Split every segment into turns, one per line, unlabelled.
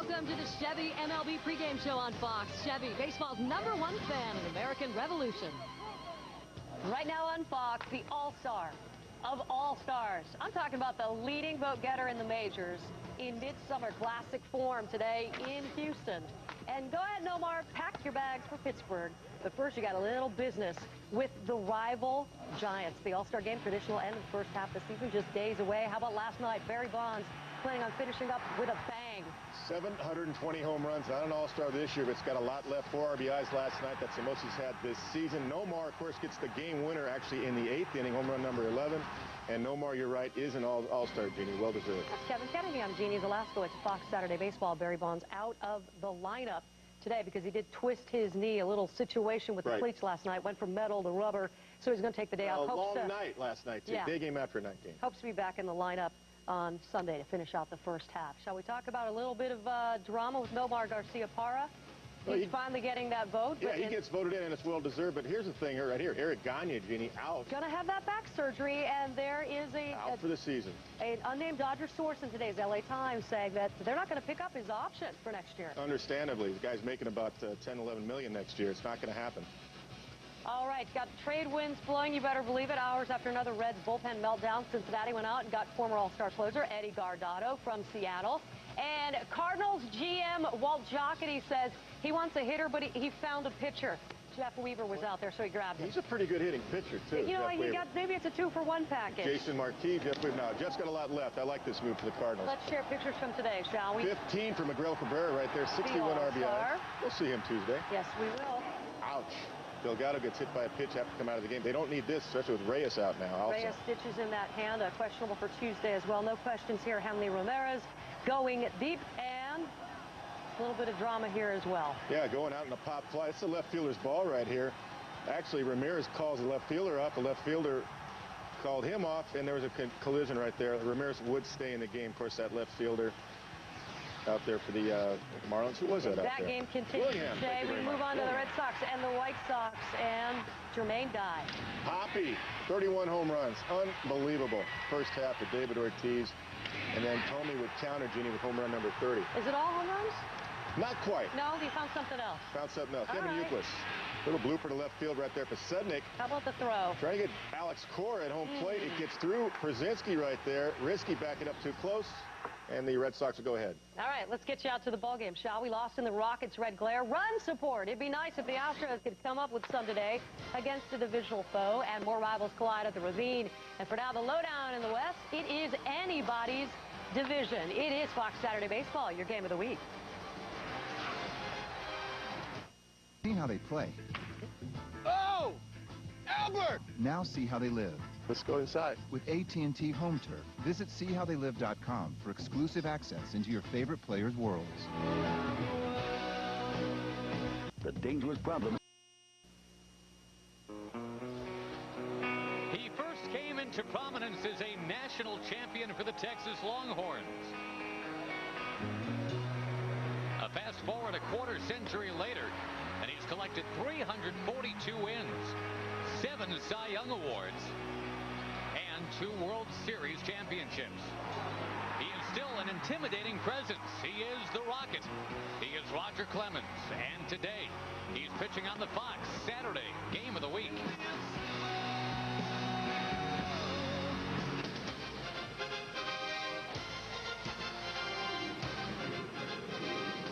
Welcome to the Chevy MLB pregame show on Fox. Chevy, baseball's #1 fan in American Revolution. Right now on Fox, the all-star of all-stars. I'm talking about the leading vote getter in the majors in Midsummer Classic form today in Houston. And go ahead, Nomar, pack your bags for Pittsburgh. But first, you got a little business with the rival Giants. The All-Star game traditional end of the first half of the season just days away. How about last night? Barry Bonds planning on finishing up with a bang.
720 home runs, not an all-star this year, but it's got a lot left. 4 RBIs last night. That's the most he's had this season. Nomar, of course, gets the game winner actually in the 8th inning, home run number 11. And Nomar, you're right, is an all-star, Jeannie. Well deserved.
That's Kevin Kennedy. I'm Jeannie Velasco. It's Fox Saturday Baseball. Barry Bonds out of the lineup today because he did twist his knee. A little situation with the cleats last night. Went from metal to rubber, so he's going to take the day off.
A long night last night, too. Day game after night game.
Hopes to be back in the lineup on Sunday to finish out the first half. Shall we talk about a little bit of drama with Nomar Garcia-Parra? He's finally getting that vote.
Yeah, he gets voted in, and it's well-deserved. But here's the thing right here. Eric Gagne, Jeannie, out.
Going to have that back surgery, and there is
out for the season.
An unnamed Dodger source in today's LA Times saying that they're not going to pick up his option for next year.
Understandably. The guy's making about 10, 11 million next year. It's not going to happen.
All right, got trade winds blowing, you better believe it. Hours after another Reds bullpen meltdown, Cincinnati went out and got former All-Star closer Eddie Guardado from Seattle. And Cardinals GM Walt Jocketty says he wants a hitter, but he found a pitcher. Jeff Weaver was out there, so he grabbed him.
He's a pretty good hitting pitcher, too.
You know, maybe it's a 2-for-1 package.
Jason Marquis, Jeff Weaver. Now, Jeff's got a lot left. I like this move for the Cardinals.
Let's share pictures from today, shall we?
15 for Miguel Cabrera right there, 61 RBI. We'll see him Tuesday.
Yes, we will.
Ouch. Delgado gets hit by a pitch after come out of the game. They don't need this, especially with Reyes out now. Also.
Reyes stitches in that hand, questionable for Tuesday as well. No questions here. Henley Ramirez going deep, and a little bit of drama here as well.
Yeah, going out in a pop fly. It's the left fielder's ball right here. Actually, Ramirez calls the left fielder up. The left fielder called him off, and there was a collision right there. Ramirez would stay in the game. Of course, that left fielder out there for the Marlins. Who was that out there?
That game continues today. We move on to the Red Sox and the White Sox, and Jermaine Dye.
Hoppy, 31 home runs. Unbelievable. First half to David Ortiz. And then Tommy would counter Jeannie with home run number 30.
Is it all home runs?
Not quite.
No, he found something else.
Found something else. Kevin Youkilis. Little blooper to left field right there for Sednick.
How about the throw?
Trying to get Alex Cora at home plate. It gets through. Brzezinski right there. Risky backing up too close. And the Red Sox will go ahead.
All right, let's get you out to the ballgame, shall we? Lost in the Rockets' red glare. Run support. It'd be nice if the Astros could come up with some today against a divisional foe, and more rivals collide at the Ravine. And for now, the lowdown in the West, it is anybody's division. It is Fox Saturday Baseball, your game of the week.
See how they play.
Oh! Albert!
Now see how they live.
Let's go inside.
With AT&T Home Turf, visit seehowtheylive.com for exclusive access into your favorite players' worlds.
The dangerous problem.
He first came into prominence as a national champion for the Texas Longhorns. A fast forward a quarter century later, and he's collected 342 wins, 7 Cy Young Awards, and 2 World Series championships. He is still an intimidating presence. He is the Rocket. He is Roger Clemens. And today, he's pitching on the Fox Saturday Game of the Week.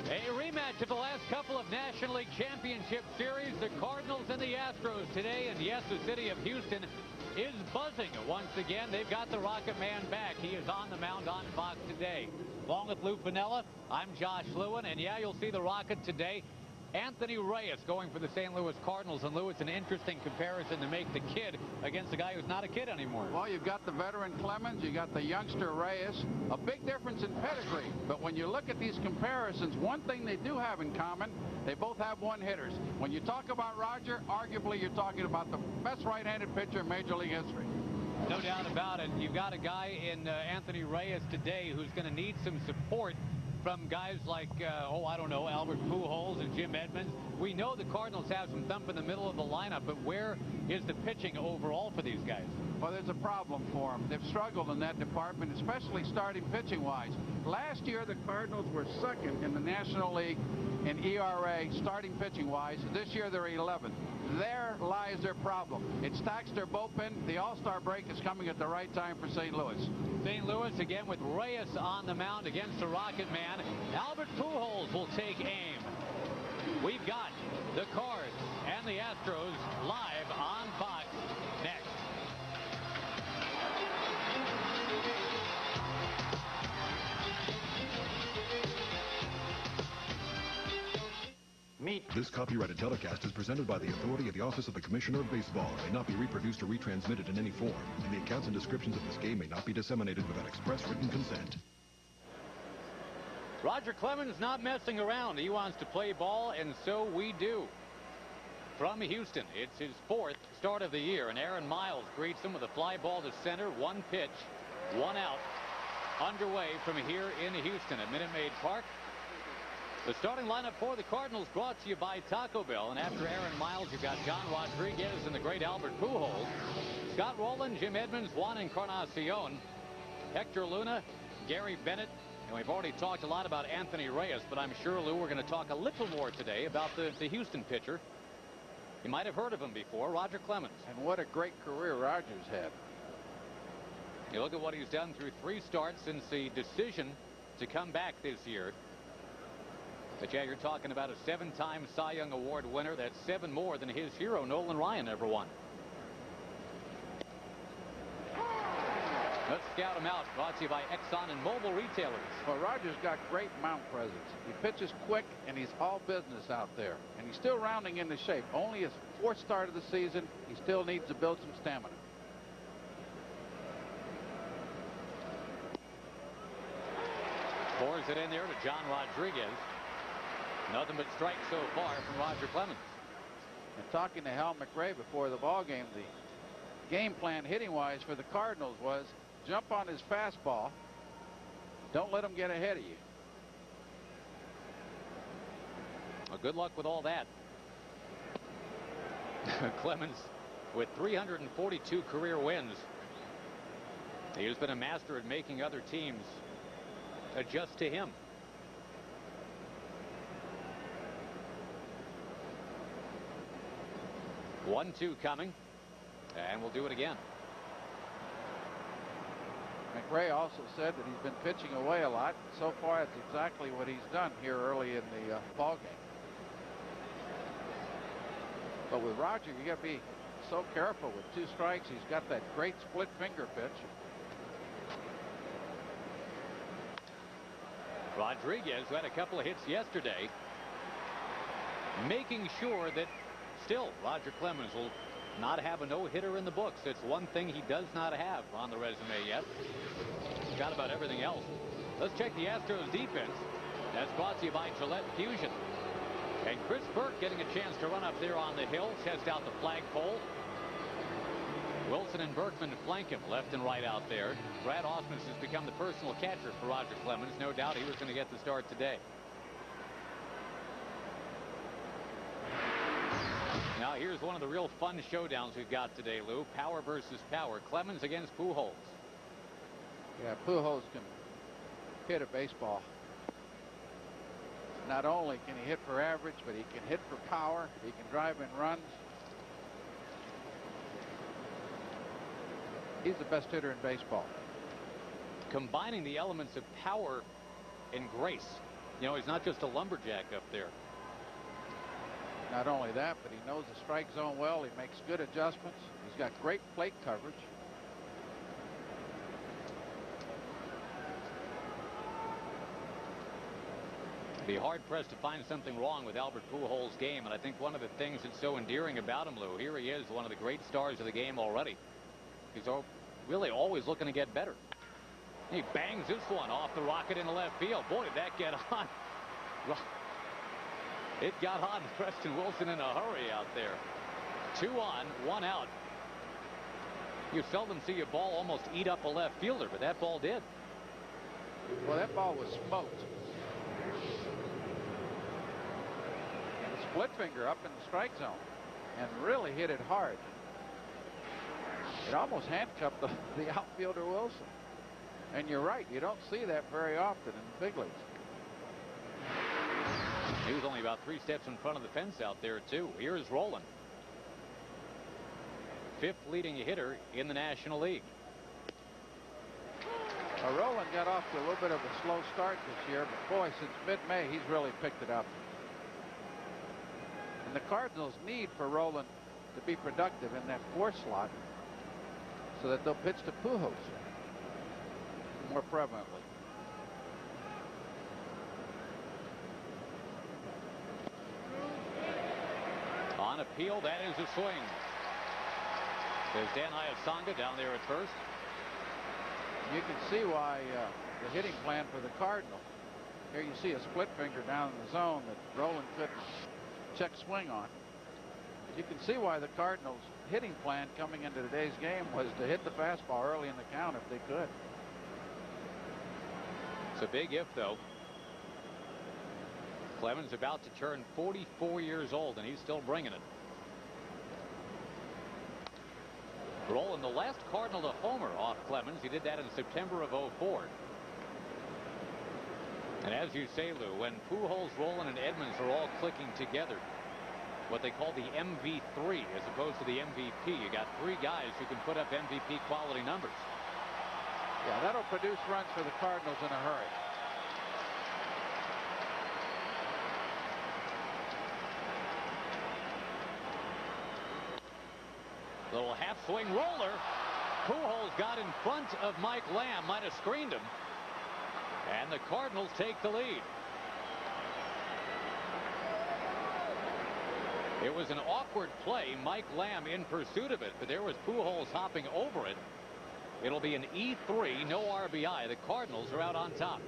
A rematch of the last couple of National League Championship Series, the Cardinals and the Astros today. And yes, the city of Houston is buzzing once again. They've got the Rocket Man back. He is on the mound on Fox today. Along with Lou Piniella, I'm Josh Lewin, and yeah, you'll see the Rocket today. Anthony Reyes going for the St. Louis Cardinals, and Lou, it's an interesting comparison to make the kid against a guy who's not a kid anymore.
Well, you've got the veteran Clemens, you got the youngster Reyes, a big difference in pedigree. But when you look at these comparisons, one thing they do have in common, they both have one-hitters. When you talk about Roger, arguably you're talking about the best right-handed pitcher in Major League history.
No doubt about it. You've got a guy in Anthony Reyes today who's going to need some support from guys like, I don't know, Albert Pujols and Jim Edmonds. We know the Cardinals have some thump in the middle of the lineup, but where is the pitching overall for these guys?
Well, there's a problem for them. They've struggled in that department, especially starting pitching-wise. Last year, the Cardinals were second in the National League in ERA starting pitching-wise. This year, they're 11th. There lies their problem. It stacks their bullpen. The All-Star break is coming at the right time for St. Louis.
St. Louis again with Reyes on the mound against the Rocket Man. Albert Pujols will take aim. We've got the Cards and the Astros live on Fox next.
This copyrighted telecast is presented by the authority of the Office of the Commissioner of Baseball and may not be reproduced or retransmitted in any form, and the accounts and descriptions of this game may not be disseminated without express written consent.
Roger Clemens not messing around. He wants to play ball, and so we do. From Houston, it's his 4th start of the year, and Aaron Miles greets him with a fly ball to center, 1 pitch, 1 out. Underway from here in Houston at Minute Maid Park. The starting lineup for the Cardinals brought to you by Taco Bell. And after Aaron Miles, you've got John Rodriguez and the great Albert Pujols. Scott Rowland, Jim Edmonds, Juan Encarnacion, Hector Luna, Gary Bennett. And we've already talked a lot about Anthony Reyes, but I'm sure, Lou, we're going to talk a little more today about the Houston pitcher. You might have heard of him before, Roger Clemens.
And what a great career Rogers had.
You look at what he's done through 3 starts since the decision to come back this year. But yeah, you're talking about a 7-time Cy Young Award winner. That's 7 more than his hero, Nolan Ryan, ever won. Let's scout him out. Brought to you by Exxon and Mobile Retailers.
Well, Rogers got great mount presence. He pitches quick, and he's all business out there. And he's still rounding into shape. Only his 4th start of the season. He still needs to build some stamina.
Pours it in there to John Rodriguez. Nothing but strikes so far from Roger Clemens.
And talking to Hal McRae before the ball game, the game plan hitting-wise for the Cardinals was jump on his fastball. Don't let him get ahead of you.
Well, good luck with all that. Clemens with 342 career wins. He has been a master at making other teams adjust to him. 1-2 coming, and we'll do it again.
McRae also said that he's been pitching away a lot. So far, that's exactly what he's done here early in the ball game. But with Roger, you got to be so careful with 2 strikes. He's got that great split finger pitch.
Rodriguez, who had a couple of hits yesterday, making sure that still Roger Clemens will not have a no-hitter in the books. It's one thing he does not have on the resume yet. He's got about everything else. Let's check the Astros defense. That's brought to you by Gillette Fusion. And Chris Burke getting a chance to run up there on the hill, test out the flagpole. Wilson and Berkman flank him left and right out there. Brad Ausmus has become the personal catcher for Roger Clemens. No doubt he was going to get the start today. Now here's one of the real fun showdowns we've got today, Lou. Power versus power. Clemens against Pujols.
Yeah, Pujols can hit a baseball. Not only can he hit for average, but he can hit for power. He can drive in runs. He's the best hitter in baseball.
Combining the elements of power and grace. You know, he's not just a lumberjack up there.
Not only that, but he knows the strike zone well. He makes good adjustments. He's got great plate coverage.
Be hard-pressed to find something wrong with Albert Pujols' game, and I think one of the things that's so endearing about him, Lou, here he is, one of the great stars of the game already. He's really always looking to get better. He bangs this one off the rocket into left field. Boy, did that get hot. It got hot. Preston Wilson in a hurry out there. 2 on, 1 out. You seldom see a ball almost eat up a left fielder, but that ball did.
Well, that ball was smoked. And split finger up in the strike zone and really hit it hard. It almost handcuffed the outfielder Wilson. And you're right, you don't see that very often in the big leagues.
He was only about 3 steps in front of the fence out there, too. Here's Rolen, 5th leading hitter in the National League.
Rolen got off to a little bit of a slow start this year, but boy, since mid-May, he's really picked it up. And the Cardinals need for Rolen to be productive in that 4th slot so that they'll pitch to Pujols more prevalently.
On appeal, that is a swing. There's Dan Iasonga down there at first.
You can see why the hitting plan for the Cardinal. Here you see a split finger down in the zone that Rolen couldn't check swing on. You can see why the Cardinals' hitting plan coming into today's game was to hit the fastball early in the count if they could.
It's a big if, though. Clemens about to turn 44 years old, and he's still bringing it. Rolen, the last Cardinal to homer off Clemens. He did that in September of '04. And as you say, Lou, when Pujols, Rolen, and Edmonds are all clicking together, what they call the MV3 as opposed to the MVP, you got 3 guys who can put up MVP quality numbers.
Yeah, that'll produce runs for the Cardinals in a hurry.
Little half swing roller. Pujols got in front of Mike Lamb, might have screened him. And the Cardinals take the lead. It was an awkward play. Mike Lamb in pursuit of it, but there was Pujols hopping over it. It'll be an E3, no RBI. The Cardinals are out on top.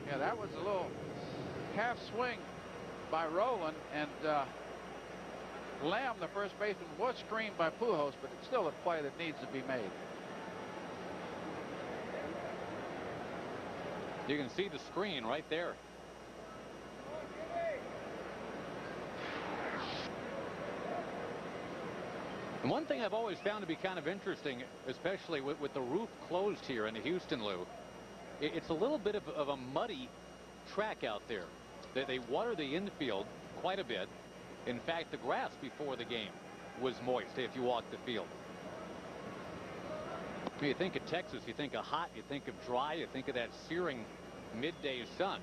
Yeah, that was a little half swing by Rolen, and Lamb, the first baseman, was screened by Pujols, but it's still a play that needs to be made.
You can see the screen right there. And one thing I've always found to be kind of interesting, especially with the roof closed here in Houston, Lou, it's a little bit of a muddy track out there. They water the infield quite a bit. In fact, the grass before the game was moist if you walk the field. When you think of Texas, you think of hot, you think of dry, you think of that searing midday sun.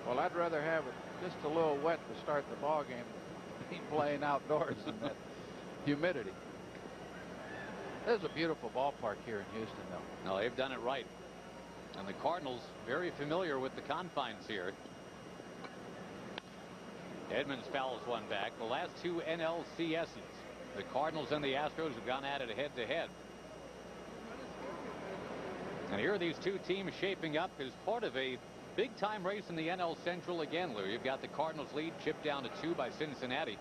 Well, I'd rather have it just a little wet to start the ball game than playing outdoors in that humidity. There's a beautiful ballpark here in Houston, though.
No, they've done it right. And the Cardinals very familiar with the confines here. Edmonds fouls one back. The last 2 NLCSs, the Cardinals and the Astros have gone at it head-to-head. And here are these 2 teams shaping up as part of a big-time race in the NL Central again, Lou. You've got the Cardinals lead chipped down to 2 by Cincinnati,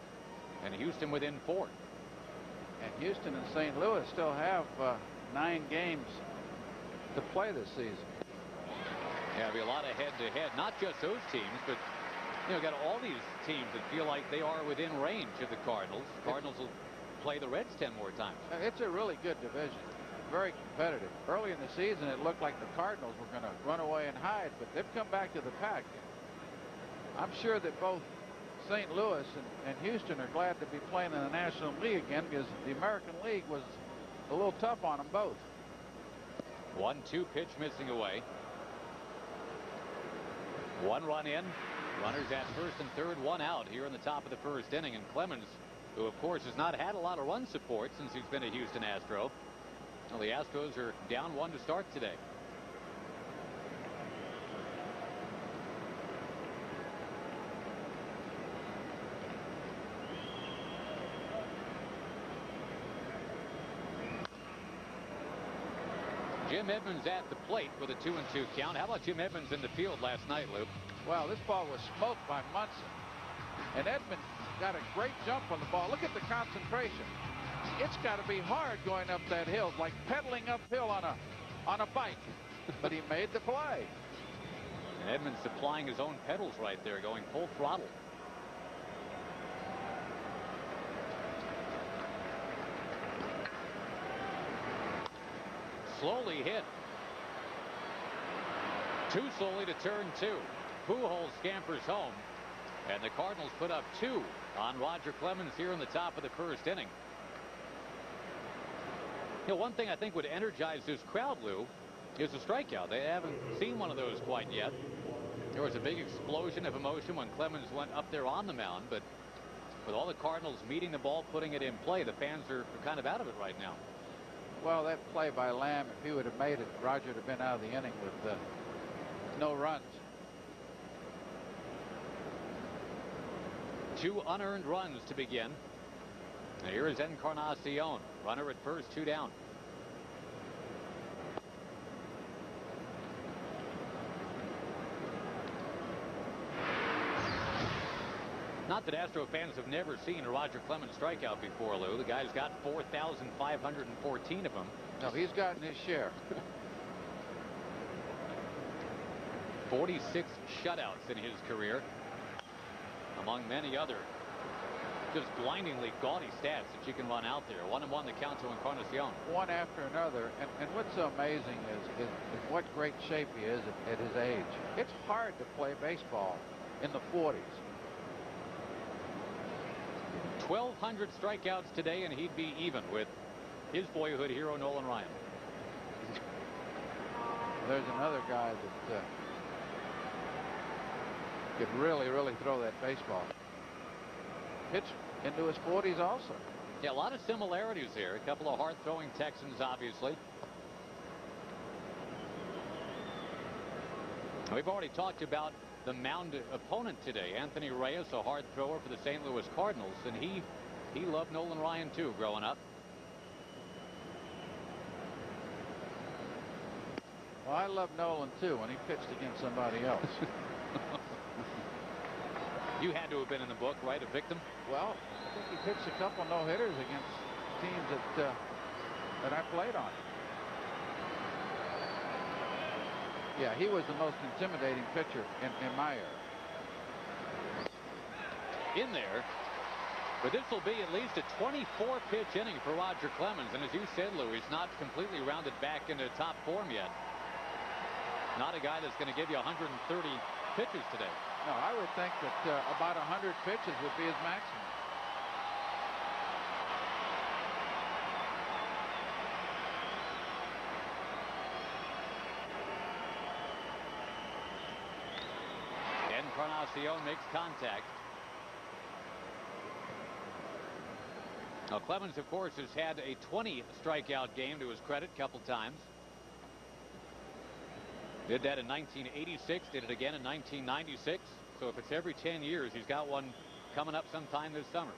and Houston within 4.
And Houston and St. Louis still have 9 games to play this season.
Yeah, it'll be a lot of head-to-head. Not just those teams, but you know, got all these teams that feel like they are within range of the Cardinals. Cardinals will play the Reds 10 more times.
It's a really good division. Very competitive. Early in the season, it looked like the Cardinals were going to run away and hide, but they've come back to the pack. I'm sure that both St. Louis and Houston are glad to be playing in the National League again, because the American League was a little tough on them both.
1-2 pitch missing away. 1 run in. Runners at first and third, 1 out here in the top of the first inning. And Clemens, who of course has not had a lot of run support since he's been a Houston Astro. Well, the Astros are down 1 to start today. Jim Edmonds at the plate with a 2-2 count. How about Jim Edmonds in the field last night, Lou?
Well, this ball was smoked by Munson. And Edmonds got a great jump on the ball. Look at the concentration. It's got to be hard going up that hill, like pedaling uphill on a bike. But he made the play.
And Edmonds supplying his own pedals right there, going full throttle. slowly hit. Too slowly to turn 2. Pujols scampers home, and the Cardinals put up 2 on Roger Clemens here in the top of the first inning. You know, one thing I think would energize this crowd, Lou, is a strikeout. They haven't seen one of those quite yet. There was a big explosion of emotion when Clemens went up there on the mound, but with all the Cardinals meeting the ball, putting it in play, the fans are kind of out of it right now.
Well, that play by Lamb, if he would have made it, Roger would have been out of the inning with no runs.
2 unearned runs to begin. And here is Encarnacion. Runner at first, 2 down. Not that Astro fans have never seen a Roger Clemens strikeout before, Lou. The guy's got 4,514 of them.
No, he's gotten his share.
46 shutouts in his career, among many other just blindingly gaudy stats that you can run out there. 1-1 the count to Encarnacion.
One after another. And what's so amazing is what great shape he is at his age. It's hard to play baseball in the 40s.
1,200 strikeouts today, and he'd be even with his boyhood hero Nolan Ryan.
There's another guy that could really throw that baseball. Pitch into his 40s also.
Yeah, a lot of similarities here. A couple of hard-throwing Texans, obviously. We've already talked about the mound opponent today, Anthony Reyes, a hard thrower for the St. Louis Cardinals, and he loved Nolan Ryan too growing up.
Well, I love Nolan too when he pitched against somebody else.
You had to have been in the book, right? A victim?
Well, I think he pitched a couple no-hitters against teams that I played on. Yeah, he was the most intimidating pitcher in my era.
In there. But this will be at least a 24-pitch inning for Roger Clemens. And as you said, Lou, he's not completely rounded back into top form yet. Not a guy that's going to give you 130 pitches today.
No, I would think that about 100 pitches would be his maximum.
Encarnacion makes contact. Now, Clemens, of course, has had a 20 strikeout game to his credit a couple times. Did that in 1986, did it again in 1996. So if it's every 10 years, he's got one coming up sometime this summer.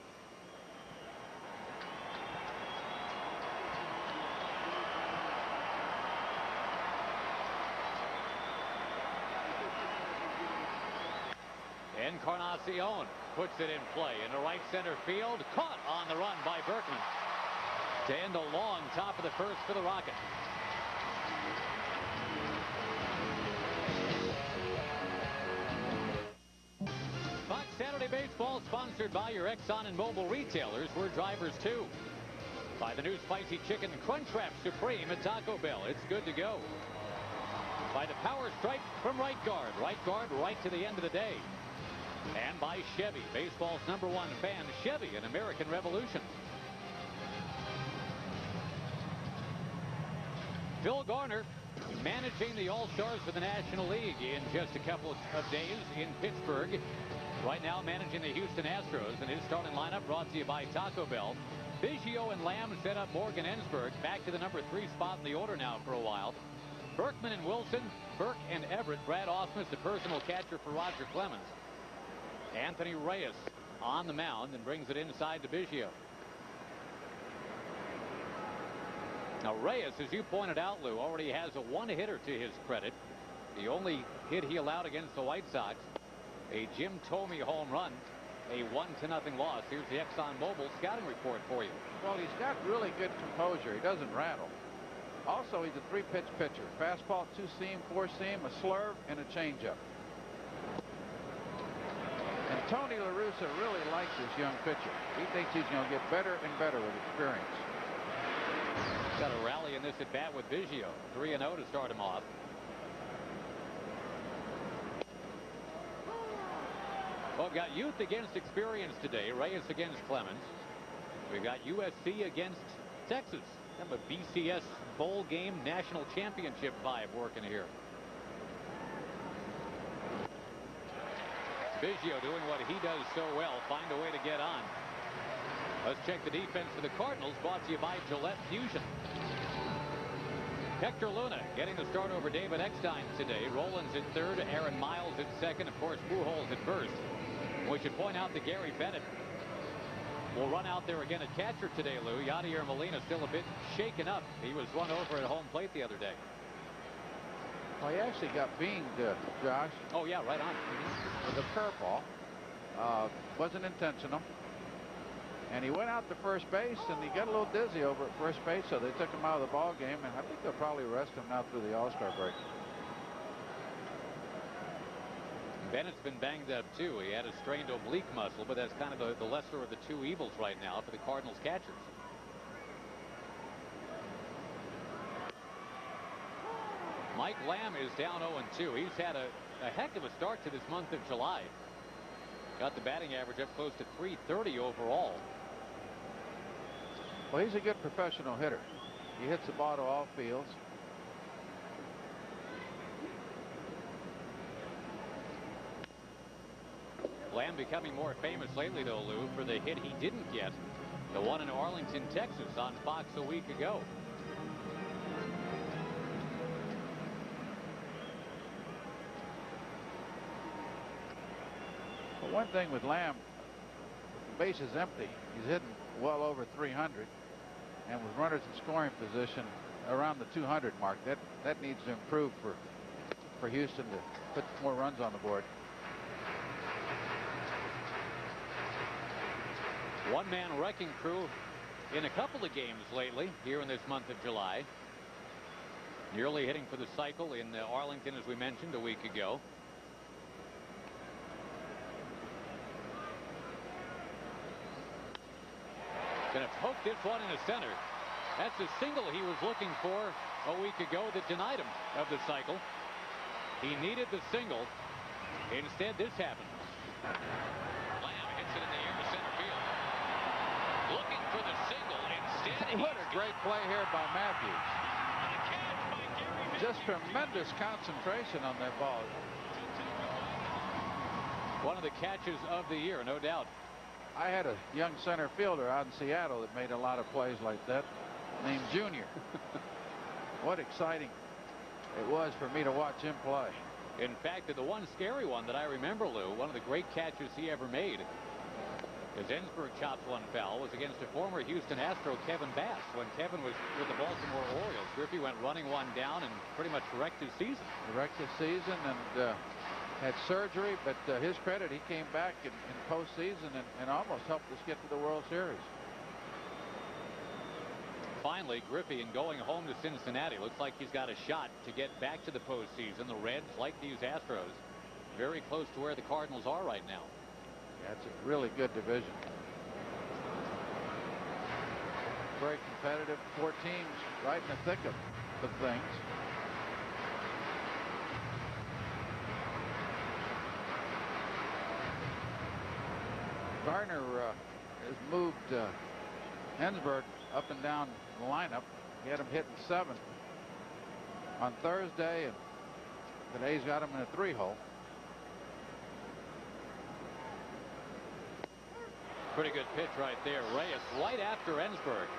Encarnacion puts it in play into right center field. Caught on the run by Berkman. To end a long top of the first for the Rockets. Fox Saturday Baseball, sponsored by your Exxon and Mobil retailers. We're drivers too. By the new spicy chicken Crunchwrap Supreme at Taco Bell. It's good to go. By the power strike from right guard right to the end of the day. And by Chevy, baseball's #1 fan, Chevy, an American Revolution. Phil Garner managing the All-Stars for the National League in just a couple of days in Pittsburgh. Right now managing the Houston Astros, and his starting lineup brought to you by Taco Bell. Biggio and Lamb set up Morgan Ensberg back to the #3 spot in the order now for a while. Berkman and Wilson, Burke and Everett. Brad Ausmus, the personal catcher for Roger Clemens. Anthony Reyes on the mound and brings it inside to Biggio. Now Reyes, as you pointed out, Lou, already has a one-hitter to his credit. The only hit he allowed against the White Sox, a Jim Thome home run, a 1-0 loss. Here's the ExxonMobil scouting report for you.
Well, he's got really good composure. He doesn't rattle. Also, he's a 3-pitch pitcher. Fastball, 2-seam, 4-seam, a slurve, and a changeup. And Tony La Russa really likes this young pitcher. He thinks he's going to get better and better with experience.
Got a rally in this at bat with Biggio. 3-0 to start him off. Well, we've got youth against experience today. Reyes against Clemens. We've got USC against Texas. Kind of a BCS bowl game, national championship vibe working here. Biggio doing what he does so well, find a way to get on. Let's check the defense for the Cardinals, brought to you by Gillette Fusion. Hector Luna getting the start over David Eckstein today. Rollins at third, Aaron Miles at second, of course Pujols at first. We should point out that Gary Bennett will run out there again at catcher today, Lou. Yadier Molina still a bit shaken up. He was run over at home plate the other day.
Well, he actually got beamed, Josh.
Oh, yeah, right on.
With a curveball. Wasn't intentional. And he went out to first base, and he got a little dizzy over at first base, so they took him out of the ball game, and I think they'll probably rest him now through the All-Star break.
Bennett's been banged up, too. He had a strained oblique muscle, but that's kind of the lesser of the two evils right now for the Cardinals catchers. Mike Lamb is down 0-2. He's had a heck of a start to this month of July. Got the batting average up close to .330 overall.
Well, he's a good professional hitter. He hits the ball to all fields.
Lamb becoming more famous lately, though, Lou, for the hit he didn't get. The one in Arlington, Texas on Fox a week ago.
But one thing with Lamb, the base is empty. He's hitting well over 300. And with runners in scoring position around the 200 mark, that needs to improve for Houston to put more runs on the board.
One-man wrecking crew in a couple of games lately here in this month of July. Nearly hitting for the cycle in Arlington, as we mentioned a week ago. Going to poke this one in the center. That's the single he was looking for a week ago that denied him of the cycle. He needed the single. Instead, this happened. Lamb hits it in the air to center field. Looking for the single. Instead,
what a great play here by Matthews. Just tremendous concentration on that ball.
One of the catches of the year, no doubt.
I had a young center fielder out in Seattle that made a lot of plays like that, named Junior. What exciting it was for me to watch him play.
In fact, the one scary one that I remember, Lou, one of the great catches he ever made, as Ensberg chopped one foul, was against a former Houston Astro, Kevin Bass, when Kevin was with the Baltimore Orioles. Griffey went running one down and pretty much wrecked his season.
Wrecked his season and had surgery, but his credit, he came back in postseason and almost helped us get to the World Series.
Finally, Griffey, in going home to Cincinnati, looks like he's got a shot to get back to the postseason. The Reds, like these Astros, very close to where the Cardinals are right now.
Yeah, it's a really good division. Very competitive. 4 teams right in the thick of things. Gardner has moved Ensberg up and down the lineup. He had him hitting 7 on Thursday, and today's got him in a 3-hole.
Pretty good pitch right there. Reyes right after Ensberg.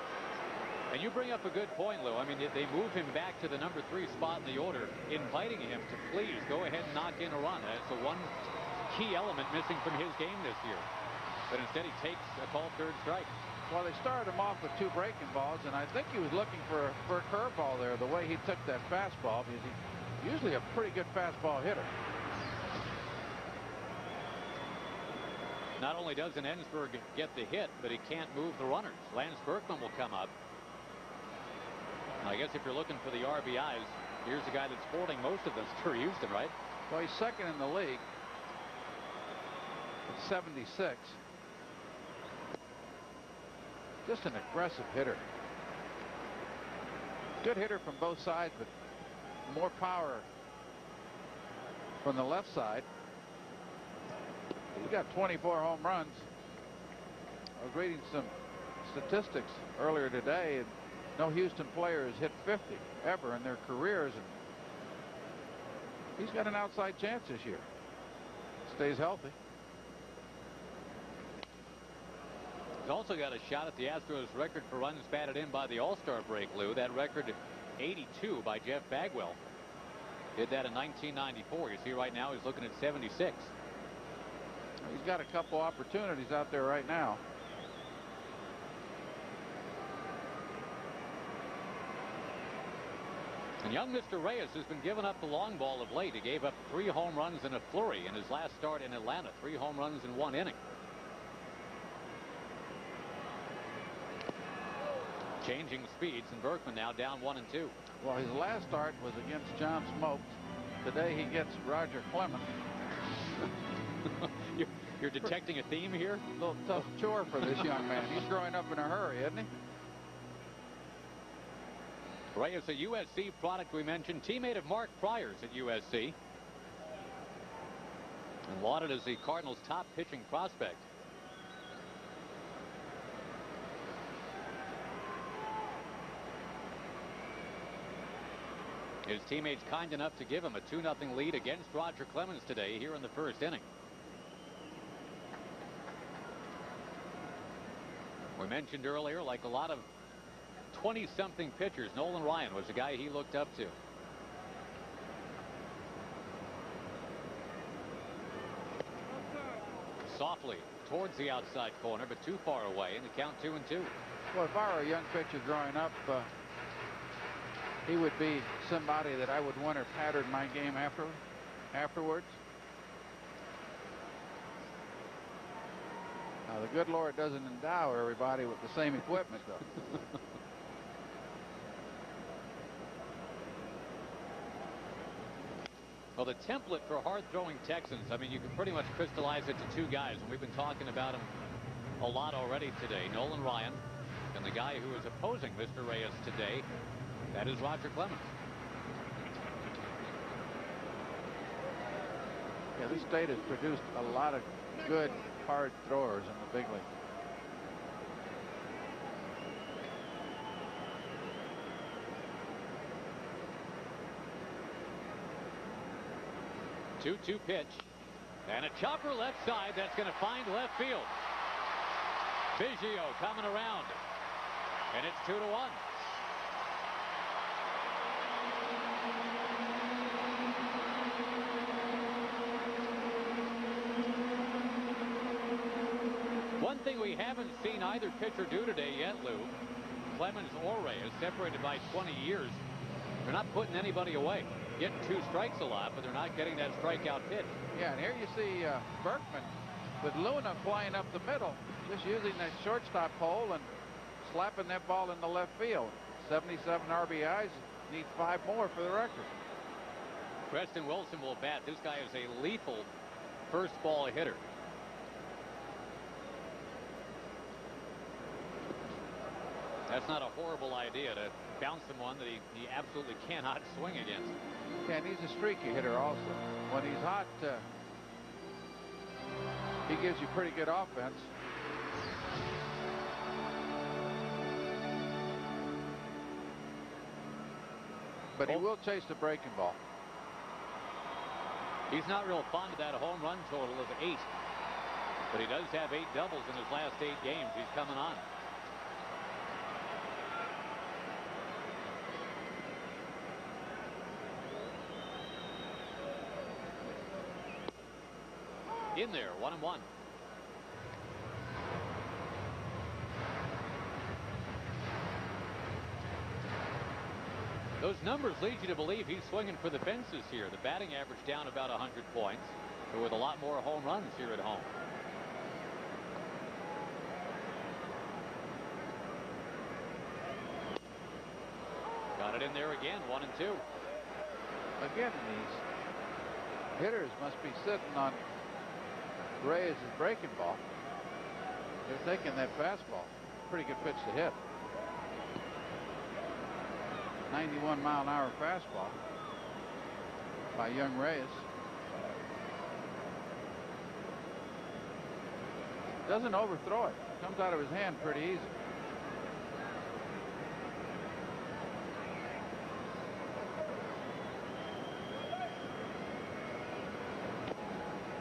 And you bring up a good point, Lou. I mean, they move him back to the number 3 spot in the order, inviting him to please go ahead and knock in a run. That's the one key element missing from his game this year. But instead, he takes a called third strike.
Well, they started him off with 2 breaking balls, and I think he was looking for a curveball there, the way he took that fastball, because he's usually a pretty good fastball hitter.
Not only doesn't Ensberg get the hit, but he can't move the runners. Lance Berkman will come up. I guess if you're looking for the RBIs, here's the guy that's sporting most of them for Houston, right?
Well, he's second in the league at 76. Just an aggressive hitter. Good hitter from both sides, but more power from the left side. He's got 24 home runs. I was reading some statistics earlier today, and no Houston player has hit 50 ever in their careers, and he's got an outside chance this year. Stays healthy.
He's also got a shot at the Astros record for runs batted in by the All-Star break, Lou. That record, 82 by Jeff Bagwell. Did that in 1994. You see right now he's looking at 76.
He's got a couple opportunities out there right now.
And young Mr. Reyes has been giving up the long ball of late. He gave up 3 home runs in a flurry in his last start in Atlanta. 3 home runs in 1 inning. Changing speeds, and Berkman now down 1-2.
Well, his last start was against John Smoltz. Today he gets Roger Clemens.
You're detecting a theme here?
A little tough chore for this young man. He's growing up in a hurry, isn't he?
Reyes, a USC product we mentioned, teammate of Mark Pryor's at USC. And lauded as the Cardinals' top pitching prospect. His teammates kind enough to give him a 2-0 lead against Roger Clemens today here in the first inning. We mentioned earlier, like a lot of 20-something pitchers, Nolan Ryan was the guy he looked up to. Softly towards the outside corner, but too far away, and the count 2-2.
Well, if I were a young pitcher growing up, he would be somebody that I would want to pattern my game afterwards. Now, the good Lord doesn't endow everybody with the same equipment, though.
Well, the template for hard-throwing Texans, I mean, you can pretty much crystallize it to 2 guys, and we've been talking about him a lot already today. Nolan Ryan, and the guy who is opposing Mr. Reyes today, that is Roger Clemens.
Yeah, this state has produced a lot of good hard throwers in the big league.
Two-2 pitch, and a chopper left side that's going to find left field. Biggio coming around, and it's 2-1. One thing we haven't seen either pitcher do today yet, Lou, Clemens or Reyes, separated by 20 years, they're not putting anybody away. Getting 2 strikes a lot, but they're not getting that strikeout pitch.
Yeah, and here you see Berkman with Luna flying up the middle, just using that shortstop pole and slapping that ball in the left field. 77 RBIs, need 5 more for the record.
Preston Wilson will bat. This guy is a lethal first ball hitter. That's not a horrible idea to bounce him one that he absolutely cannot swing against.
Yeah, and he's a streaky hitter also. When he's hot, he gives you pretty good offense. But he will chase the breaking ball.
He's not real fond of that home run total of 8. But he does have 8 doubles in his last 8 games. He's coming on. In there, 1-1. Those numbers lead you to believe he's swinging for the fences here. The batting average down about 100 points, but with a lot more home runs here at home. Got it in there again, 1-2.
Again, these hitters must be sitting on Reyes' breaking ball. They're taking that fastball. Pretty good pitch to hit. 91-mile-an-hour fastball by young Reyes. Doesn't overthrow it. Comes out of his hand pretty easy.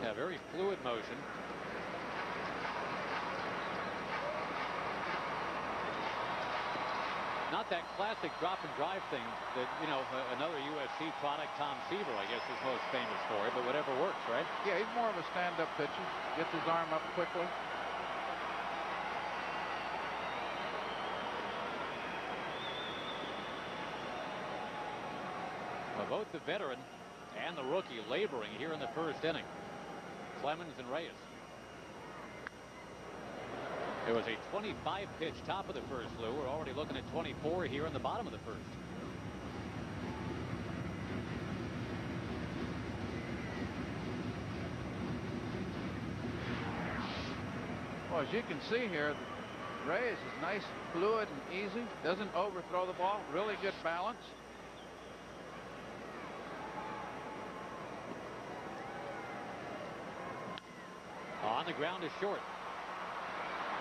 Yeah, very fluid motion. Not that classic drop and drive thing that, you know, another USC product, Tom Seaver, I guess, is most famous for it, but whatever works, right?
Yeah, he's more of a stand-up pitcher. Gets his arm up quickly.
Well, both the veteran and the rookie laboring here in the first inning. Clemens and Reyes. It was a 25-pitch top of the first, Lou. We're already looking at 24 here in the bottom of the first.
Well, as you can see here, Reyes is nice, fluid, and easy. Doesn't overthrow the ball. Really good balance.
On the ground is short.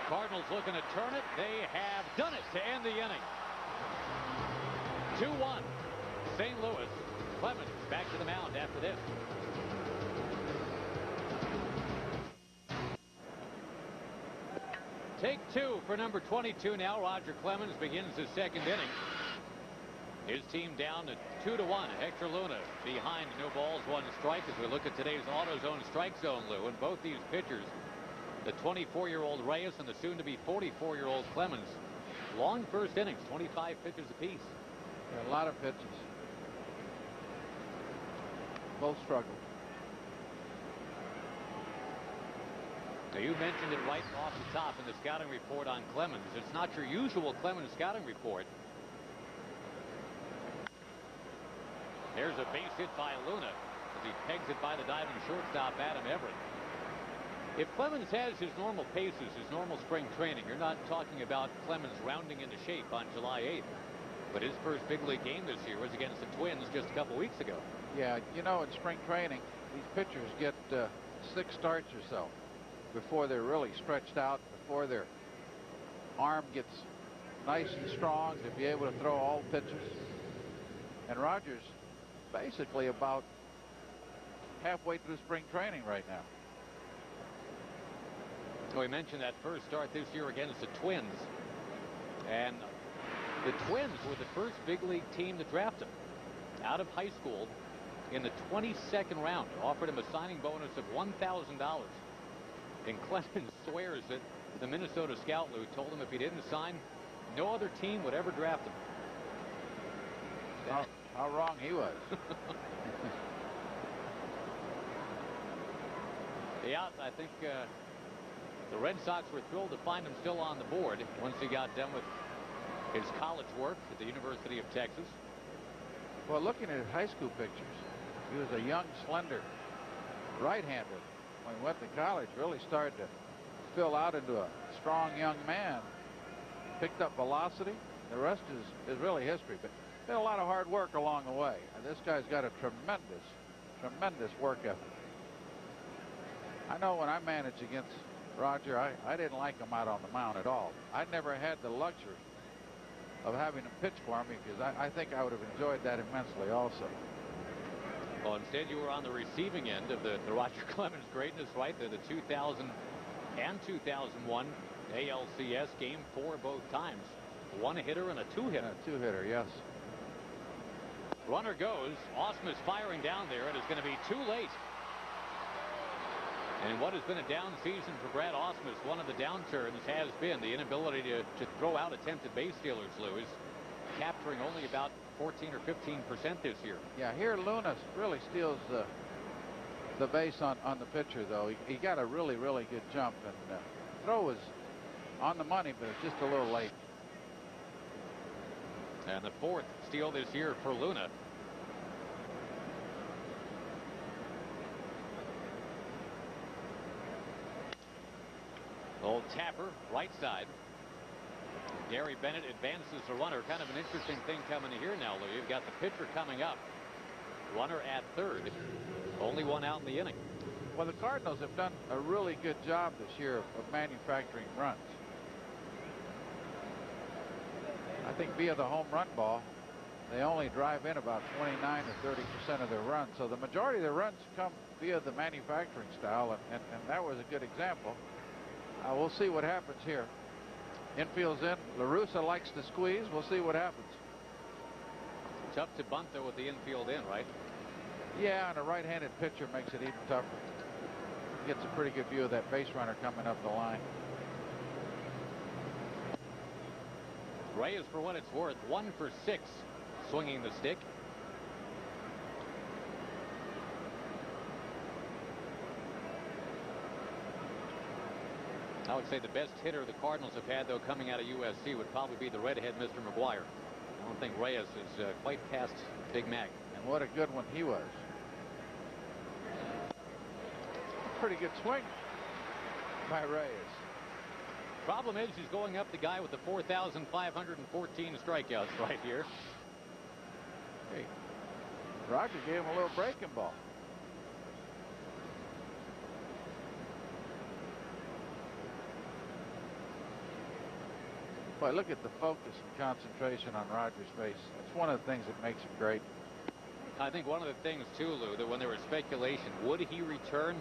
Cardinals looking to turn it. They have done it to end the inning. 2-1. St. Louis. Clemens back to the mound after this. Take two for number 22 now. Roger Clemens begins the second inning. His team down to 2-1. Hector Luna behind, no balls, one strike as we look at today's AutoZone strike zone, Lou. And both these pitchers, the 24-year-old Reyes and the soon-to-be 44-year-old Clemens, long first innings, 25 pitches apiece.
Yeah, a lot of pitches. Both struggled.
Now, you mentioned it right off the top in the scouting report on Clemens. It's not your usual Clemens scouting report. There's a base hit by Luna as he pegs it by the diving shortstop Adam Everett. If Clemens has his normal paces, his normal spring training, you're not talking about Clemens rounding into shape on July 8th. But his first big league game this year was against the Twins just a couple weeks ago.
Yeah, you know, in spring training, these pitchers get 6 starts or so before they're really stretched out, before their arm gets nice and strong to be able to throw all pitches. And Rogers basically about halfway through spring training right now.
We mentioned that first start this year against the Twins. And the Twins were the first big league team to draft him out of high school in the 22nd round. Offered him a signing bonus of $1,000. And Clemens swears that the Minnesota scout, Lou, told him if he didn't sign, no other team would ever draft him.
How wrong he was.
Yeah, I think the Red Sox were thrilled to find him still on the board once he got done with his college work at the University of Texas.
Well, looking at his high school pictures, he was a young, slender right-hander. When he went to college, really started to fill out into a strong young man. Picked up velocity. The rest is really history. But been a lot of hard work along the way. And this guy's got a tremendous work ethic. I know when I managed against Roger, I didn't like him out on the mound at all. I never had the luxury of having him pitch for me because I think I would have enjoyed that immensely also.
Well, instead you were on the receiving end of the Roger Clemens greatness, right? The 2000 and 2001 ALCS game 4 both times. One hitter and a two-hitter.
A two-hitter, yes.
Runner goes. Osmus firing down there. It is going to be too late. And what has been a down season for Brad Osmus, one of the downturns has been the inability to throw out attempted base stealers, Lou, is capturing only about 14 or 15% this year.
Yeah, here Luna really steals the base on the pitcher, though. He got a really good jump, and throw was on the money, but it's just a little late.
And the 4th steal this year for Luna. Old Tapper, right side. Gary Bennett advances the runner. Kind of an interesting thing coming here now, Lou. You've got the pitcher coming up. Runner at third. Only one out in the inning.
Well, the Cardinals have done a really good job this year of manufacturing runs. I think via the home run ball, they only drive in about 29 or 30% of their runs. So the majority of their runs come via the manufacturing style, and that was a good example. We'll see what happens here. Infield's in. La Russa likes to squeeze. We'll see what happens.
Tough to bunt, though, with the infield in, right?
Yeah, and a right-handed pitcher makes it even tougher. Gets a pretty good view of that base runner coming up the line.
Reyes, for what it's worth, 1 for 6 swinging the stick. I would say the best hitter the Cardinals have had, though, coming out of USC would probably be the redhead, Mr. McGuire. I don't think Reyes is quite past Big Mac.
And what a good one he was. Pretty good swing by Reyes.
Problem is he's going up the guy with the 4,514 strikeouts right here.
Hey, Roger gave him a little breaking ball. Boy, look at the focus and concentration on Roger's face. That's one of the things that makes him great.
I think one of the things, too, Lou, that when there was speculation, would he return?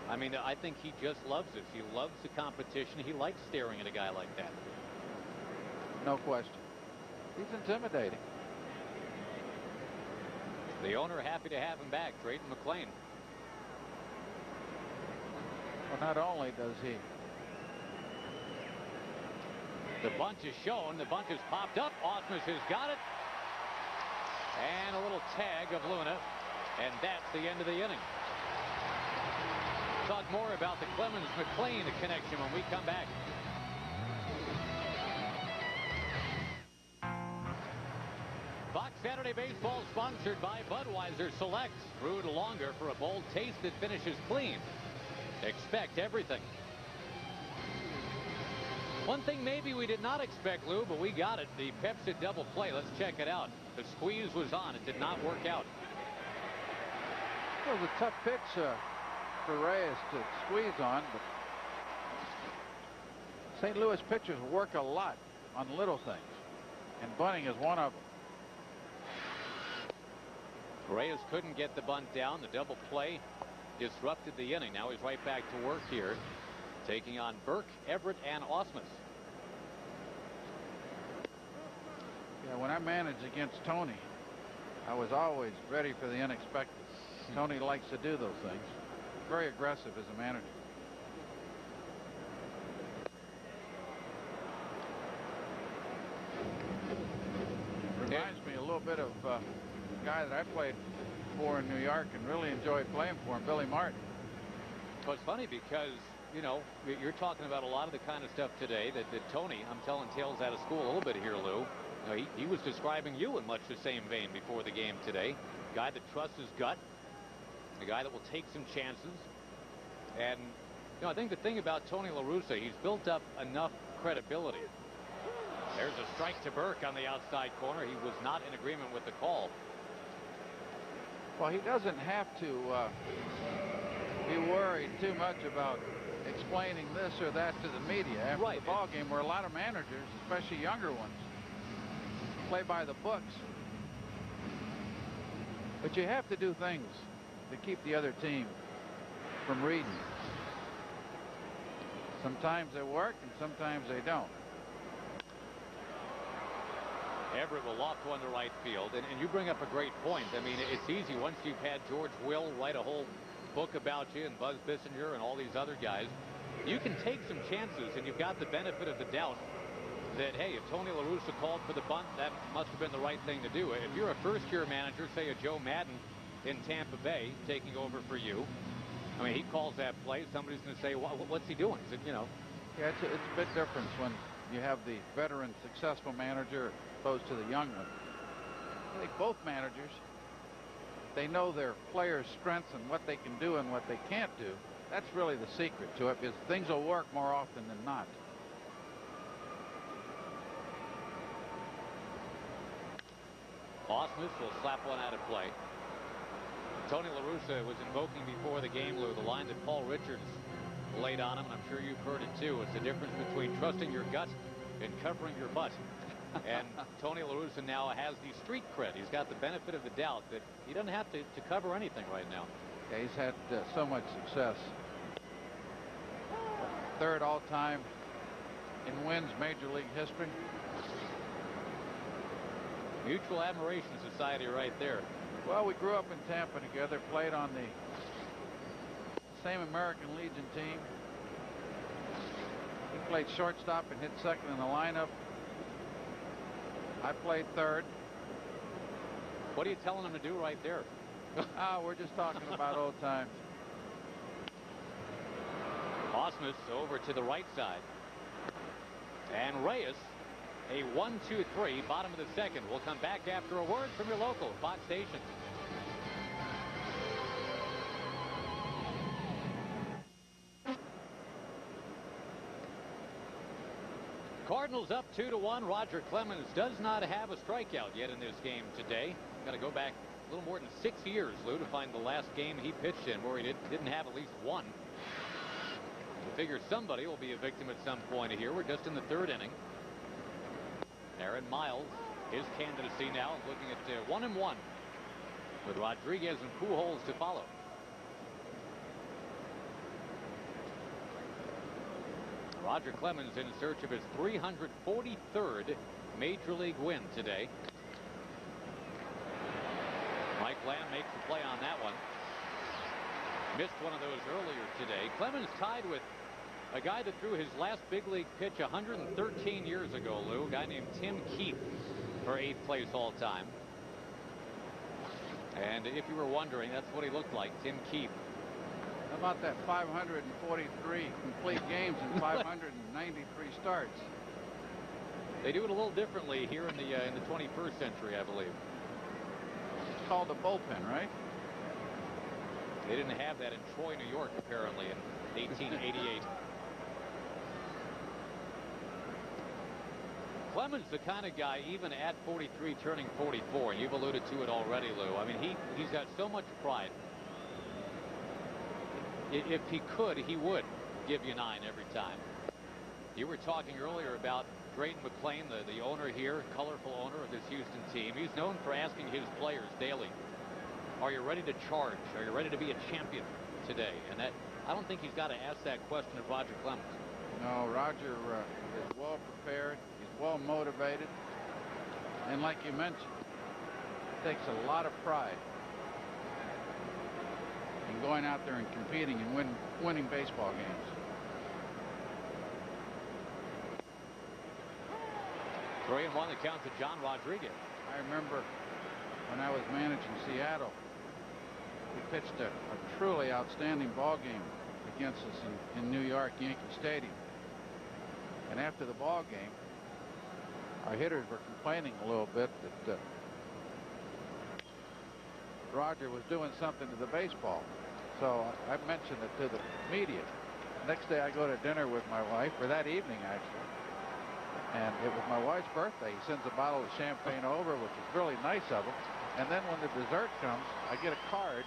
I mean, I think he just loves this. He loves the competition. He likes staring at a guy like that.
No question. He's intimidating.
The owner happy to have him back, Drayton McClain.
Well, not only does he.
The bunch is shown. The bunch has popped up. Osmus has got it. And a little tag of Luna. And that's the end of the inning. Talk more about the Clemens-McClain connection when we come back. Fox Saturday Baseball sponsored by Budweiser Select. Brewed longer for a bold taste that finishes clean. Expect everything. One thing maybe we did not expect, Lou, but we got it. The Pepsi double play. Let's check it out. The squeeze was on. It did not work out.
It was a tough pitch for Reyes to squeeze on, but St. Louis pitchers work a lot on little things, and bunting is one of them.
Reyes couldn't get the bunt down. The double play disrupted the inning. Now he's right back to work here, taking on Burke, Everett, and Osmus.
Yeah, when I managed against Tony, I was always ready for the unexpected. Tony likes to do those things. Very aggressive as a manager. Reminds me a little bit of a guy that I played for in New York and really enjoyed playing for him, Billy Martin.
Well, it's funny because, you know, you're talking about a lot of the kind of stuff today that Tony, I'm telling tales out of school a little bit here, Lou. You know, he was describing you in much the same vein before the game today. Guy that trusts his gut. A guy that will take some chances. And, you know, I think the thing about Tony La Russa, he's built up enough credibility. There's a strike to Burke on the outside corner. He was not in agreement with the call.
Well, he doesn't have to be worried too much about explaining this or that to the media after the ball game, where a lot of managers, especially younger ones, play by the books. But you have to do things to keep the other team from reading. Sometimes they work and sometimes they don't.
Everett will loft one to right field, and you bring up a great point. I mean, it's easy once you've had George Will write a whole book about you and Buzz Bissinger and all these other guys. You can take some chances, and you've got the benefit of the doubt that, hey, if Tony La Russa called for the bunt, that must have been the right thing to do. If you're a first-year manager, say a Joe Madden in Tampa Bay, taking over for you, I mean, he calls that play, somebody's going to say, what's he doing? Is it, you know?
Yeah, it's a bit different when you have the veteran, successful manager opposed to the young one. I think both managers, they know their players' strengths and what they can do and what they can't do. That's really the secret to it, because things will work more often than not.
Osmus will slap one out of play. Tony La Russa was invoking before the game, Lou, the line that Paul Richards laid on him, and I'm sure you've heard it too. It's the difference between trusting your gut and covering your butt. And Tony La Russa now has the street cred. He's got the benefit of the doubt that he doesn't have to cover anything right now.
Yeah, he's had so much success. Third all-time in wins Major League history.
Mutual admiration society right there.
Well, we grew up in Tampa together, played on the same American Legion team. He played shortstop and hit second in the lineup. I played third.
What are you telling him to do right there?
We're just talking about old times.
Osmus over to the right side. And Reyes, a 1-2-3, bottom of the second. We'll come back after a word from your local Fox station. Cardinals up 2-1. Roger Clemens does not have a strikeout yet in this game today. Got to go back a little more than 6 years, Lou, to find the last game he pitched in where he didn't have at least one. I figure somebody will be a victim at some point here. We're just in the third inning. Aaron Miles, his candidacy now, looking at 1-1 with Rodriguez and Pujols to follow. Roger Clemens in search of his 343rd Major League win today. Mike Lamb makes a play on that one. Missed one of those earlier today. Clemens tied with a guy that threw his last big league pitch 113 years ago, Lou. A guy named Tim Keefe for 8th place all time. And if you were wondering, that's what he looked like, Tim Keefe.
How about that 543 complete games and 593 starts?
They do it a little differently here in the 21st century, I believe.
It's called the bullpen, right?
They didn't have that in Troy, New York, apparently, in 1888. Clemens, the kind of guy, even at 43, turning 44, and you've alluded to it already, Lou. I mean, he's got so much pride. If he could, he would give you 9 every time. You were talking earlier about Drayton McClain, the owner here, colorful owner of this Houston team. He's known for asking his players daily, are you ready to charge? Are you ready to be a champion today? And that, I don't think he's got to ask that question of Roger Clemens.
No, Roger is well prepared. He's well motivated. And like you mentioned, it takes a lot of pride in going out there and competing and winning baseball games.
Three and one, the count to John Rodriguez.
I remember when I was managing Seattle, we pitched a truly outstanding ball game against us in New York, Yankee Stadium. And after the ball game, our hitters were complaining a little bit that Roger was doing something to the baseball. So I mentioned it to the media. Next day I go to dinner with my wife, or that evening actually, and it was my wife's birthday. He sends a bottle of champagne over, which is really nice of him. And then when the dessert comes, I get a card.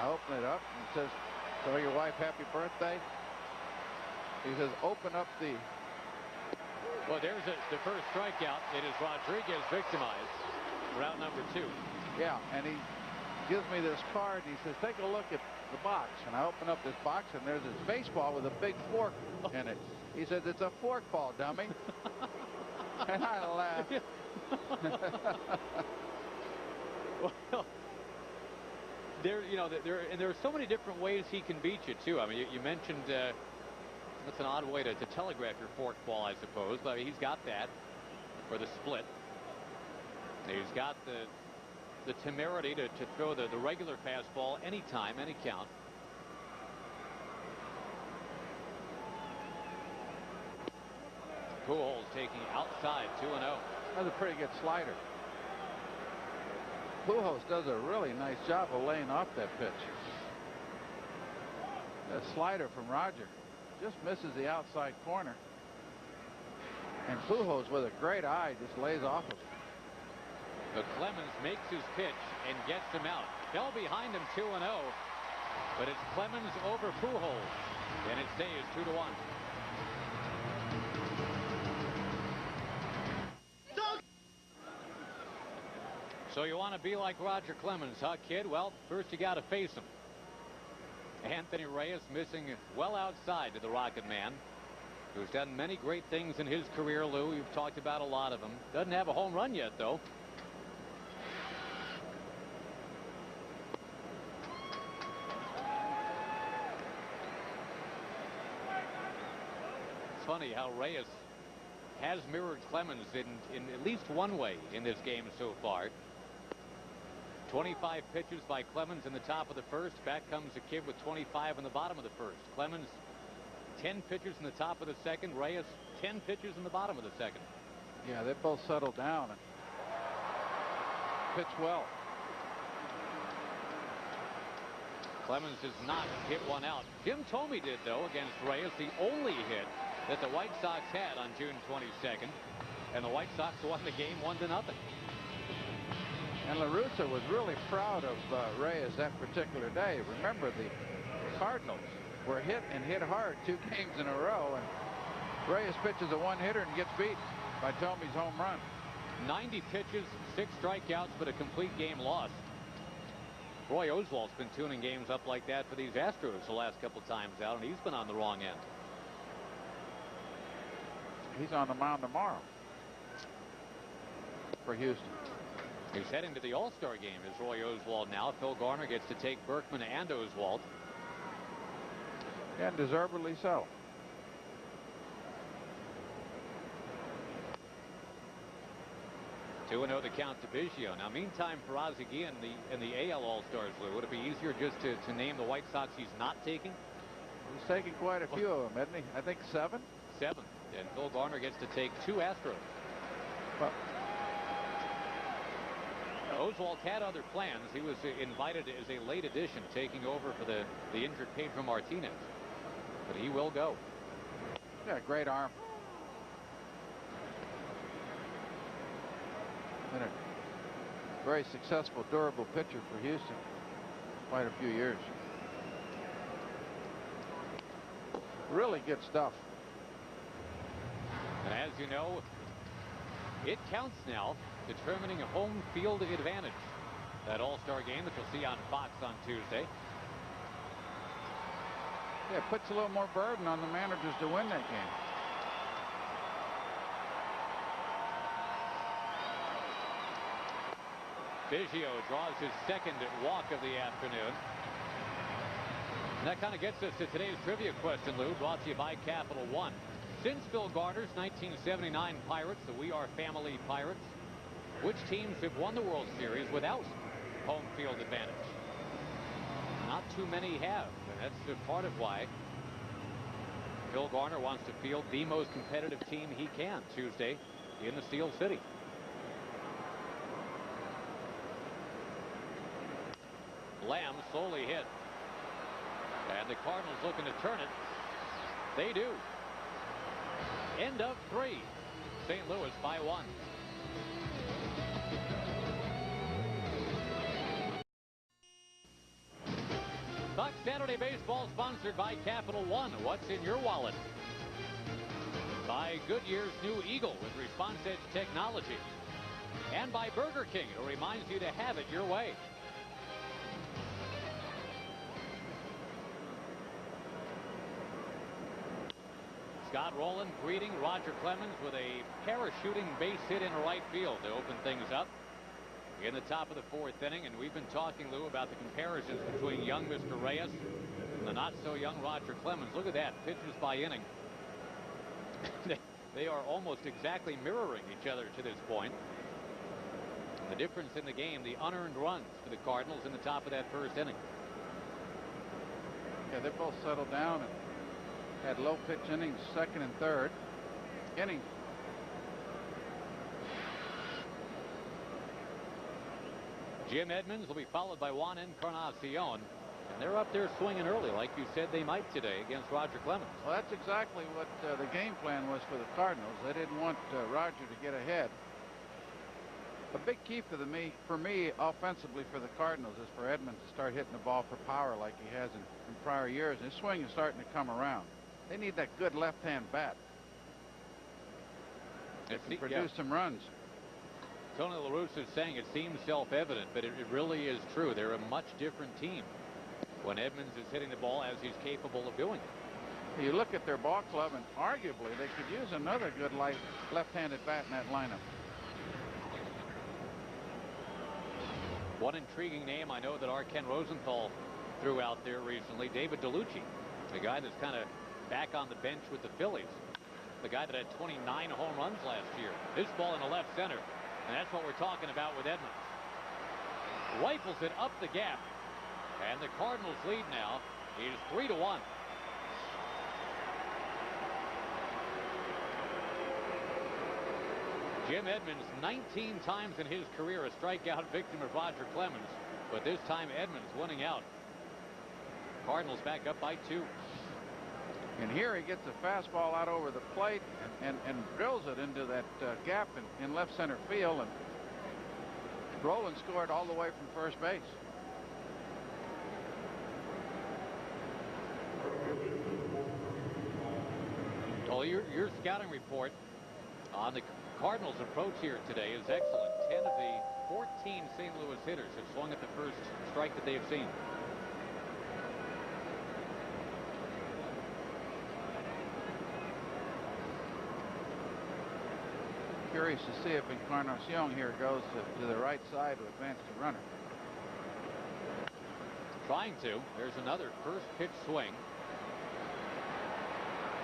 I open it up and it says, "Tell your wife happy birthday." He says, "Open up the..."
Well, there's the first strikeout. It is Rodriguez victimized. Route number 2.
Yeah, and he gives me this card and he says, "Take a look at the box." And I open up this box and there's this baseball with a big fork in it. He says, "It's a fork ball, dummy." And I laughed.
Well, there are so many different ways he can beat you too. I mean, you mentioned that's an odd way to telegraph your fork ball, I suppose. But he's got that, or the split. He's got the temerity to throw the regular fastball anytime, any count. Pujols taking outside 2-0.
That's a pretty good slider. Pujols does a really nice job of laying off that pitch. That slider from Roger just misses the outside corner. And Pujols, with a great eye, just lays off of it.
But Clemens makes his pitch and gets him out. Fell behind him 2-0. But it's Clemens over Pujols. And it stays 2-1. So you want to be like Roger Clemens, huh, kid? Well, first you got to face him. Anthony Reyes missing well outside to the Rocket Man, who's done many great things in his career, Lou. You've talked about a lot of them. Doesn't have a home run yet, though. It's funny how Reyes has mirrored Clemens in at least one way in this game so far. 25 pitches by Clemens in the top of the first. Back comes a kid with 25 in the bottom of the first. Clemens 10 pitches in the top of the second. Reyes 10 pitches in the bottom of the second.
Yeah, they both settled down and pitch well.
Clemens has not hit one out. Jim Thome did, though, against Reyes, the only hit that the White Sox had on June 22nd. And the White Sox won the game 1-0.
And La Russa was really proud of Reyes that particular day. Remember, the Cardinals were hit and hit hard 2 games in a row, and Reyes pitches a one-hitter and gets beat by Thome's home run.
90 pitches, 6 strikeouts, but a complete game loss. Roy Oswald's been tuning games up like that for these Astros the last couple times out, and he's been on the wrong end.
He's on the mound tomorrow for Houston.
He's heading to the All-Star game as Roy Oswald now. Phil Garner gets to take Berkman and Oswald.
And deservedly so.
Two 2-0 the count to Biggio. Now, meantime, for Ozzie in the AL All-Stars, Lou, would it be easier just to name the White Sox he's not taking?
He's taking quite a few of them, isn't he? I think 7.
7. And Phil Garner gets to take 2 Astros.
Well,
Oswald had other plans. He was invited as a late addition, taking over for the injured Pedro Martinez. But he will go.
yeah, great arm. Been a very successful, durable pitcher for Houston. Quite a few years. Really good stuff.
And as you know, it counts now, determining a home field advantage. That All-Star game that you'll see on Fox on Tuesday.
Yeah, it puts a little more burden on the managers to win that game.
Biggio draws his second walk of the afternoon. And that kind of gets us to today's trivia question, Lou, brought to you by Capital One. Since Phil Garner's 1979 Pirates, the We Are Family Pirates, which teams have won the World Series without home field advantage? Not too many have, and that's part of why Phil Garner wants to field the most competitive team he can Tuesday in the Steel City. Lamb slowly hit. And the Cardinals looking to turn it. They do. End of 3. St. Louis by 1. Buck Saturday Baseball sponsored by Capital One. What's in your wallet? By Goodyear's new Eagle with Response Edge technology. And by Burger King, who reminds you to have it your way. Scott Rowland greeting Roger Clemens with a parachuting base hit in right field to open things up in the top of the 4th inning. And we've been talking, Lou, about the comparisons between young Mr. Reyes and the not-so-young Roger Clemens. Look at that, pitches by inning. They are almost exactly mirroring each other to this point. The difference in the game, the unearned runs for the Cardinals in the top of that 1st inning.
Yeah, they both settled down and had low pitch innings, 2nd and 3rd inning.
Jim Edmonds will be followed by Juan Encarnacion, and they're up there swinging early, like you said they might today against Roger Clemens.
Well, that's exactly what the game plan was for the Cardinals. They didn't want Roger to get ahead. A big key for me offensively for the Cardinals is for Edmonds to start hitting the ball for power like he has in prior years. His swing is starting to come around. They need that good left-hand bat that can produce some runs.
Tony La Russa is saying it seems self-evident, but it really is true. They're a much different team when Edmonds is hitting the ball as he's capable of doing it.
You look at their ball club, and arguably they could use another good left-handed bat in that lineup.
One intriguing name I know that our Ken Rosenthal threw out there recently, David DeLucci, the guy that's kind of back on the bench with the Phillies, the guy that had 29 home runs last year. This ball in the left center, and that's what we're talking about with Edmonds. Rifles it up the gap, and the Cardinals lead now is 3-1. Jim Edmonds, 19 times in his career a strikeout victim of Roger Clemens, but this time Edmonds winning out. Cardinals back up by 2.
And here he gets a fastball out over the plate and drills it into that gap in left center field, and Rolen scored all the way from first base.
Well, your scouting report on the Cardinals' approach here today is excellent. 10 of the 14 St. Louis hitters have swung at the first strike that they have seen.
Curious to see if Encarnacion here goes to the right side to advance the runner.
Trying to. There's another first pitch swing,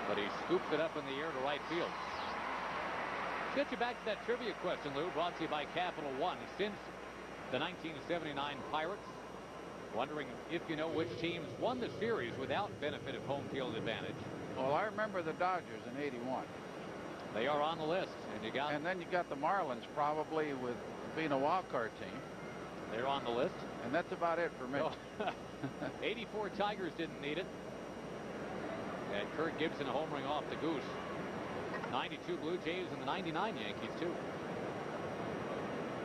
but he scoops it up in the air to right field. Let's get you back to that trivia question, Lou, brought to you by Capital One. Since the 1979 Pirates, wondering if you know which teams won the series without benefit of home field advantage.
Well, I remember the Dodgers in '81.
They are on the list,
and then you got the Marlins, probably, with being a wild card team.
They're on the list,
and that's about it for me.
84 Tigers didn't need it, and Kirk Gibson homering off the goose. 92 Blue Jays and the 99 Yankees too.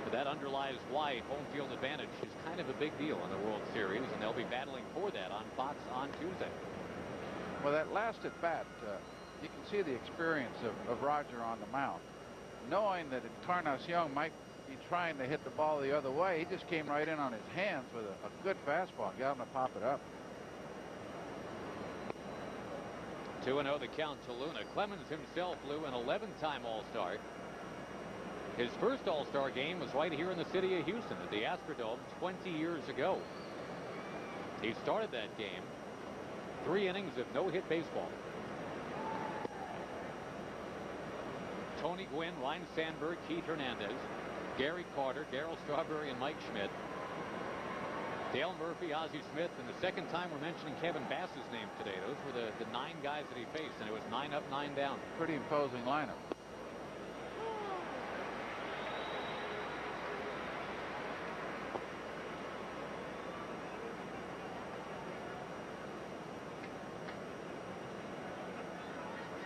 But that underlies why home field advantage is kind of a big deal in the World Series, and they'll be battling for that on Fox on Tuesday.
Well, that last at bat, you can see the experience of Roger on the mound, knowing that Encarnacion might be trying to hit the ball the other way. He just came right in on his hands with a good fastball, got him to pop it up.
2-0 the count to Luna. Clemens himself, Lou, an 11-time All-Star. His first All-Star game was right here in the city of Houston at the Astrodome 20 years ago. He started that game 3 innings of no-hit baseball. Tony Gwynn, Ryne Sandberg, Keith Hernandez, Gary Carter, Darryl Strawberry, and Mike Schmidt. Dale Murphy, Ozzie Smith, and the second time we're mentioning Kevin Bass's name today. Those were the 9 guys that he faced, and it was 9 up, 9 down.
Pretty imposing lineup.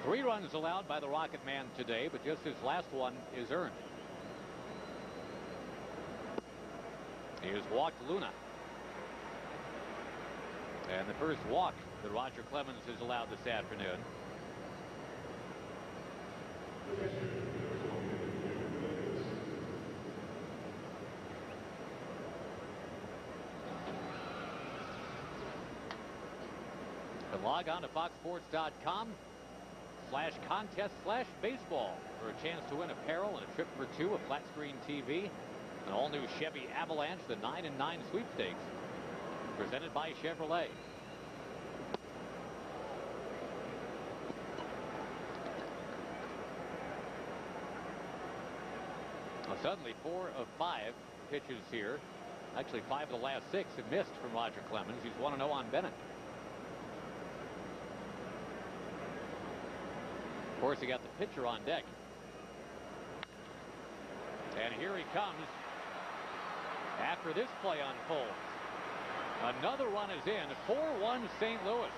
Three runs allowed by the Rocket Man today, but just his last one is earned. He has walked Luna. And the first walk that Roger Clemens has allowed this afternoon. And log on to foxsports.com/contest/baseball for a chance to win apparel and a trip for 2, a flat screen TV, an all-new Chevy Avalanche, the 9 and 9 sweepstakes, presented by Chevrolet. Well, suddenly 4 of 5 pitches here. Actually, 5 of the last 6 have missed from Roger Clemens. He's 1-0 on Bennett. Of course, he got the pitcher on deck. And here he comes after this play unfolds. Another run is in. 4-1 St. Louis.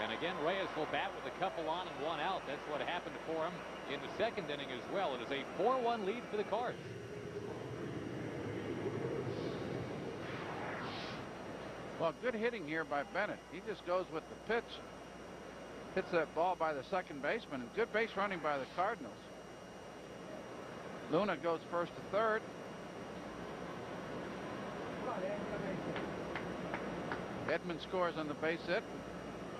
And again, Reyes will bat with a couple on and 1 out. That's what happened for him in the second inning as well. It is a 4-1 lead for the Cards.
Well, good hitting here by Bennett. He just goes with the pitch. Hits that ball by the second baseman. And good base running by the Cardinals. Luna goes first to third. Edmonds scores on the base hit.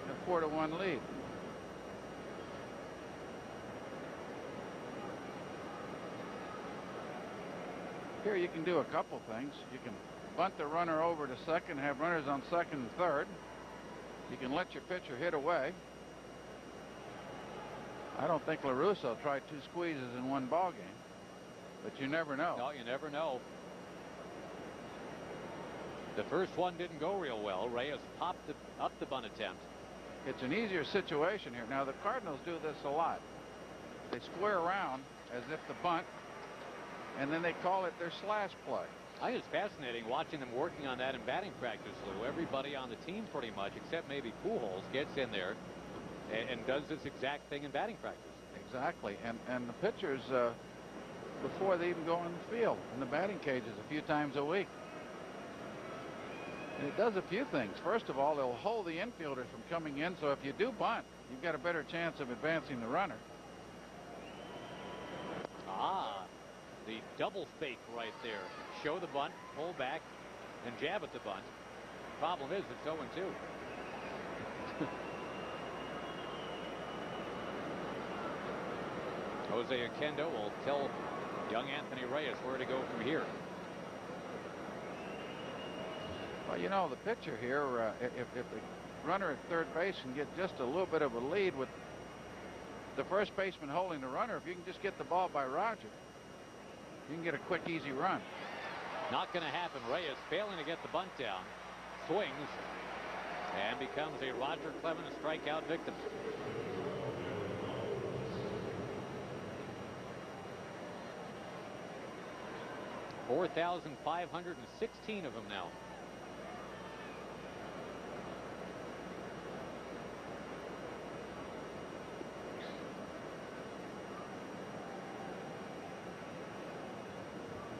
A 4-1 lead. Here you can do a couple things. You can bunt the runner over to second, have runners on second and third. You can let your pitcher hit away. I don't think LaRusso tried 2 squeezes in one ball game, but you never know.
No, you never know. The first one didn't go real well. Reyes popped up the bunt attempt.
It's an easier situation here. Now the Cardinals do this a lot. They square around as if the bunt, and then they call it their slash play.
I think it's fascinating watching them working on that in batting practice, Lou. Everybody on the team pretty much, except maybe Pujols, gets in there and does this exact thing in batting practice.
Exactly. And the pitchers, before they even go on the field, in the batting cages a few times a week. And it does a few things. First of all, it'll hold the infielders from coming in, so if you do bunt, you've got a better chance of advancing the runner.
Ah, the double fake right there. Show the bunt, pull back, and jab at the bunt. Problem is, it's 0-2. Jose Oquendo will tell young Anthony Reyes where to go from here.
Well, you know, the pitcher here, if the runner at third base can get just a little bit of a lead with the first baseman holding the runner, if you can just get the ball by Roger, you can get a quick, easy run.
Not going to happen. Reyes failing to get the bunt down. Swings and becomes a Roger Clemens strikeout victim. $4,516 of them now.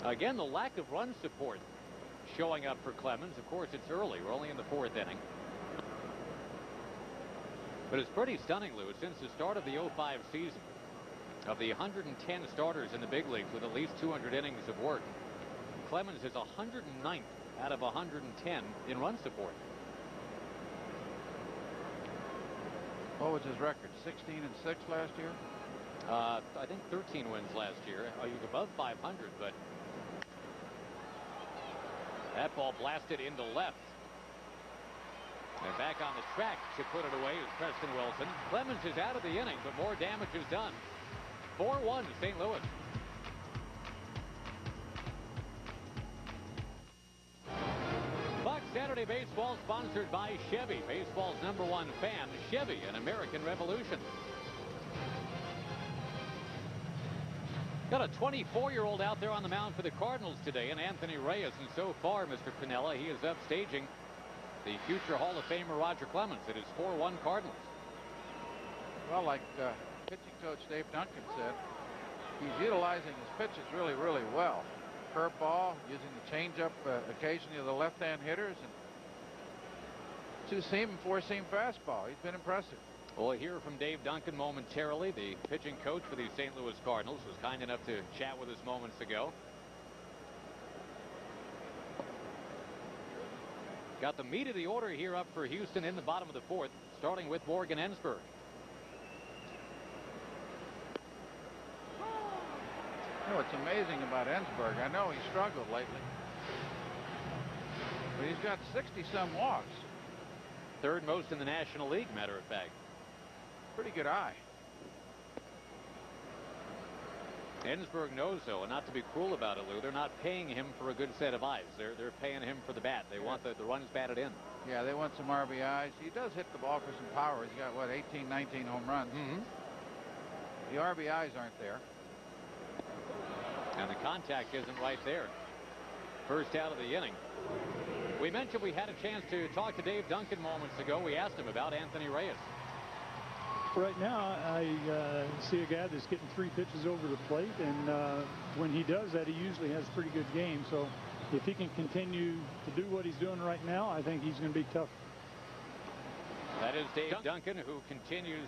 Again, the lack of run support showing up for Clemens. Of course, it's early. We're only in the 4th inning. But it's pretty stunning, Lou. Since the start of the 05 season, of the 110 starters in the big leagues with at least 200 innings of work, Clemens is 109th out of 110 in run support.
What was his record? 16-6 last year?
I think 13 wins last year. He was above 500, but that ball blasted into left. And back on the track to put it away is Preston Wilson. Clemens is out of the inning, but more damage is done. 4-1 St. Louis. Fox Saturday Baseball sponsored by Chevy, baseball's #1 fan. Chevy, an American Revolution. Got a 24-year-old out there on the mound for the Cardinals today, and Anthony Reyes. And so far, Mr. Piniella, he is upstaging the future Hall of Famer Roger Clemens. It is 4-1 Cardinals.
Well, like pitching coach Dave Duncan said, he's utilizing his pitches really, really well. Curveball, using the changeup occasionally of the left-hand hitters, and two-seam and four-seam fastball. He's been impressive.
We'll hear from Dave Duncan momentarily. The pitching coach for the St. Louis Cardinals was kind enough to chat with us moments ago. Got the meat of the order here up for Houston in the bottom of the 4th, starting with Morgan Ensberg.
You know what's amazing about Ensberg, I know he struggled lately, but he's got 60-some walks.
3rd most in the National League, matter of fact.
Pretty good eye.
Ensberg knows, though, and not to be cruel about it, Lou, they're not paying him for a good set of eyes. They're paying him for the bat. They want the runs batted in.
Yeah, they want some RBIs. He does hit the ball for some power. He's got, what, 18, 19 home runs. The RBIs aren't there.
And the contact isn't right there. First out of the inning. We mentioned we had a chance to talk to Dave Duncan moments ago. We asked him about Anthony Reyes.
Right now, I see a guy that's getting 3 pitches over the plate, and when he does that, he usually has a pretty good game. So if he can continue to do what he's doing right now, I think he's going to be tough.
That is Dave Duncan, who continues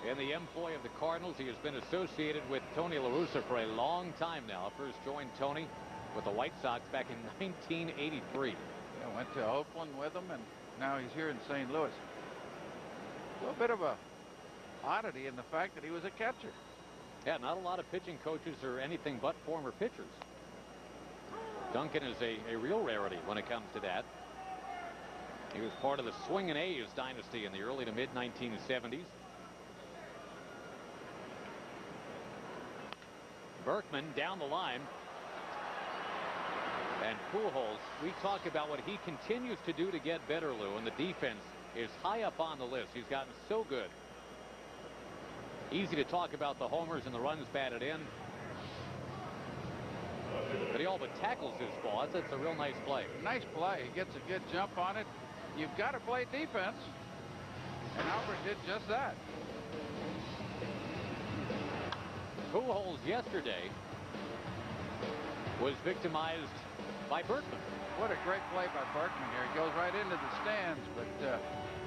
in the employ of the Cardinals. He has been associated with Tony La Russa for a long time now. First joined Tony with the White Sox back in 1983.
Yeah, went to Oakland with him, and now he's here in St. Louis. A little bit of a oddity in the fact that he was a catcher.
Yeah, not a lot of pitching coaches are anything but former pitchers. Duncan is a real rarity when it comes to that. He was part of the Swingin' A's dynasty in the early to mid 1970s. Berkman down the line. And Pujols, we talk about what he continues to do to get better, Lou, and the defense is high up on the list. He's gotten so good. Easy to talk about the homers and the runs batted in. But he all but tackles his ball. That's a real nice play.
Nice play. He gets a good jump on it. You've got to play defense. And Albert did just that.
Pujols yesterday was victimized by Berkman.
What a great play by Berkman here. He goes right into the stands. But,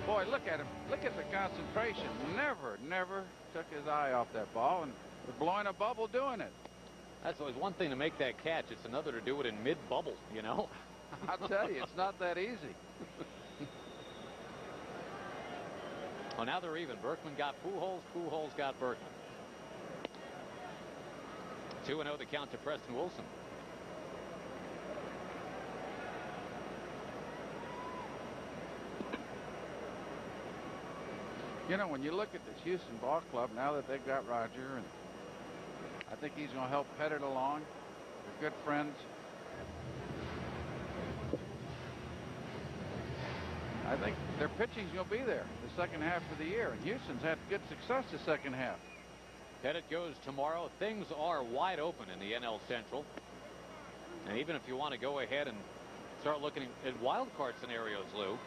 boy, look at him. Look at the concentration. Never took his eye off that ball and was blowing a bubble doing it.
That's always one thing to make that catch. It's another to do it in mid-bubble, you know.
I'll tell you, it's not that easy.
Well, now they're even. Berkman got Pujols. Pujols got Berkman. 2-0 the count to Preston Wilson.
You know, when you look at this Houston ball club, now that they've got Roger, and I think he's going to help pet it along. They're good friends. I think their pitching's going to be there the second half of the year, and Houston's had good success the second half.
Pettit goes tomorrow. Things are wide open in the NL Central. And even if you want to go ahead and start looking at wild card scenarios, Lou,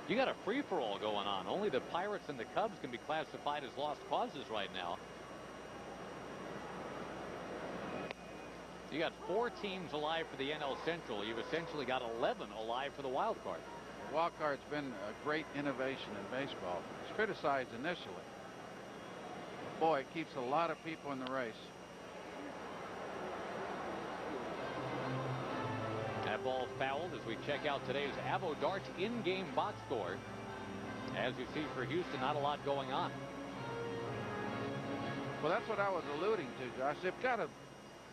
you got a free-for-all going on. Only the Pirates and the Cubs can be classified as lost causes right now. You got 4 teams alive for the NL Central. You've essentially got 11 alive for the wild card.
The wild card's been a great innovation in baseball. It's criticized initially. Boy, it keeps a lot of people in the race.
That ball fouled as we check out today's Avo Darts in-game box score. As you see for Houston, not a lot going on.
Well, that's what I was alluding to, Josh. They've got to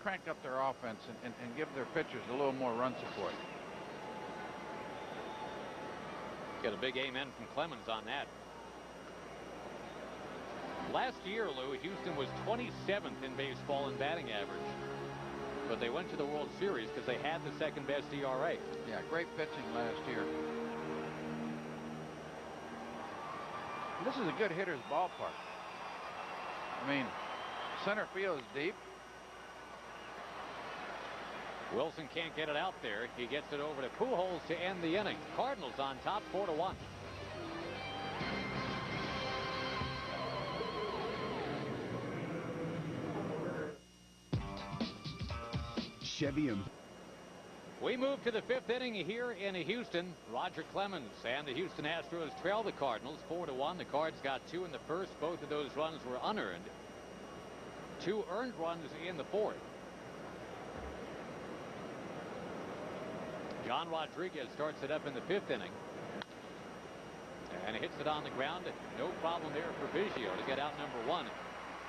crank up their offense and give their pitchers a little more run support.
Got a big amen from Clemens on that. Last year, Lou, Houston was 27th in baseball in batting average. But they went to the World Series because they had the second best ERA.
Yeah, great pitching last year. This is a good hitter's ballpark. I mean, center field is deep.
Wilson can't get it out there. He gets it over to Pujols to end the inning. Cardinals on top 4-1.
Chevy and
We move to the 5th inning here in Houston. Roger Clemens and the Houston Astros trail the Cardinals 4-1. The Cards got 2 in the first. Both of those runs were unearned. 2 earned runs in the 4th. John Rodriguez starts it up in the 5th inning. And hits it on the ground. No problem there for Biggio to get out number 1.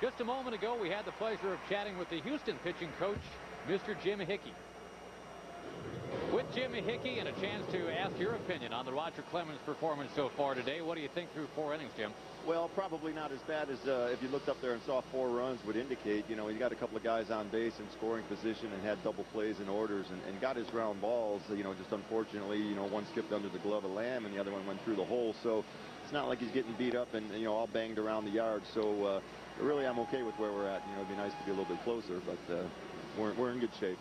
Just a moment ago, we had the pleasure of chatting with the Houston pitching coach, Mr. Jim Hickey. With Jim Hickey and a chance to ask your opinion on the Roger Clemens performance so far today. What do you think through 4 innings, Jim?
Well, probably not as bad as if you looked up there and saw 4 runs would indicate. You know, he got a couple of guys on base in scoring position and had double plays and orders and got his ground balls. You know, just unfortunately, you know, one skipped under the glove of Lamb and the other one went through the hole. So it's not like he's getting beat up and, you know, all banged around the yard. So really, I'm okay with where we're at. You know, it'd be nice to be a little bit closer, but we're in good shape.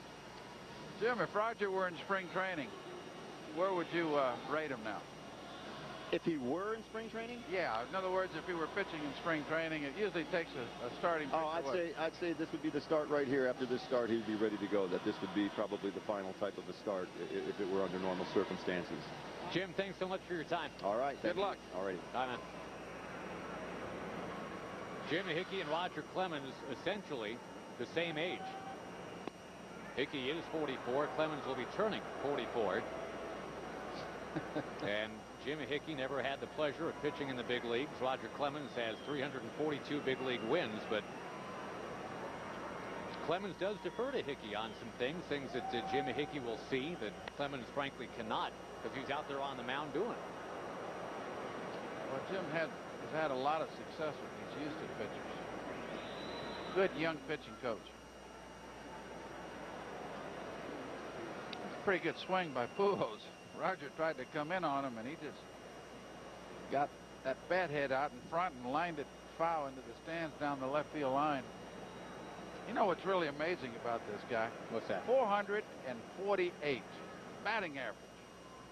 Jim, if Roger were in spring training, where would you rate him now?
If he were in spring training?
Yeah, in other words, if he were pitching in spring training, it usually takes a starting pitch.
Oh, I'd say this would be the start right here. After this start, he'd be ready to go. That this would be probably the final type of a start if it were under normal circumstances.
Jim, thanks so much for your time.
All right.
Good luck.
All righty.
Bye, man. Jimmy Hickey and Roger Clemens essentially the same age. Hickey is 44. Clemens will be turning 44. And Jimmy Hickey never had the pleasure of pitching in the big leagues. Roger Clemens has 342 big league wins, but Clemens does defer to Hickey on some things that Jimmy Hickey will see that Clemens frankly cannot, because he's out there on the mound doing it.
Well, Jim has had a lot of success with these Houston pitchers. Good young pitching coach. Pretty good swing by Pujols. Roger tried to come in on him, and he just got that bat head out in front and lined it foul into the stands down the left field line. You know what's really amazing about this guy?
What's that?
448 batting average.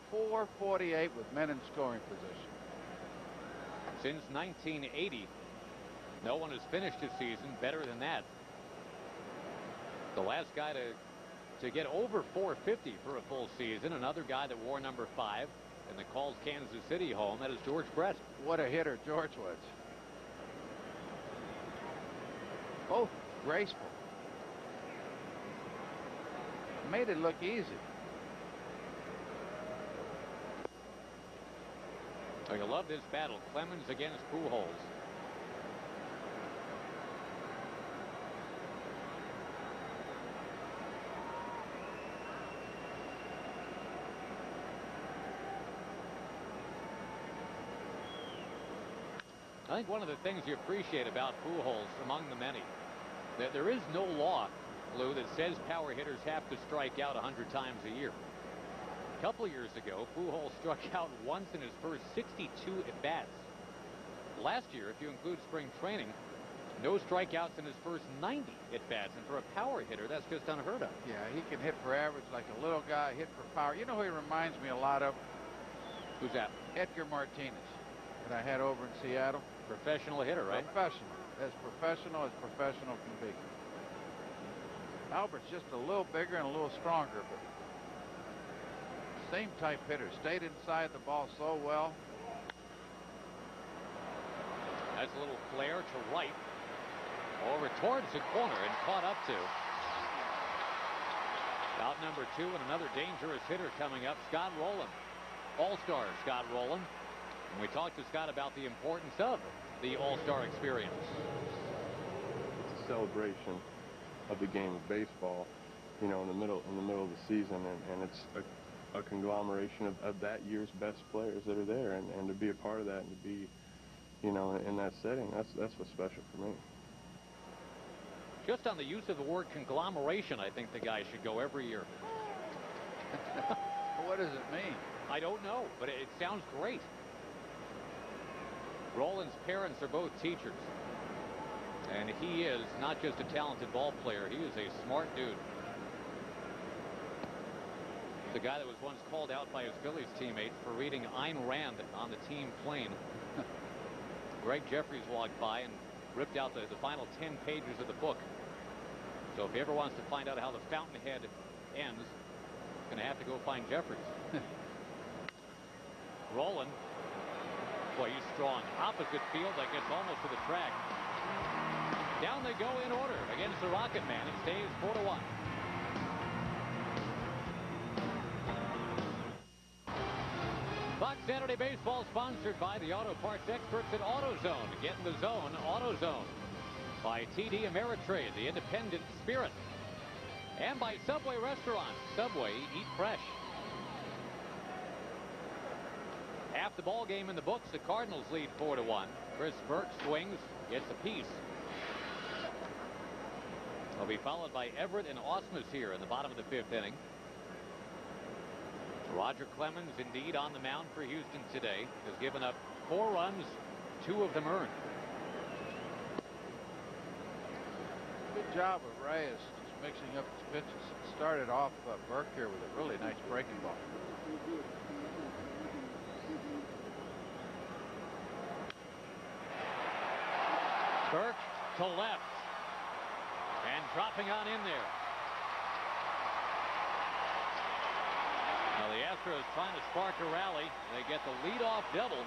448 with men in scoring position.
Since 1980, no one has finished a season better than that. The last guy to get over 450 for a full season, another guy that wore number 5 and that calls Kansas City home, that is George Brett.
What a hitter George was. Both graceful. Made it look easy.
Oh, you love this battle. Clemens against Pujols. I think one of the things you appreciate about Pujols, among the many, that there is no law, Lou, that says power hitters have to strike out 100 times a year. A couple of years ago, Pujols struck out once in his first 62 at-bats. Last year, if you include spring training, no strikeouts in his first 90 at-bats. And for a power hitter, that's just unheard of.
Yeah, he can hit for average like a little guy, hit for power. You know who he reminds me a lot of?
Who's that?
Edgar Martinez that I had over in Seattle.
Professional hitter, right?
Professional. As professional can be. Albert's just a little bigger and a little stronger, but same type hitter. Stayed inside the ball so well.
That's a little flare to right. Over towards the corner and caught up to. Out number 2 and another dangerous hitter coming up, Scott Rowland. All-Star Scott Rowland. And we talked to Scott about the importance of the All-Star experience.
It's a celebration of the game of baseball, you know, in the middle of the season, and it's a conglomeration of that year's best players that are there, and to be a part of that and to be, you know, in that setting, that's what's special for me.
Just on the use of the word conglomeration, I think the guy should go every year.
What does it mean?
I don't know, but it sounds great. Roland's parents are both teachers. And he is not just a talented ball player, he is a smart dude. The guy that was once called out by his Phillies teammates for reading Ayn Rand on the team plane. Greg Jeffries walked by and ripped out the final 10 pages of the book. So if he ever wants to find out how the fountainhead ends, he's going to have to go find Jeffries. Roland. Boy, he's strong. Opposite field, that gets almost to the track. Down they go in order against the Rocket Man. It stays 4-1. Fox Saturday Baseball sponsored by the auto parts experts at AutoZone. Get in the zone, AutoZone. By TD Ameritrade, the independent spirit. And by Subway Restaurants. Subway, eat fresh. Half the ball game in the books. The Cardinals lead 4-1. Chris Burke swings, gets a piece. Will be followed by Everett and Ausmus here in the bottom of the 5th inning. Roger Clemens indeed on the mound for Houston today. Has given up 4 runs, 2 of them earned.
Good job of Reyes just mixing up his pitches. Started off Burke here with a really nice breaking ball.
Burke to left. And dropping on in there. Now the Astros trying to spark a rally. They get the leadoff double.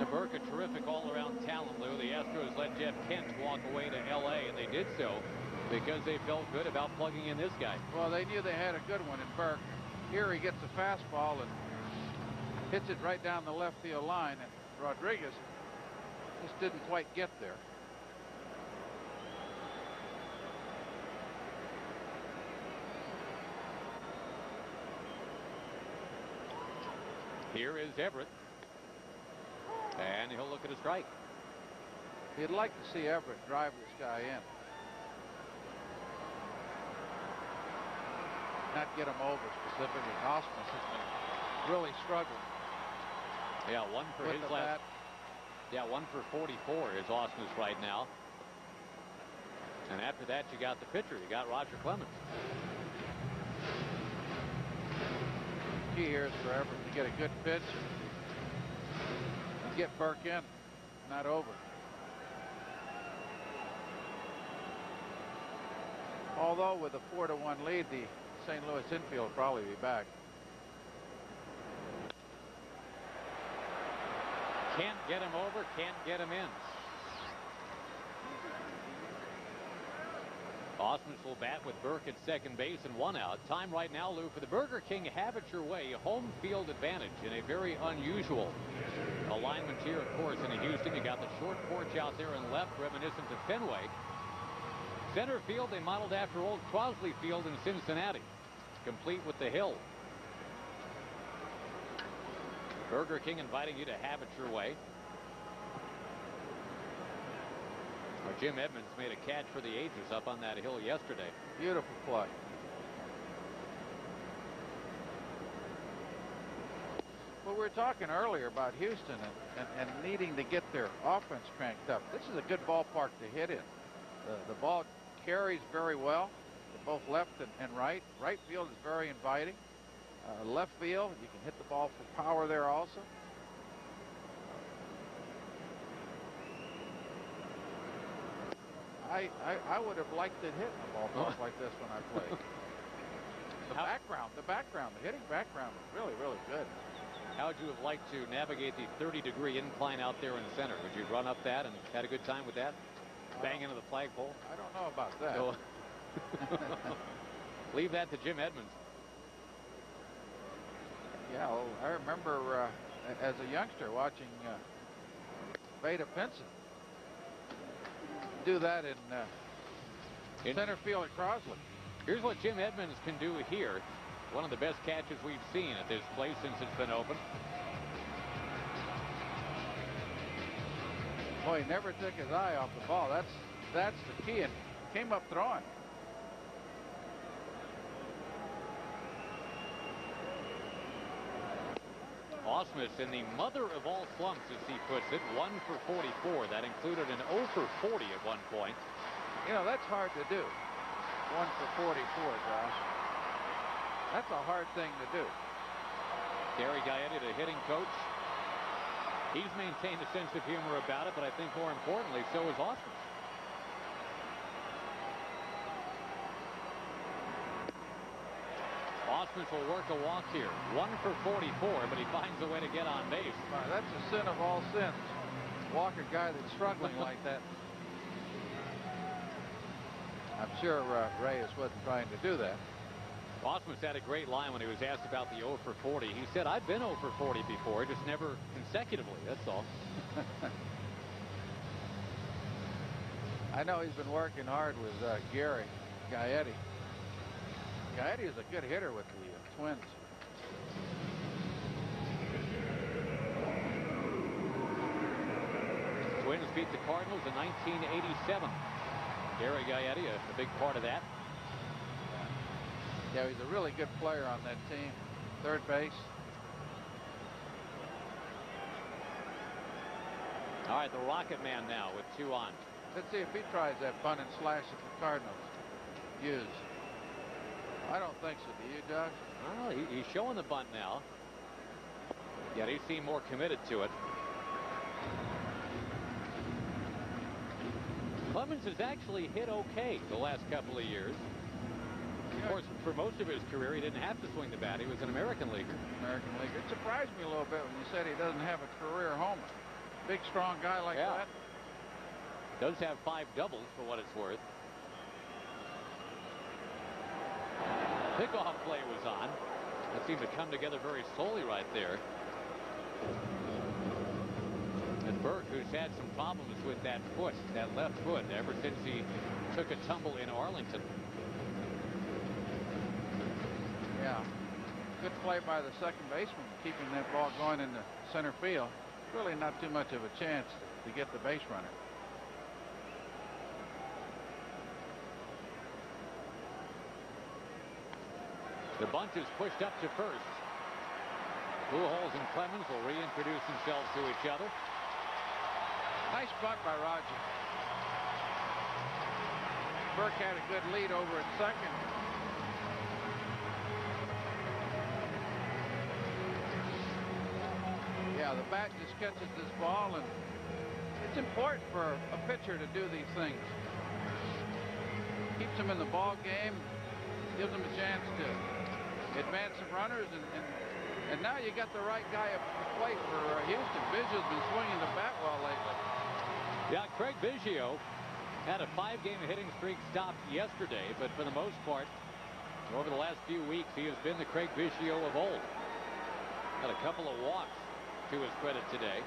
Burke, a terrific all-around talent, Lou. The Astros let Jeff Kent walk away to L.A., and they did so because they felt good about plugging in this guy.
Well, they knew they had a good one in Burke. Here he gets a fastball and hits it right down the left field line, and Rodriguez just didn't quite get there.
Here is Everett. And he'll look at a strike.
You'd like to see Everett drive this guy in. Not get him over specifically. Osmus has been really struggling.
Yeah, one for his last. Yeah, 1 for 44 is Osmus right now. And after that, you got the pitcher. You got Roger Clemens.
Key here is for Everett to get a good pitch. Get Burke in, not over. Although with a 4-1 lead, the St. Louis infield will probably be back.
Can't get him over, can't get him in. Osmus will bat with Burke at second base and 1 out. Time right now, Lou, for the Burger King Have It Your Way home field advantage in a very unusual alignment here, of course, in Houston. You got the short porch out there in left, reminiscent of Fenway. Center field, they modeled after old Crosley Field in Cincinnati, complete with the hill. Burger King inviting you to have it your way. Jim Edmonds made a catch for the ages up on that hill yesterday.
Beautiful play. Well, we were talking earlier about Houston and needing to get their offense cranked up. This is a good ballpark to hit in. The ball carries very well to both left and right. Right field is very inviting. Left field, you can hit the ball for power there also. I would have liked it hit in a ballpark like this when I played. The hitting background was really, really good.
How would you have liked to navigate the 30-degree incline out there in the center? Would you run up that and had a good time with that? Bang into the flagpole?
I don't know about that.
No. Leave that to Jim Edmonds.
Yeah, well, I remember as a youngster watching Vada Pinson do that in center field at Crosley.
Here's what Jim Edmonds can do here. One of the best catches we've seen at this place since it's been open.
Boy, he never took his eye off the ball. That's the key, and came up throwing.
Osmus in the mother of all slumps, as he puts it, 1 for 44. That included an 0 for 40 at one point.
You know, that's hard to do. 1 for 44, Josh. That's a hard thing to do.
Gary Gaetti, the hitting coach. He's maintained a sense of humor about it, but I think more importantly, so is Osmus. Osmus will work a walk here. 1 for 44, but he finds a way to get on base.
That's the sin of all sins. Walk a guy that's struggling like that. I'm sure Reyes wasn't trying to do that.
Osmus had a great line when he was asked about the 0 for 40. He said, I've been 0 for 40 before, just never consecutively, that's all.
I know he's been working hard with Gary Gaetti. Gaetti is a good hitter with the Twins.
Twins beat the Cardinals in 1987. Gary Gaetti, a big part of that.
Yeah, he's a really good player on that team. Third base.
All right, the Rocket Man now with 2 on.
Let's see if he tries that bunt and slash at the Cardinals. Hughes. I don't think so. Do you, Doug?
Well, he's showing the bunt now. Yeah, he seemed more committed to it. Clemens has actually hit okay the last couple of years. Of course, for most of his career, he didn't have to swing the bat. He was an American leaguer.
American leaguer. It surprised me a little bit when you said he doesn't have a career homer. Big, strong guy like that.
Does have 5 doubles for what it's worth. Pickoff play was on. That seemed to come together very slowly right there. And Burke, who's had some problems with that foot, that left foot, ever since he took a tumble in Arlington.
Yeah. Good play by the second baseman, keeping that ball going into center field. Really not too much of a chance to get the base runner.
The bunt is pushed up to first. Pujols and Clemens will reintroduce themselves to each other.
Nice bunt by Roger. Burke had a good lead over at second. Yeah, the bat just catches this ball, and it's important for a pitcher to do these things. Keeps them in the ball game, gives them a chance to advance some runners, and now you got the right guy up the plate for Houston. Biggio's been swinging the bat well lately.
Yeah, Craig Biggio had a 5-game hitting streak stopped yesterday, but for the most part, over the last few weeks, he has been the Craig Biggio of old. Got a couple of walks to his credit today.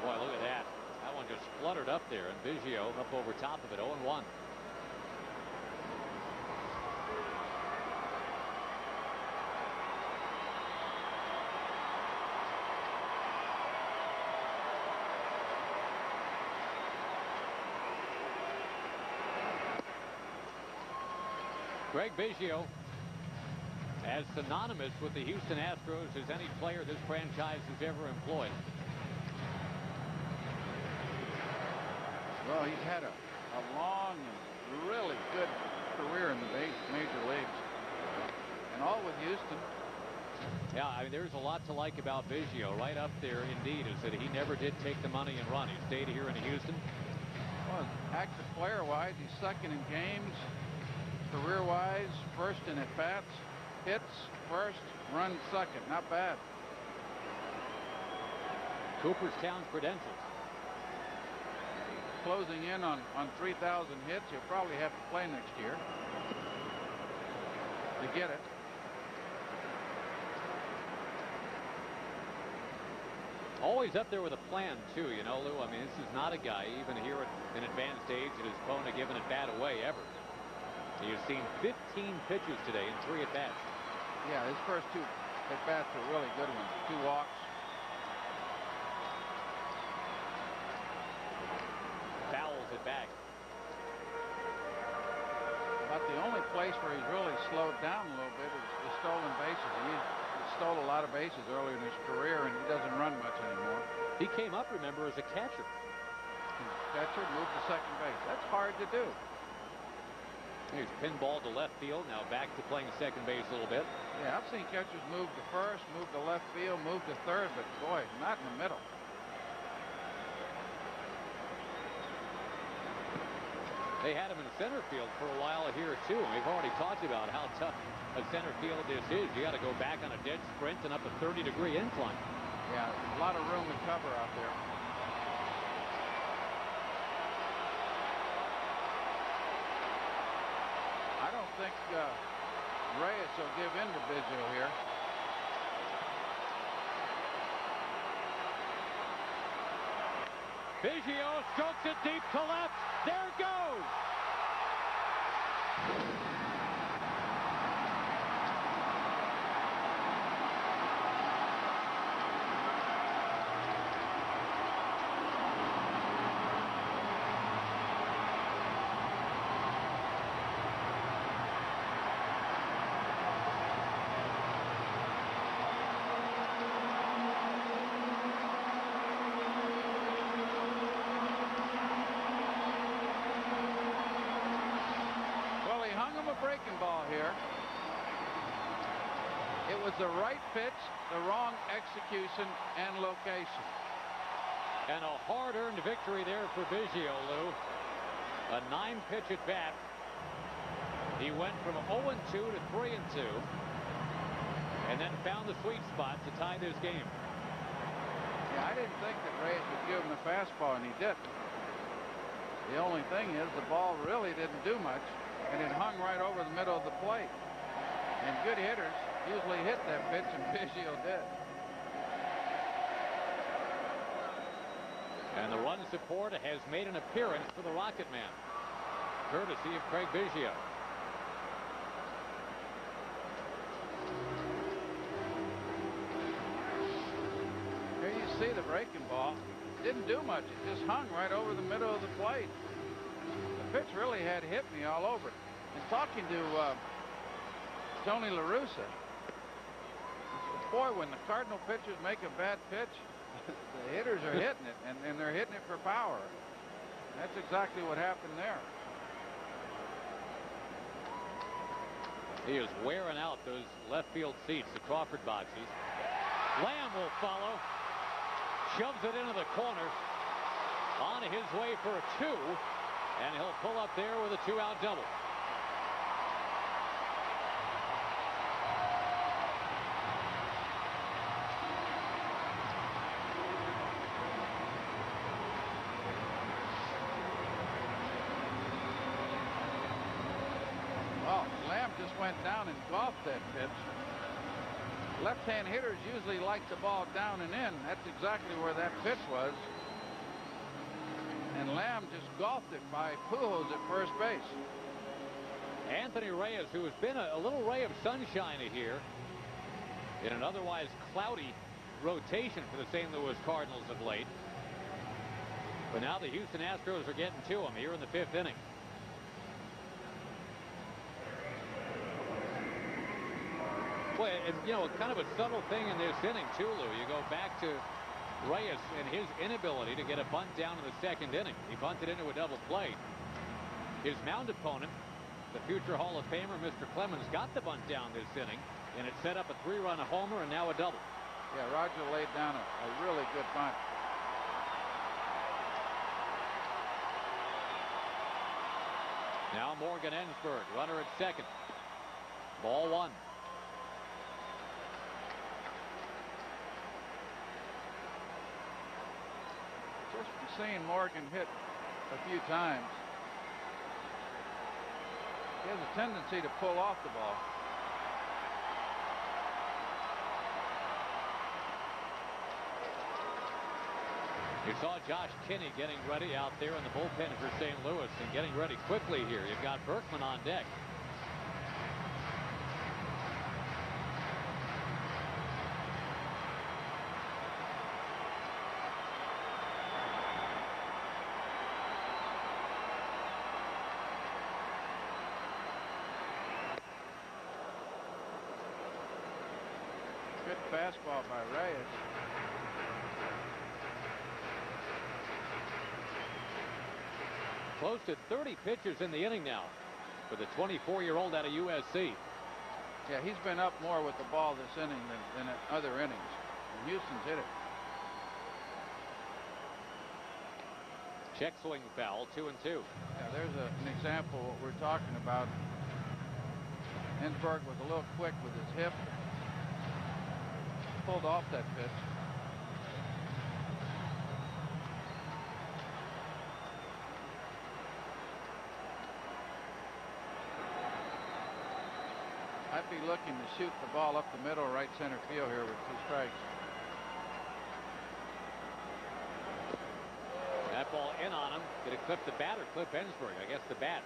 Boy, look at that. That one just fluttered up there, and Biggio up over top of it, 0-1. Craig Biggio, as synonymous with the Houston Astros as any player this franchise has ever employed.
Well, he's had a long and really good career in the major leagues, and all with Houston.
Yeah, I mean, there's a lot to like about Biggio. Right up there, indeed, is that he never did take the money and run. He stayed here in Houston.
Well, active player-wise, he's second in games. Career-wise, first in at-bats, hits first, runs second. Not bad.
Cooperstown's credentials.
Closing in on 3,000 hits. He'll probably have to play next year to get it.
Always up there with a plan, too, you know, Lou. I mean, this is not a guy, even here at an advanced age, that his opponent giving it bat away ever. You've seen 15 pitches today in 3 at-bats.
Yeah, his first 2 at-bats were really good ones. 2 walks.
Fouls it back.
About the only place where he's really slowed down a little bit is the stolen bases. He stole a lot of bases early in his career, and he doesn't run much anymore.
He came up, remember, as a catcher.
Catcher, moved to second base. That's hard to do.
He's pinballed to left field, now back to playing second base a little bit.
Yeah, I've seen catchers move to first, move to left field, move to third, but boy, not in the middle.
They had him in center field for a while here, too. And we've already talked about how tough a center field this is. You got to go back on a dead sprint and up a 30-degree incline.
Yeah, a lot of room to cover out there. I don't think Reyes will give in to Biggio here.
Biggio strokes it deep to left. There it goes.
a breaking ball here. It was the right pitch, the wrong execution and location.
And a hard-earned victory there for Biggio, Lou. A 9-pitch at bat. He went from 0-2 to 3-2, and then found the sweet spot to tie this game.
Yeah, I didn't think that Reyes would give him the fastball, and he did. The only thing is the ball really didn't do much, and it hung right over the middle of the plate. And good hitters usually hit that pitch, and Biggio did.
And the run support has made an appearance for the Rocket Man, courtesy of Craig Biggio.
Here you see the breaking ball. Didn't do much. It just hung right over the middle of the plate. The pitch really had hit me all over. And talking to Tony La Russa, boy, when the Cardinal pitchers make a bad pitch, the hitters are hitting it, and they're hitting it for power. That's exactly what happened there.
He is wearing out those left field seats, the Crawford boxes. Lamb will follow. Shoves it into the corner. On his way for a 2. And he'll pull up there with a 2-out double.
Just went down and golfed that pitch. Left-hand hitters usually like the ball down and in. That's exactly where that pitch was. And Lamb just golfed it by Pujols at first base.
Anthony Reyes, who has been a little ray of sunshine here in an otherwise cloudy rotation for the St. Louis Cardinals of late. But now the Houston Astros are getting to him here in the 5th inning. Well, and, you know, kind of a subtle thing in this inning, too, Lou. You go back to Reyes and his inability to get a bunt down in the 2nd inning. He bunted into a double play. His mound opponent, the future Hall of Famer, Mr. Clemens, got the bunt down this inning, and it set up a 3-run homer and now a double.
Yeah, Roger laid down a really good bunt.
Now Morgan Ensberg, runner at 2nd. Ball 1.
Just from seeing Morgan hit a few times, he has a tendency to pull off the ball.
You saw Josh Kinney getting ready out there in the bullpen for St. Louis and getting ready quickly here. You've got Berkman on deck.
Good fastball by Reyes.
Close to 30 pitches in the inning now for the 24-year-old out of USC.
Yeah, he's been up more with the ball this inning than at other innings. And Houston's hit it.
Check swing foul, 2-2.
Yeah, there's an example of what we're talking about. Ensberg was a little quick with his hip. Pulled off that pitch. I'd be looking to shoot the ball up the middle, right center field here with 2 strikes.
That ball in on him. Did it clip the bat or clip Ensberg? I guess the bat.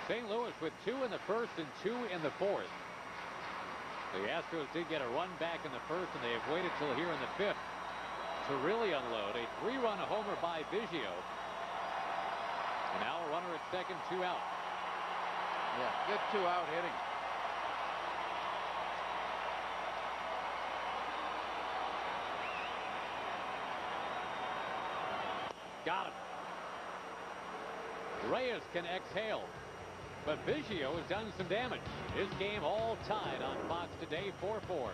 St. Louis with 2 in the first and 2 in the fourth. The Astros did get a run back in the first, and they have waited till here in the fifth to really unload. A 3-run homer by Biggio. And now a runner at second, 2 out.
Yeah, good 2-out hitting.
Got him. Reyes can exhale, but Biggio has done some damage. His game all tied on Fox today, 4-4.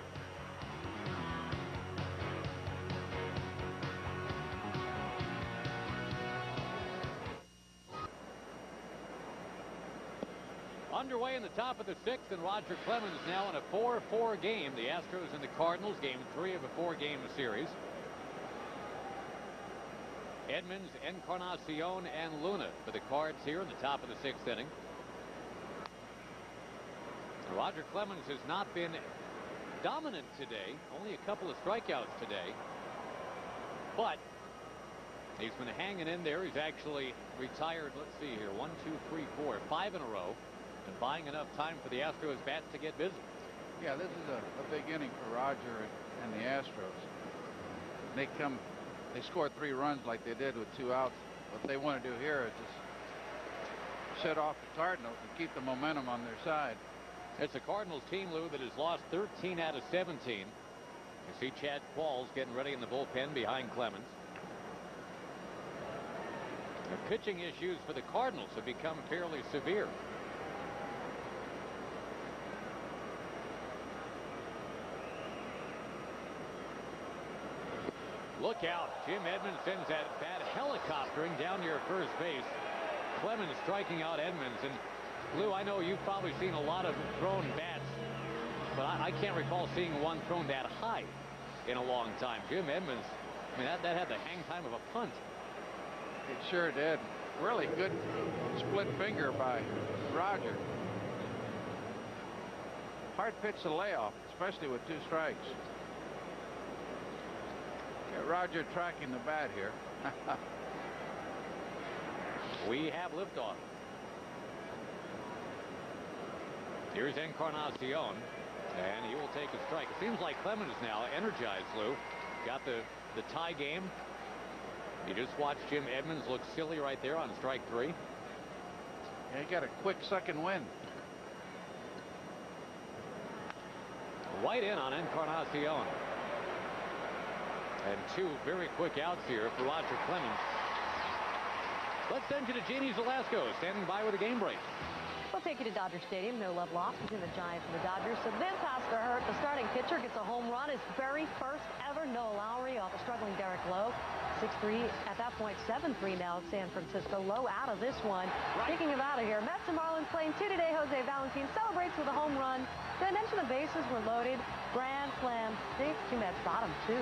Underway in the top of the sixth, and Roger Clemens now in a 4-4 game. The Astros and the Cardinals, game 3 of a 4-game series. Edmonds, Encarnacion, and Luna for the Cards here in the top of the sixth inning. Roger Clemens has not been dominant today. Only a couple of strikeouts today. But he's been hanging in there. He's actually retired, let's see here, 1, 2, 3, 4, 5 in a row. And buying enough time for the Astros bats to get busy.
Yeah, this is a big inning for Roger and the Astros. They scored 3 runs like they did with 2 outs. What they want to do here is just shut off the Cardinals and keep the momentum on their side.
It's a Cardinals team, Lou, that has lost 13 out of 17. You see Chad Qualls getting ready in the bullpen behind Clemens. The pitching issues for the Cardinals have become fairly severe. Look out. Jim Edmonds sends that bat helicoptering down near first base. Clemens striking out Edmonds. And Lou, I know you've probably seen a lot of thrown bats, but I can't recall seeing one thrown that high in a long time. Jim Edmonds, I mean, that had the hang time of a punt.
It sure did. Really good split finger by Roger. Hard pitch to lay off, especially with 2 strikes. Roger tracking the bat here.
We have liftoff. Here's Encarnacion, and he will take a strike. It seems like Clemens now energized, Lou. Got the tie game. You just watched Jim Edmonds look silly right there on strike 3.
Yeah, he got a quick second wind.
White in on Encarnacion. And 2 very quick outs here for Roger Clemens. Let's send you to Jeannie Velasco, standing by with a game break.
We'll take you to Dodger Stadium. No love lost between the Giants and the Dodgers. So then past the hurt, the starting pitcher gets a home run. His very first ever. Noah Lowry off a struggling Derek Lowe. 6-3 at that point, 7-3 now at San Francisco. Lowe out of this one. Speaking of out of here, Mets and Marlins playing 2 today. Jose Valentin celebrates with a home run. Did I mention the bases were loaded? Grand slam 6 to Mets bottom 2.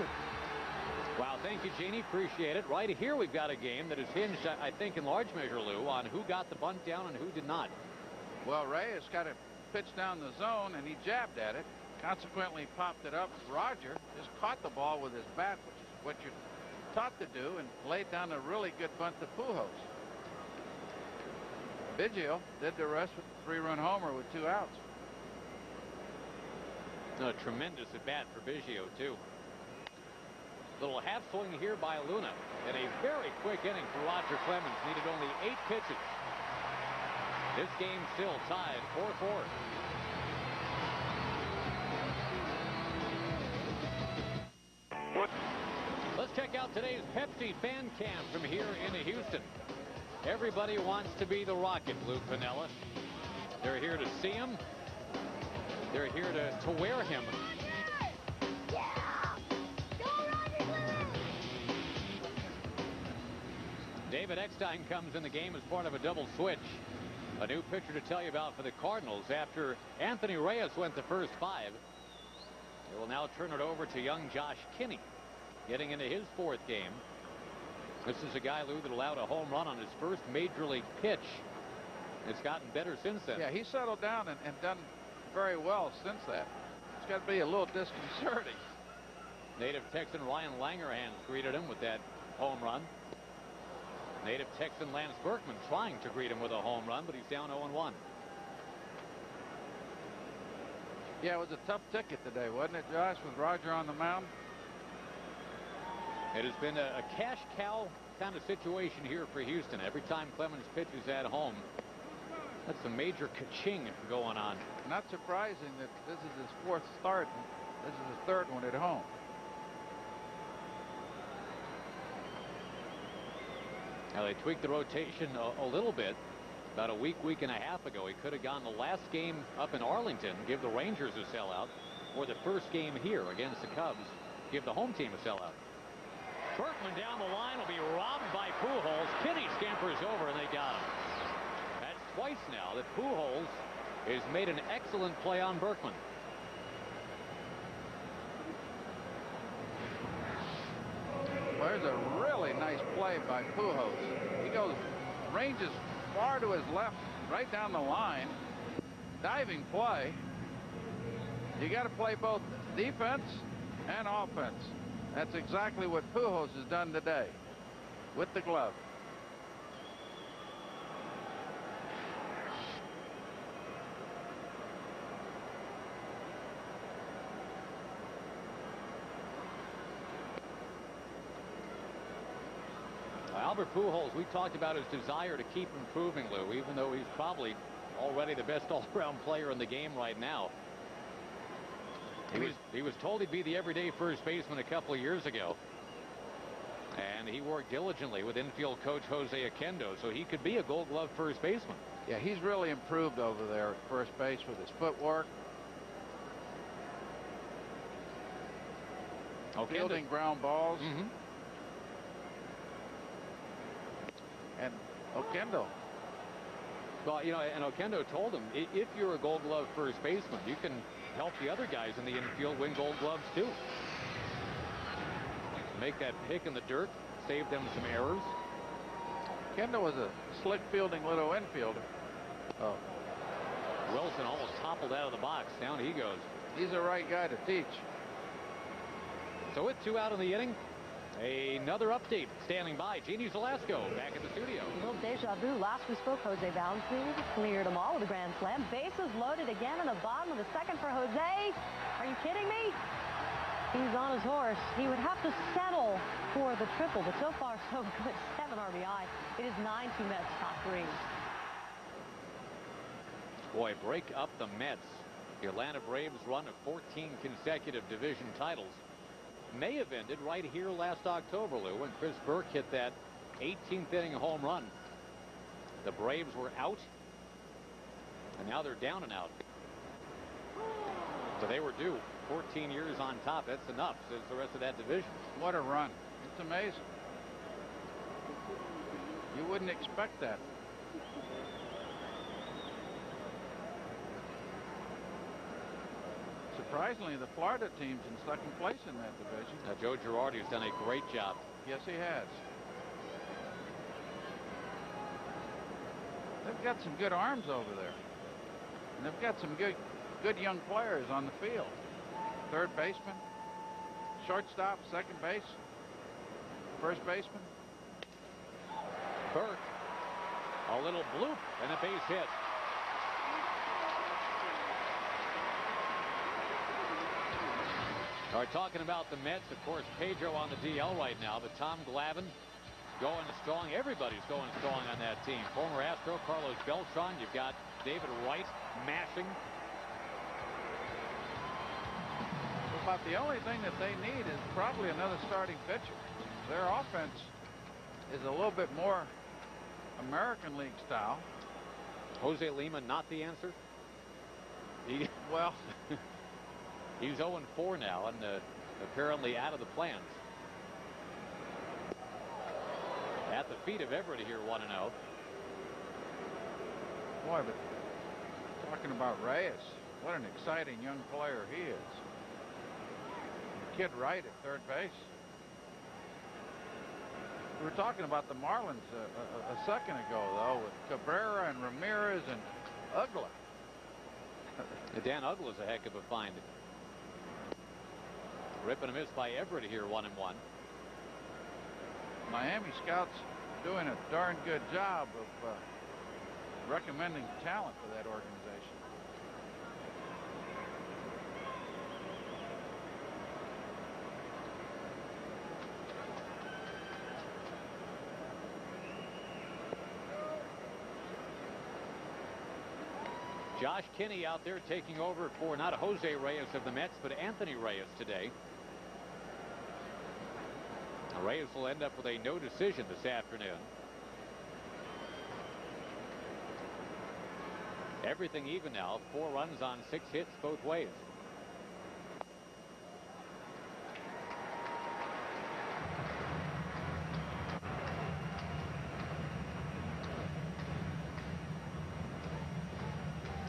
Wow, thank you, Jeannie. Appreciate it. Right here, we've got a game that is hinged, I think, in large measure, Lou, on who got the bunt down and who did not.
Well, Reyes got it pitched down the zone, and he jabbed at it. Consequently, popped it up. Roger just caught the ball with his bat, which is what you're taught to do, and laid down a really good bunt to Pujols. Biggio did the rest with a 3-run homer with 2 outs.
A tremendous at bat for Biggio, too. Little half swing here by Luna, and a very quick inning for Roger Clemens. Needed only 8 pitches. This game still tied 4-4. Let's check out today's Pepsi fan cam from here in Houston. Everybody wants to be the Rocket, Lou Piniella. They're here to see him. They're here to wear him. David Eckstein comes in the game as part of a double switch. A new pitcher to tell you about for the Cardinals after Anthony Reyes went the first 5. They will now turn it over to young Josh Kinney, getting into his 4th game. This is a guy, Lou, that allowed a home run on his first major league pitch. It's gotten better since then.
Yeah, he settled down and done very well since that. It's got to be a little disconcerting.
Native Texan Ryan Langerhans greeted him with that home run. Native Texan Lance Berkman trying to greet him with a home run, but he's down 0-1.
Yeah, it was a tough ticket today, wasn't it, Josh, with Roger on the mound?
It has been a cash cow kind of situation here for Houston. Every time Clemens pitches at home, that's a major ka-ching going on.
Not surprising that this is his 4th start. This is his 3rd one at home.
Now they tweaked the rotation a little bit. About a week and a half ago, he could have gone the last game up in Arlington, give the Rangers a sellout, or the first game here against the Cubs, give the home team a sellout. Berkman down the line will be robbed by Pujols. Kinney scampers over, and they got him. That's twice now that Pujols has made an excellent play on Berkman.
Well, there's a really nice play by Pujols. He goes, ranges far to his left, right down the line. Diving play. You got to play both defense and offense. That's exactly what Pujols has done today with the glove.
Albert Pujols, we talked about his desire to keep improving, Lou, even though he's probably already the best all-around player in the game right now. He was told he'd be the everyday first baseman a couple of years ago. And he worked diligently with infield coach Jose Oquendo, so he could be a Gold Glove first baseman.
Yeah, he's really improved over there at first base with his footwork. Fielding ground balls. And Oquendo.
Well, you know, and Oquendo told him, if you're a Gold Glove first baseman, you can help the other guys in the infield win Gold Gloves too. Make that pick in the dirt, save them some errors.
Oquendo was a slick fielding little infielder. Oh,
Wilson almost toppled out of the box. Down he goes.
He's the right guy to teach.
So with 2 out in the inning, another update standing by. Jeannie Velasco back at the studio.
A little deja vu. Last we spoke, Jose Valenzuela cleared them all with a grand slam. Bases loaded again in the bottom of the 2nd for Jose. Are you kidding me? He's on his horse. He would have to settle for the triple, but so far so good. 7 RBI. It is 9-2 Mets top 3.
Boy, break up the Mets. The Atlanta Braves run of 14 consecutive division titles may have ended right here last October, Lou, when Chris Burke hit that 18th inning home run. The Braves were out, and now they're down and out. So they were due. 14 years on top. That's enough, says the rest of that division.
What a run. It's amazing. You wouldn't expect that. Surprisingly, the Florida team's in 2nd place in that division.
Now, Joe Girardi has done a great job.
Yes, he has. They've got some good arms over there. And they've got some good young players on the field. 3rd baseman, shortstop, 2nd base, 1st baseman.
Burke, a little bloop and a base hit. All right, talking about the Mets, of course, Pedro on the DL right now, but Tom Glavine going strong. Everybody's going strong on that team. Former Astro Carlos Beltran. You've got David Wright mashing.
But the only thing that they need is probably another starting pitcher. Their offense is a little bit more American League style.
Jose Lima not the answer?
Well,
he's 0-4 now and apparently out of the plans. At the feet of Everett here, 1-0.
Boy, but talking about Reyes, what an exciting young player he is. Kid Wright at 3rd base. We were talking about the Marlins a second ago, though, with Cabrera and Ramirez and Ugla.
Dan Ugla's a heck of a find. Rip and a miss by Everett here, 1-1.
Miami scouts doing a darn good job of recommending talent for that organization.
Josh Kinney out there taking over for not Jose Reyes of the Mets, but Anthony Reyes today. Reyes will end up with a no decision this afternoon. Everything even now. 4 runs on 6 hits both ways.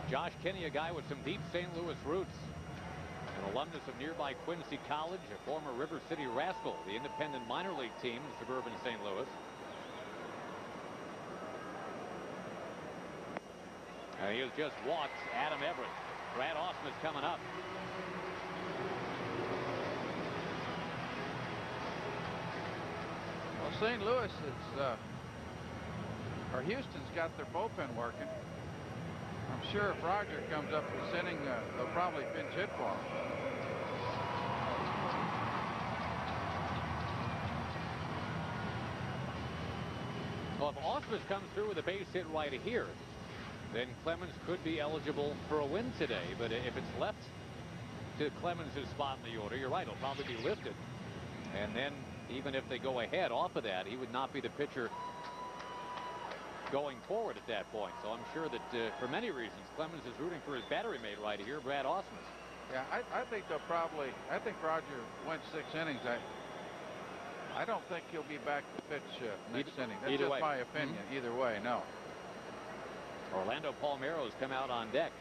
Josh Kinney, a guy with some deep St. Louis roots, an alumnus of nearby Quincy College, a former River City Rascal, the independent minor league team in suburban St. Louis. And he has just walked Adam Everett. Brad Ausmus coming up.
Well, St. Louis is, or Houston's got their bullpen working. I'm sure if Roger comes up this inning, they'll probably pinch hit for him.
Well, if Ausmus comes through with a base hit right here, then Clemens could be eligible for a win today. But if it's left to Clemens' spot in the order, you're right, he'll probably be lifted. And then even if they go ahead off of that, he would not be the pitcher going forward at that point. So I'm sure that for many reasons, Clemens is rooting for his battery mate right here, Brad Ausmus.
Yeah, I think they'll probably, I think Roger went 6 innings. I don't think he'll be back to pitch next inning. That's just my opinion. Either way, no.
Orlando Palmeiro's come out on deck.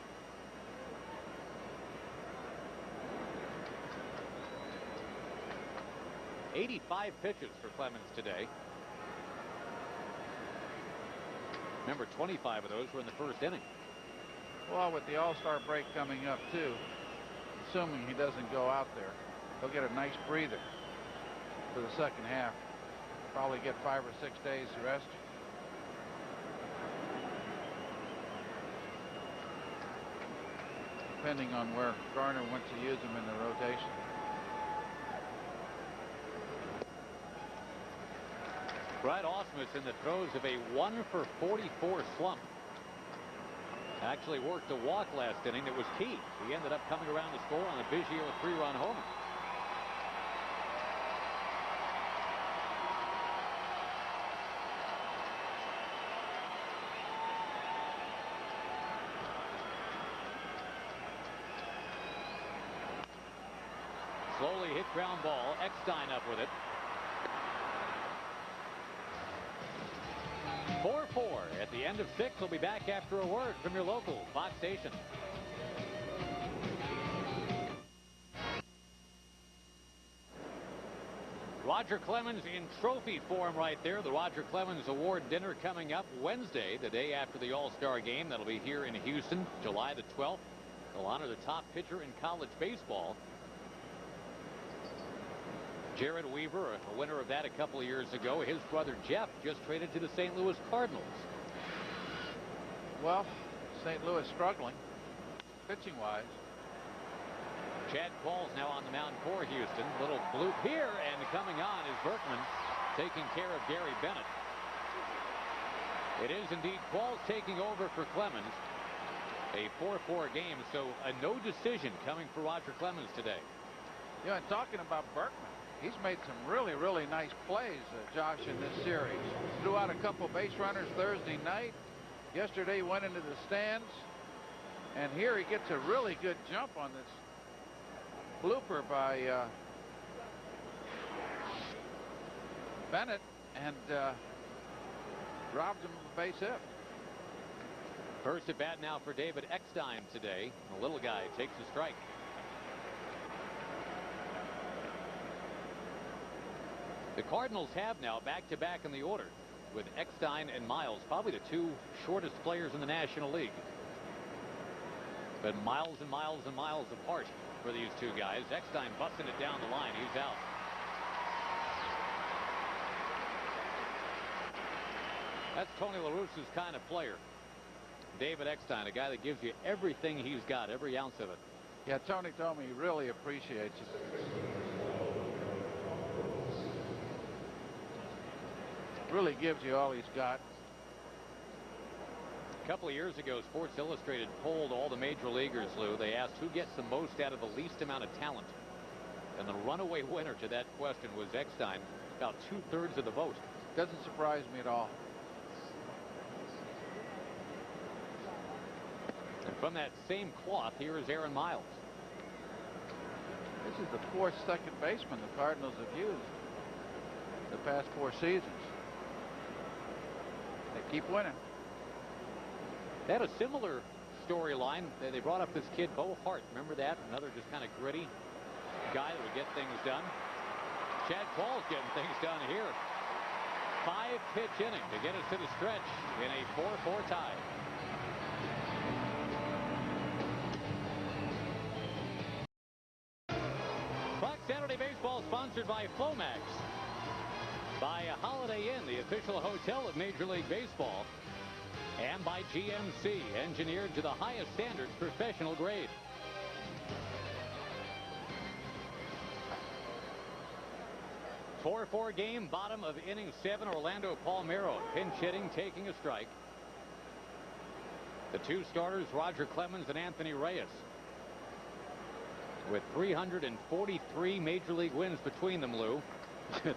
'85 pitches for Clemens today. Remember, 25 of those were in the first inning.
Well, with the All-Star break coming up, too, assuming he doesn't go out there, he'll get a nice breather for the second half. Probably get 5 or 6 days rest. Depending on where Garner wants to use him in the rotation.
Brad Ausmus in the throes of a 1-for-44 slump. Actually worked a walk last inning that was key. He ended up coming around to score on a Biggio 3-run homer. Slowly hit ground ball. Eckstein up with it. 4-4 at the end of 6. We'll be back after a word from your local Fox station. Roger Clemens in trophy form right there. The Roger Clemens Award dinner coming up Wednesday, the day after the All-Star game. That'll be here in Houston, July the 12th. They'll honor the top pitcher in college baseball. Jared Weaver, a winner of that a couple of years ago. His brother Jeff just traded to the St. Louis Cardinals.
Well, St. Louis struggling, pitching-wise.
Chad Qualls now on the mound for Houston. Little bloop here, and coming on is Berkman, taking care of Gary Bennett. It is indeed Qualls taking over for Clemens. A 4-4 game, so a no decision coming for Roger Clemens today.
Yeah, and talking about Berkman, he's made some really, really nice plays, Josh, in this series. Threw out a couple base runners Thursday night. Yesterday went into the stands. And here he gets a really good jump on this blooper by Bennett and robs him of a base hit.
First at bat now for David Eckstein today. The little guy takes a strike. The Cardinals have now back-to-back in the order with Eckstein and Miles, probably the 2 shortest players in the National League. But miles and miles and miles apart for these 2 guys. Eckstein busting it down the line. He's out. That's Tony La Russa's kind of player. David Eckstein, a guy that gives you everything he's got, every ounce of it.
Yeah, Tony told me he really appreciates it. Really gives you all he's got.
A couple of years ago, Sports Illustrated polled all the major leaguers, Lou. They asked who gets the most out of the least amount of talent. And the runaway winner to that question was Eckstein, about 2/3 of the vote.
Doesn't surprise me at all.
And from that same cloth, here is Aaron Miles.
This is the 4th second baseman the Cardinals have used the past 4 seasons. They keep winning.
They had a similar storyline. They brought up this kid, Bo Hart. Remember that? Another just kind of gritty guy that would get things done. Chad Paul's getting things done here. 5-pitch inning to get us to the stretch in a 4-4 tie. Fox Saturday Baseball sponsored by Flomax, by Holiday Inn, the official hotel of Major League Baseball, and by GMC, engineered to the highest standards, professional grade. A 4-4 game, bottom of inning 7. Orlando Palmeiro pinch hitting, taking a strike. The 2 starters, Roger Clemens and Anthony Reyes, with 343 major league wins between them, Lou.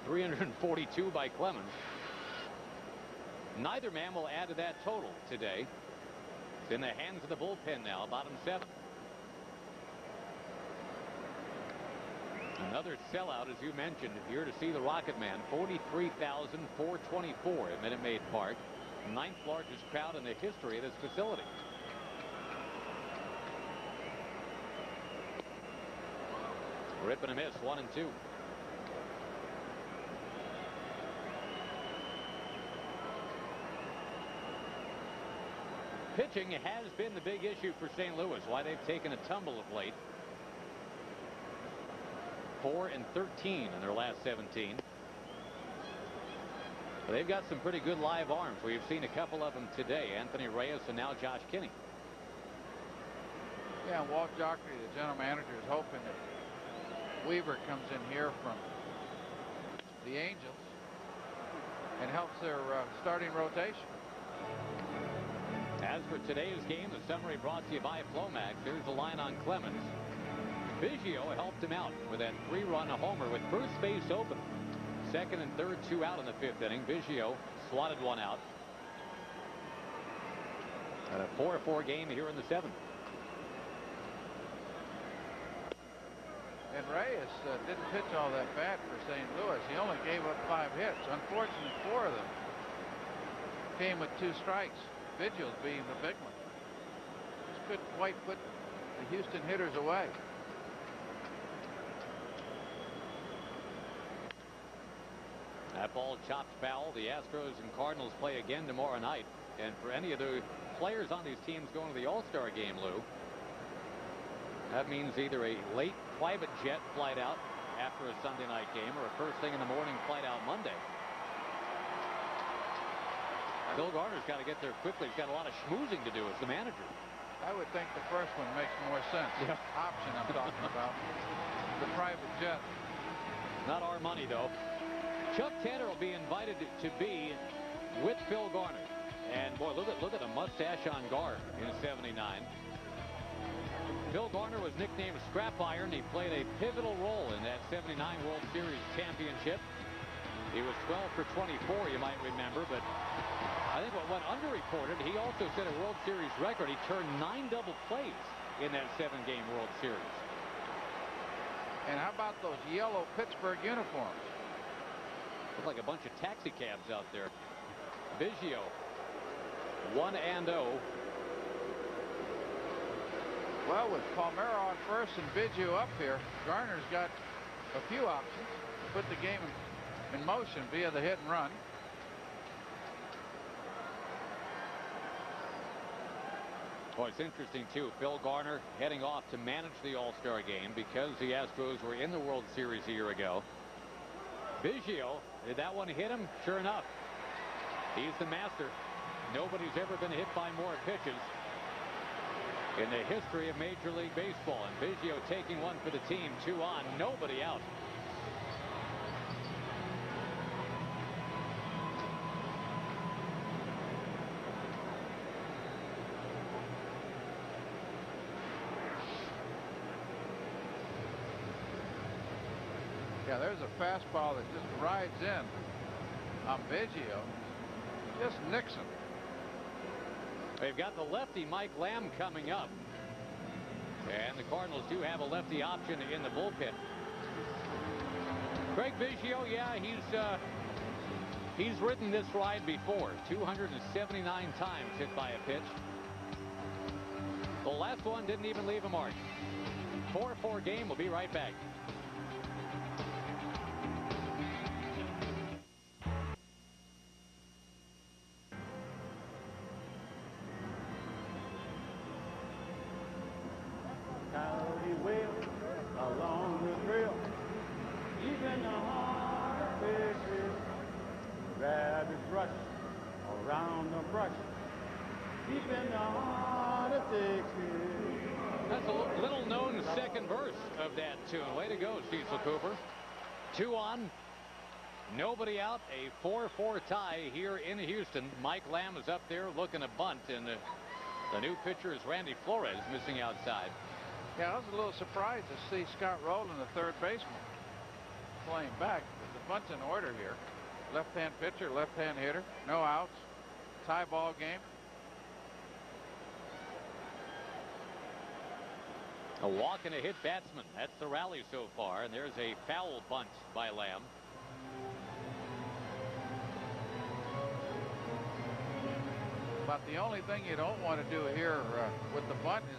342 by Clemens. Neither man will add to that total today. It's in the hands of the bullpen now, bottom 7. Another sellout, as you mentioned, here to see the Rocket Man. 43,424 at Minute Maid Park. 9th largest crowd in the history of this facility. Rip and a miss, 1-2. Pitching has been the big issue for St. Louis, why they've taken a tumble of late. 4-13 in their last 17. But they've got some pretty good live arms. We've seen a couple of them today. Anthony Reyes and now Josh Kinney.
Yeah, Walt Joffrey, the general manager, is hoping that Weaver comes in here from the Angels and helps their starting rotation.
As for today's game, the summary brought to you by Flomax. Here's the line on Clemens. Biggio helped him out with that 3-run homer with first base open. 2nd and 3rd, 2 out in the 5th inning. Biggio swatted 1 out. And a 4-4 game here in the 7th.
And Reyes didn't pitch all that bad for St. Louis. He only gave up 5 hits. Unfortunately, 4 of them came with 2 strikes. Vigils being the big one. Just couldn't quite put the Houston hitters away.
That ball chopped foul. The Astros and Cardinals play again tomorrow night. And for any of the players on these teams going to the All-Star game, Lou, that means either a late private jet flight out after a Sunday night game or a first thing in the morning flight out Monday. Bill Garner's got to get there quickly. He's got a lot of schmoozing to do as the manager.
I would think the first one makes more sense.
Yeah.
Option I'm talking about. The private jet.
Not our money, though. Chuck Tanner will be invited to be with Phil Garner. And boy, look at the mustache on Gar in '79. Phil Garner was nicknamed Scrap Iron. He played a pivotal role in that '79 World Series championship. He was 12 for 24, you might remember, but I think what went underreported, he also set a World Series record. He turned 9 double plays in that 7-game World Series.
And how about those yellow Pittsburgh uniforms?
Look like a bunch of taxi cabs out there. Biggio, 1-0.
Well, with Palmeiro on first and Biggio up here, Garner's got a few options to put the game in motion via the hit and run.
Well, it's interesting, too. Phil Garner heading off to manage the All-Star game because the Astros were in the World Series a year ago. Biggio, did that one hit him? Sure enough. He's the master. Nobody's ever been hit by more pitches in the history of Major League Baseball. And Biggio taking one for the team. 2 on, nobody out.
Yeah, there's a fastball that just rides in on Biggio. Just Nixon.
They've got the lefty Mike Lamb coming up. And the Cardinals do have a lefty option in the bullpen. Craig Biggio, yeah, he's ridden this ride before. 279 times hit by a pitch. The last one didn't even leave a mark. 4-4 game. We'll be right back.
Along the trail, deep in the heart of Texas, rabbits rush around the brush, deep in the heart of Texas.
That's a little known second verse of that tune. Way to go, Cecil Cooper. 2 on, nobody out. A 4-4 tie here in Houston. Mike Lamb is up there looking to bunt, and the new pitcher is Randy Flores, missing outside.
Yeah, I was a little surprised to see Scott Rowland, the third baseman, playing back. The bunt's in order here. Left-hand pitcher, left-hand hitter, no outs, tie ball game.
A walk and a hit batsman. That's the rally so far. And there's a foul bunt by Lamb.
But the only thing you don't want to do here with the bunt is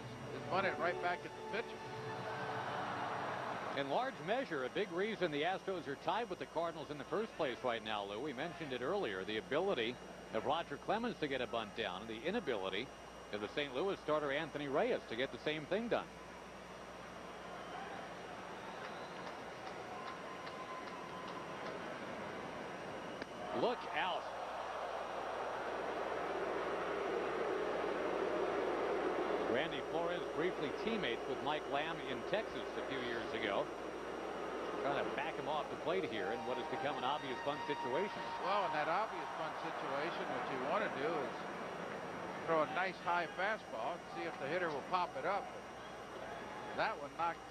bunt it right back at the pitcher.
In large measure, a big reason the Astros are tied with the Cardinals in the first place right now, Lou. We mentioned it earlier. The ability of Roger Clemens to get a bunt down, and the inability of the St. Louis starter Anthony Reyes to get the same thing done. Look out. Randy Flores, briefly teammates with Mike Lamb in Texas a few years ago. Trying to back him off the plate here in what has become an obvious bunt situation.
Well, in that obvious bunt situation, what you want to do is throw a nice high fastball and see if the hitter will pop it up. That one knocked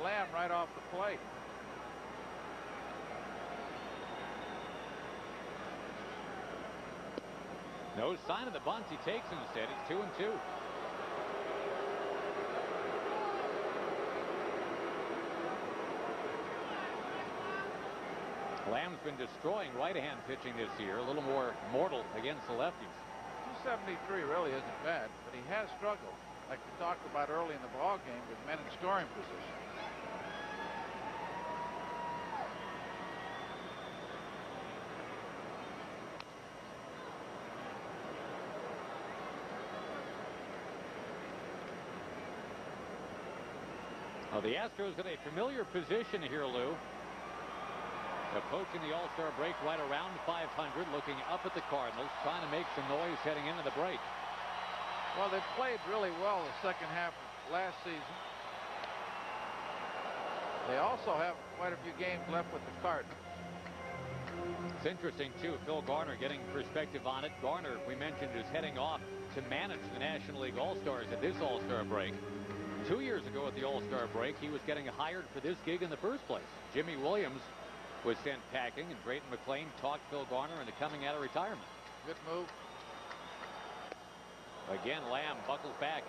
Lamb right off the plate.
No sign of the bunt. He takes instead. It's 2-2. Lamb's been destroying right-hand pitching this year, a little more mortal against the lefties.
273 really isn't bad, but he has struggled, like we talked about early in the ball game, with men in scoring position.
Well, the Astros in a familiar position here, Lou. Approaching the All-Star break right around 500, looking up at the Cardinals, trying to make some noise heading into the break.
Well, they played really well the second half of last season. They also have quite a few games left with the Cardinals.
It's interesting, too, Phil Garner getting perspective on it. Garner, we mentioned, is heading off to manage the National League All-Stars at this All-Star break. 2 years ago at the All-Star break, he was getting hired for this gig in the first place. Jimmy Williams was sent packing, and Drayton McClain talked Phil Garner into coming out of retirement.
Good move.
Again, Lamb buckles back.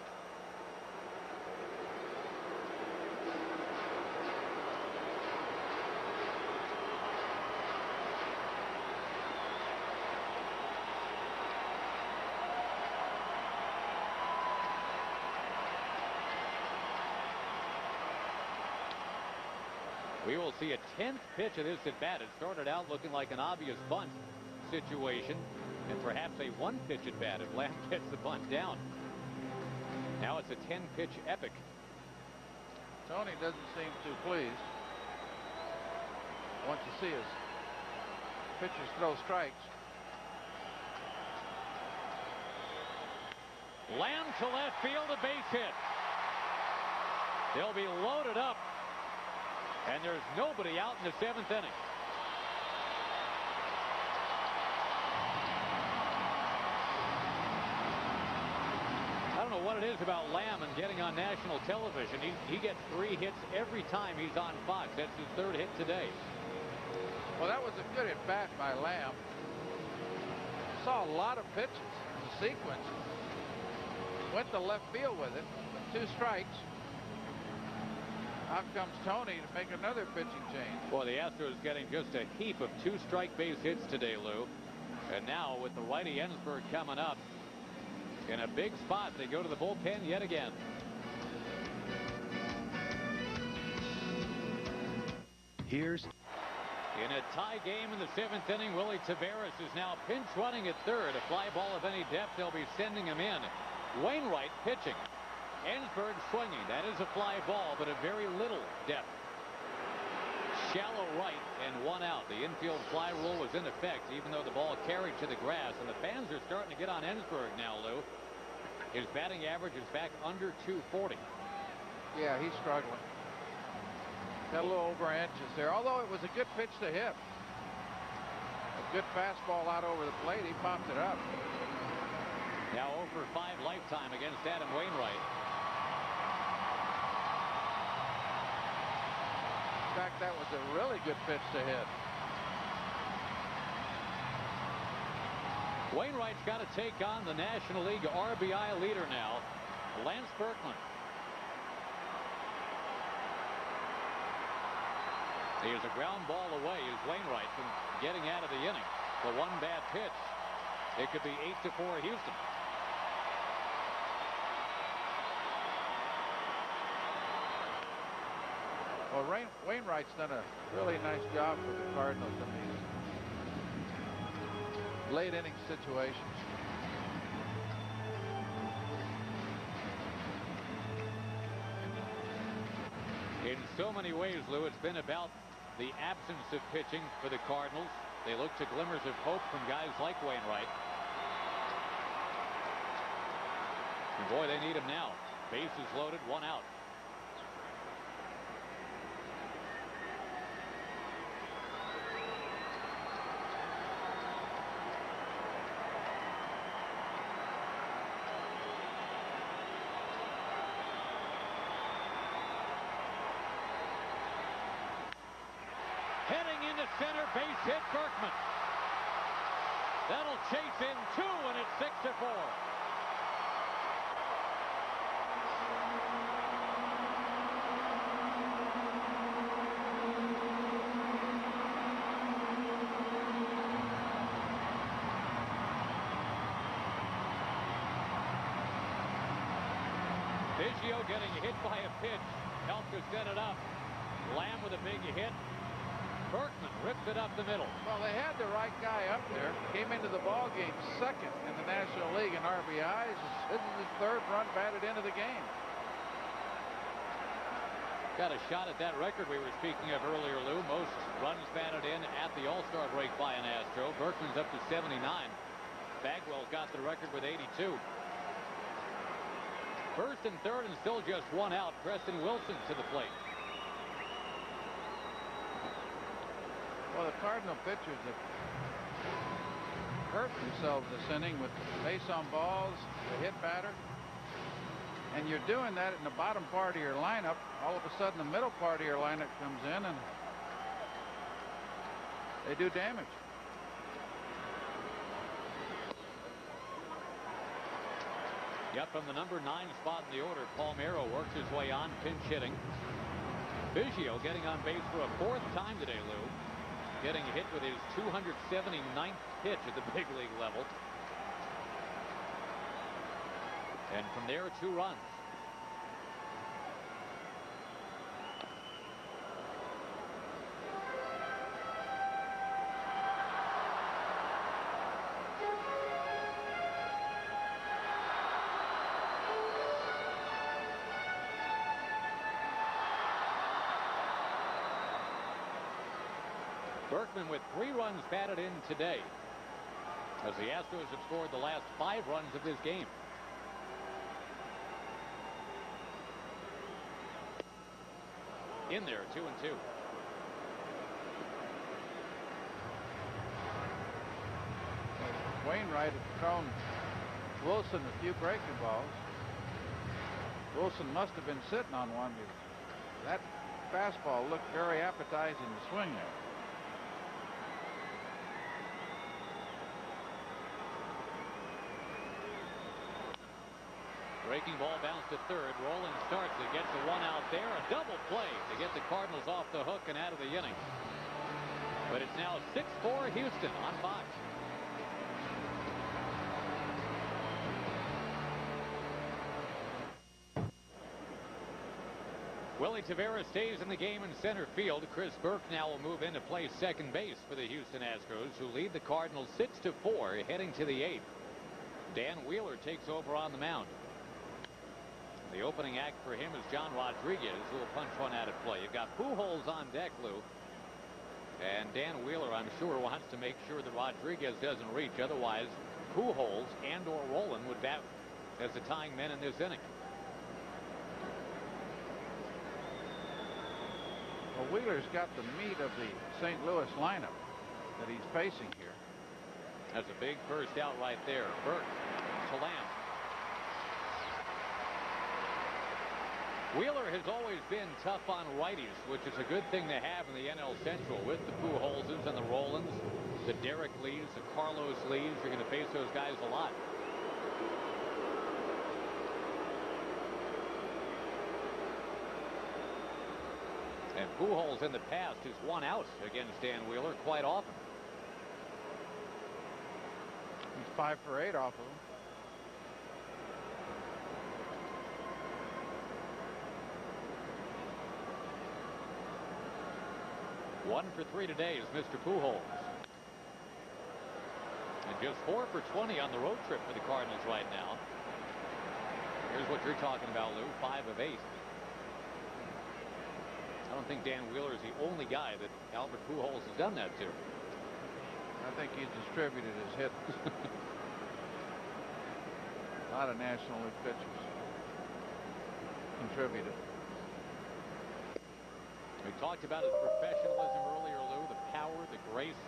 We will see a 10th pitch of this at bat. It started out looking like an obvious bunt situation, and perhaps a one-pitch at bat if Lamb gets the bunt down. Now it's a 10-pitch epic.
Tony doesn't seem too pleased. Wants to see his pitchers throw strikes.
Lamb to left field, a base hit. They'll be loaded up, and there's nobody out in the 7th inning. I don't know what it is about Lamb and getting on national television. He gets 3 hits every time he's on Fox. That's his 3rd hit today.
Well, that was a good at bat by Lamb. Saw a lot of pitches in the sequence. Went to left field with it. 2 strikes. Out comes Tony to make another pitching change.
Boy, the Astros getting just a heap of 2 strike base hits today, Lou. And now with the righty Ensberg coming up in a big spot, they go to the bullpen yet again.
Here's
in a tie game in the 7th inning, Willie Taveras is now pinch running at 3rd. A fly ball of any depth, they'll be sending him in. Wainwright pitching. Ensberg swinging. That is a fly ball, but a very little depth. Shallow right and 1 out. The infield fly rule was in effect, even though the ball carried to the grass. And the fans are starting to get on Ensberg now, Lou. His batting average is back under 240.
Yeah, he's struggling. Got a little over inches there, although it was a good pitch to hit. A good fastball out over the plate. He popped it up.
Now 0 for 5 lifetime against Adam Wainwright.
In fact, that was a really good pitch to hit.
Wainwright's got to take on the National League RBI leader now, Lance Berkman. He is a ground ball away, is Wainwright, from getting out of the inning. The 1 bad pitch. It could be 8-4 Houston.
Well, Wainwright's done a really nice job for the Cardinals in these late inning situations.
In so many ways, Lou, it's been about the absence of pitching for the Cardinals. They look to glimmers of hope from guys like Wainwright. And boy, they need him now. Bases loaded, 1 out. Heading into center, base hit, Berkman. That'll chase in 2, and it's 6-4. Biggio getting hit by a pitch, helped to set it up. Lamb with a big hit. Berkman ripped it up the middle.
Well, they had the right guy up there. Came into the ball game 2nd in the National League in RBIs. This is his 3rd run batted into the game.
Got a shot at that record we were speaking of earlier, Lou. Most runs batted in at the All-Star break by an Astro. Berkman's up to 79. Bagwell's got the record with 82. 1st and 3rd and still just 1 out. Preston Wilson to the plate.
Well, the Cardinal pitchers have hurt themselves this inning with base on balls, the hit batter. And you're doing that in the bottom part of your lineup. All of a sudden, the middle part of your lineup comes in, and they do damage.
Yep, from the number 9 spot in the order, Palmeiro works his way on, pinch hitting. Biggio getting on base for a 4th time today, Lou. Getting hit with his 279th pitch at the big league level. And from there, 2 runs. Berkman with 3 runs batted in today, as the Astros have scored the last 5 runs of this game. in there, 2-2.
Wainwright had thrown Wilson a few breaking balls. Wilson must have been sitting on one. That fastball looked very appetizing to swing there.
Breaking ball bounced to third. Roland starts it. Gets a one out there. A double play to get the Cardinals off the hook and out of the inning. But it's now 6-4 Houston on Fox. Willie Tavera stays in the game in center field. Chris Burke now will move in to play second base for the Houston Astros, who lead the Cardinals 6-4 heading to the 8th. Dan Wheeler takes over on the mound. The opening act for him is John Rodriguez, who will punch one out at play. You've got Pujols on deck, Lou. And Dan Wheeler, I'm sure, wants to make sure that Rodriguez doesn't reach. Otherwise, Pujols and or Roland would bat as the tying men in this inning.
Well, Wheeler's got the meat of the St. Louis lineup that he's facing here.
That's a big first out right there. Burke to Lamb. Wheeler has always been tough on righties, which is a good thing to have in the NL Central with the Pujolses and the Rollins, the Derek Lees, the Carlos Lees. You're going to face those guys a lot. And Pujols in the past has won out against Dan Wheeler quite often.
He's 5 for 8 off of him.
One for 3 today is Mr. Pujols. And just 4 for 20 on the road trip for the Cardinals right now. Here's what you're talking about, Lou. 5 of 8. I don't think Dan Wheeler is the only guy that Albert Pujols has done that to.
I think he's distributed his hits. A lot of National League pitchers contributed.
We talked about his professionalism earlier, Lou, the power, the grace.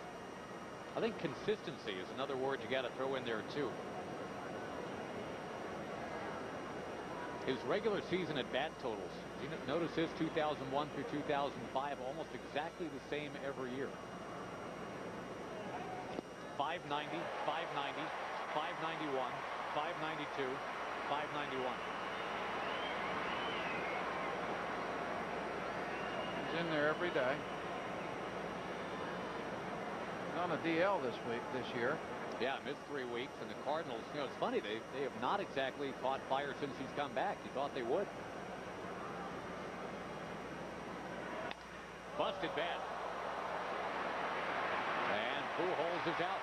I think consistency is another word you got to throw in there, too. His regular season at bat totals, you notice this, 2001 through 2005, almost exactly the same every year. 590, 590, 591, 592, 591.
He's in there every day. He's on a DL this year.
Yeah, missed 3 weeks, and the Cardinals, you know, it's funny, they have not exactly caught fire since he's come back. You thought they would. Busted bat. And Pujols is out.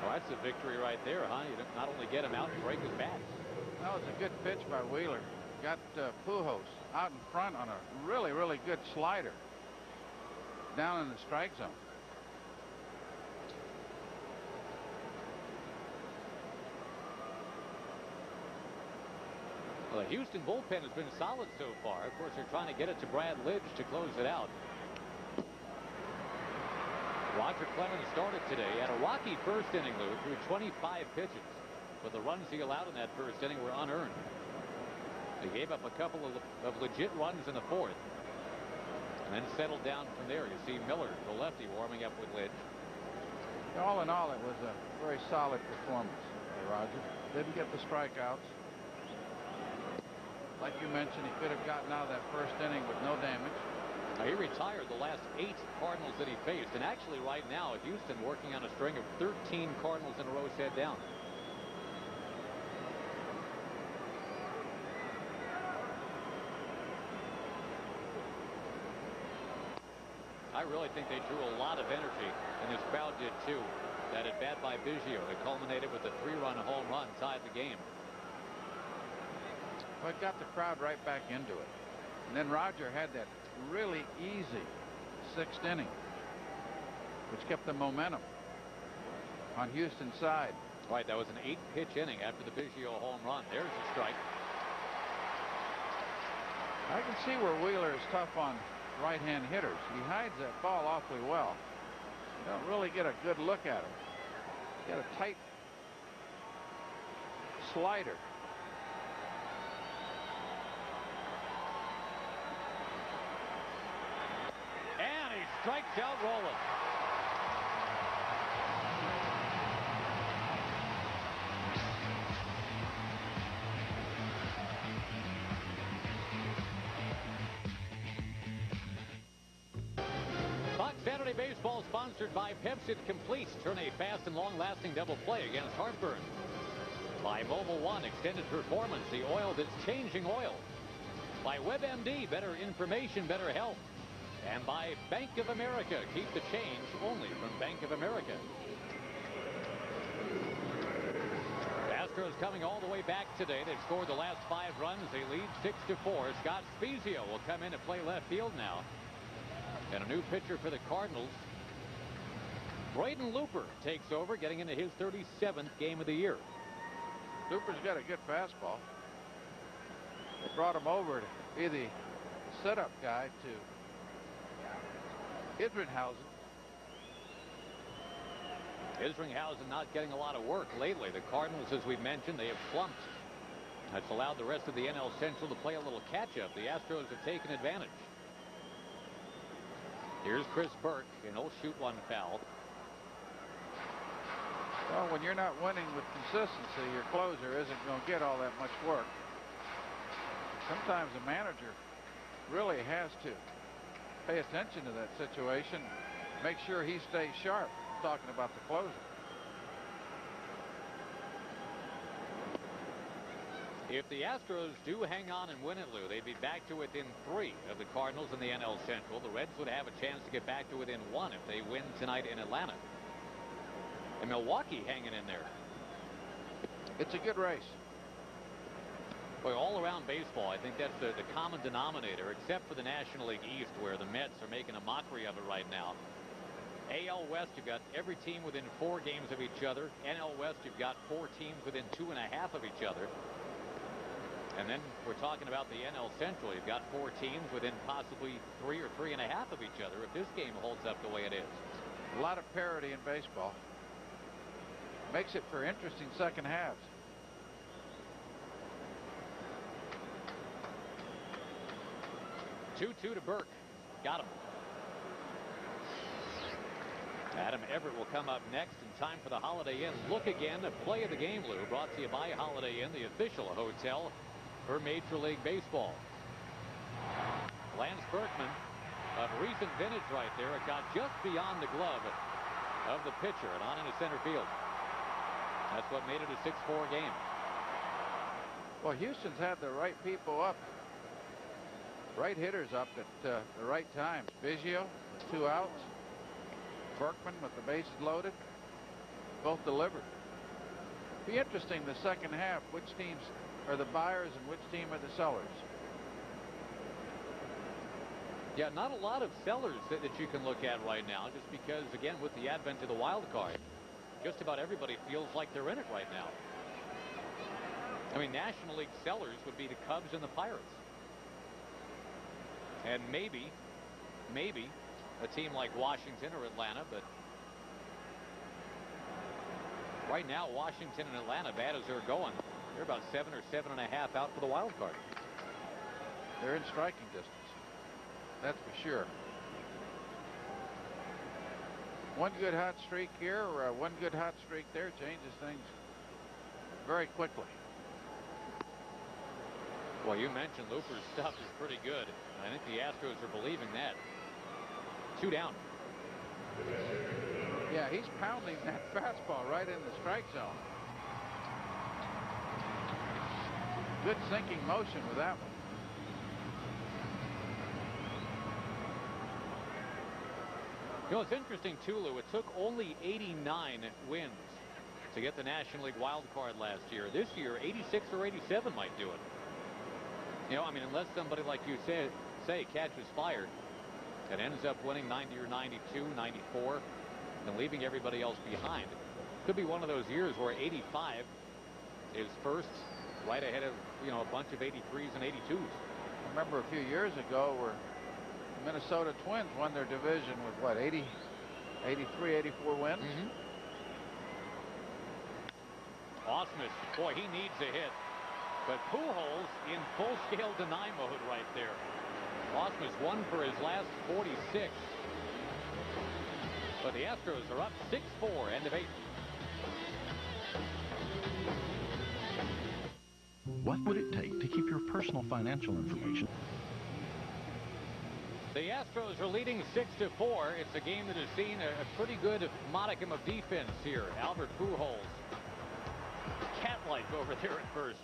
Well, that's a victory right there, huh? You not only get him out and break his bat.
That was a good pitch by Wheeler. Got Pujols out in front on a really, really good slider down in the strike zone.
Well, the Houston bullpen has been solid so far. Of course, they're trying to get it to Brad Lidge to close it out. Roger Clemens started today. Had a rocky first inning, Lou, through 25 pitches. But the runs he allowed in that first inning were unearned. They gave up a couple of legit runs in the 4th. And then settled down from there. You see Miller, the lefty, warming up with Lidge.
All in all, it was a very solid performance by Roger. Didn't get the strikeouts. Like you mentioned, he could have gotten out of that first inning with no damage.
Now, he retired the last 8 Cardinals that he faced. And actually right now, Houston working on a string of 13 Cardinals in a row set down. I really think they drew a lot of energy, and this crowd did too. That at bat by Biggio that culminated with a 3-run home run, tied the game.
Well, it got the crowd right back into it. And then Roger had that really easy 6th inning. which kept the momentum on Houston's side.
Right, that was an 8-pitch inning after the Biggio home run. There's a strike.
I can see where Wheeler is tough on right-hand hitters. He hides that ball awfully well. You don't really get a good look at him. He's got a tight slider.
And he strikes out Roland. Fox Saturday Baseball sponsored by Pepsi Complete. Turn a fast and long-lasting double play against heartburn. By Mobile One, extended performance, the oil that's changing oil. By WebMD, better information, better health. And by Bank of America, keep the change only from Bank of America. The Astros coming all the way back today. They've scored the last 5 runs. They lead 6-4. Scott Spezio will come in to play left field now. And a new pitcher for the Cardinals. Braden Looper takes over, getting into his 37th game of the year.
Looper's got a good fastball. They brought him over to be the setup guy to Isringhausen.
Isringhausen not getting a lot of work lately. The Cardinals, as we mentioned, they have slumped. That's allowed the rest of the NL Central to play a little catch-up. The Astros have taken advantage. Here's Chris Burke, and he'll shoot one foul.
Well, when you're not winning with consistency, your closer isn't going to get all that much work. Sometimes the manager really has to pay attention to that situation, make sure he stays sharp. I'm talking about the closer.
If the Astros do hang on and win it, Lou, they'd be back to within 3 of the Cardinals in the NL Central. The Reds would have a chance to get back to within 1 if they win tonight in Atlanta. And Milwaukee hanging in there.
It's a good race.
Boy, all around baseball, I think that's the common denominator, except for the National League East, where the Mets are making a mockery of it right now. AL West, you've got every team within 4 games of each other. NL West, you've got 4 teams within 2.5 of each other. And then we're talking about the NL Central. You've got 4 teams within possibly 3 or 3.5 of each other if this game holds up the way it is.
A lot of parity in baseball. Makes it for interesting second halves.
Two to Burke. Got him. Adam Everett will come up next in time for the Holiday Inn Look Again, a play of the game, Lou, brought to you by Holiday Inn, the official hotel for Major League Baseball. Lance Berkman of recent vintage right there. It got just beyond the glove of the pitcher and on into center field. That's what made it a 6-4 game.
Well, Houston's had the right people up, right hitters up at the right time. Biggio, 2 outs. Berkman with the bases loaded. Both delivered. Be interesting the second half, which teams are the buyers and which team are the sellers.
Yeah, not a lot of sellers that you can look at right now, just because, again, with the advent of the wild card, just about everybody feels like they're in it right now. I mean, National League sellers would be the Cubs and the Pirates. And maybe a team like Washington or Atlanta, but right now, Washington and Atlanta, bad as they're going, they're about 7 or 7.5 out for the wild card.
They're in striking distance. That's for sure. One good hot streak here, or one good hot streak there changes things very quickly.
Well, you mentioned Looper's stuff is pretty good. I think the Astros are believing that. 2 down.
Yeah, he's pounding that fastball right in the strike zone. Good sinking motion with that one.
You know, it's interesting, too, Lou. It took only 89 wins to get the National League wild card last year. This year, 86 or 87 might do it. You know, I mean, unless somebody like you say catches fire and ends up winning 90 or 92, 94. and leaving everybody else behind. Could be one of those years where 85 is first, right ahead of, you know, a bunch of 83s and 82s.
I remember a few years ago where the Minnesota Twins won their division with what, 80, 83, 84 wins?
Ausmus, boy, he needs a hit. But Pujols in full-scale deny mode right there. Ausmus won for his last 46. But the Astros are up 6-4, end of 8.
What would it take to keep your personal financial information?
The Astros are leading 6-4. It's a game that has seen a pretty good modicum of defense here. Albert Pujols. Cat-like over there at first.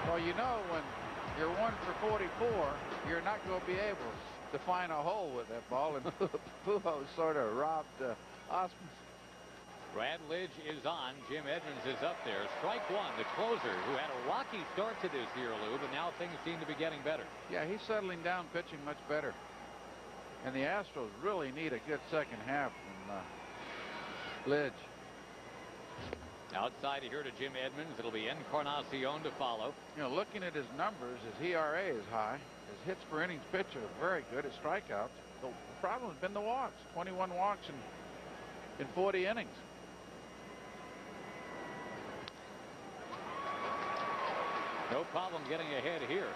Well, you know, when you're 1 for 44, you're not going to be able to find a hole with that ball, and Pujols sort of robbed Ausmus.
Brad Lidge is on. Jim Edmonds is up there. Strike one, the closer, who had a rocky start to this year, Lou, but now things seem to be getting better.
Yeah, he's settling down, pitching much better. And the Astros really need a good second half from Lidge.
Outside here to Jim Edmonds. It'll be Encarnacion to follow.
You know, looking at his numbers, his ERA is high. His hits per innings pitched are very good. His strikeouts. The problem has been the walks. 21 walks in 40 innings.
No problem getting ahead here.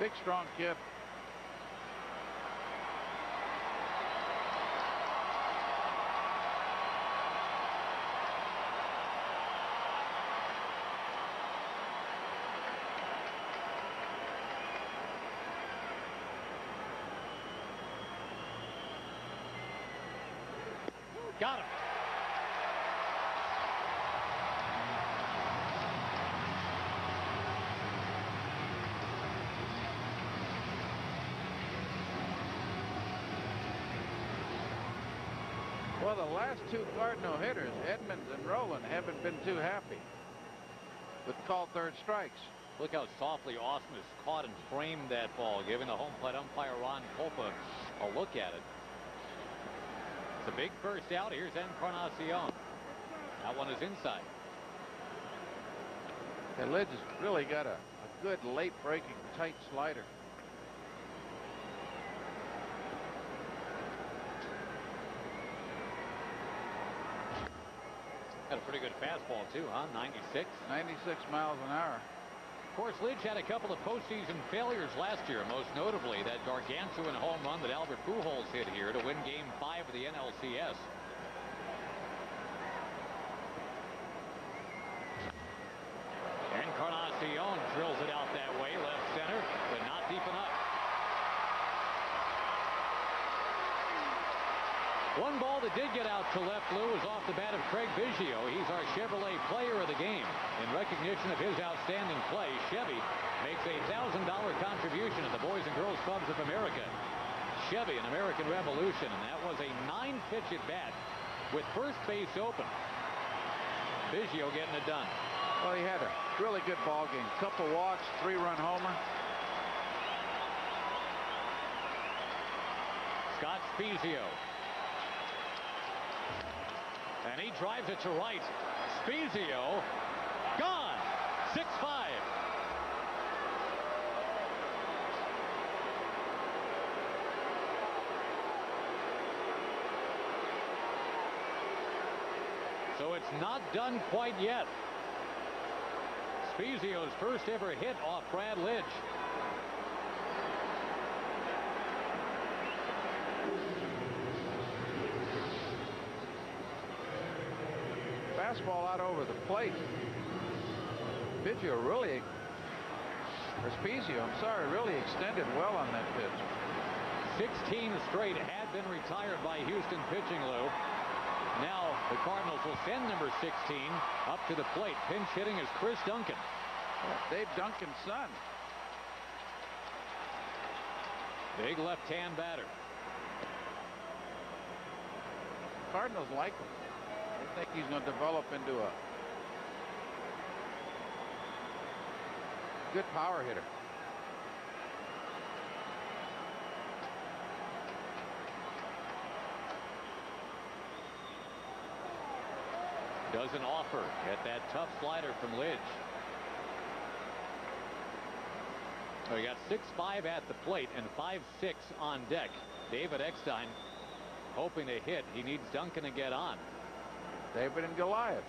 Big, strong kid.
Got him.
Well, the last two Cardinal hitters, Edmonds and Rowland, haven't been too happy with called third strikes.
Look how softly Ausmus caught and framed that ball, giving the home plate umpire Ron Kolpa a look at it. It's a big first out. Here's Encarnacion. That one is inside.
And Lidge has really got a good late breaking tight slider.
Got a pretty good fastball too, huh? 96.
96 miles an hour.
Of course, Lidge had a couple of postseason failures last year, most notably that gargantuan home run that Albert Pujols hit here to win Game 5 of the NLCS. Encarnacion drills it out that way, left center, but not deep enough. One ball that did get out to left, Lou, is off the bat of Craig Biggio. He's our Chevrolet player of the game. In recognition of his outstanding play, Chevy makes a $1,000 contribution to the Boys and Girls Clubs of America. Chevy, an American Revolution, and that was a 9-pitch at bat with first base open. Biggio getting it done.
Well, he had a really good ball game. Couple walks, 3-run homer.
Scott Spezio. And he drives it to right. Spezio gone. 6-5. So it's not done quite yet. Spezio's first ever hit off Brad Lidge.
Fastball out over the plate. Biggio really, or Spezio, I'm sorry, really extended well on that pitch.
16 straight had been retired by Houston pitching, Lou. Now the Cardinals will send number 16 up to the plate. Pinch hitting is Chris Duncan.
Dave Duncan's son.
Big left-hand batter.
Cardinals like him. I think he's going to develop into a good power hitter.
Doesn't offer at that tough slider from Lidge. So he got 6-5 at the plate and 5-6 on deck. David Eckstein hoping to hit. He needs Duncan to get on.
David and Goliath.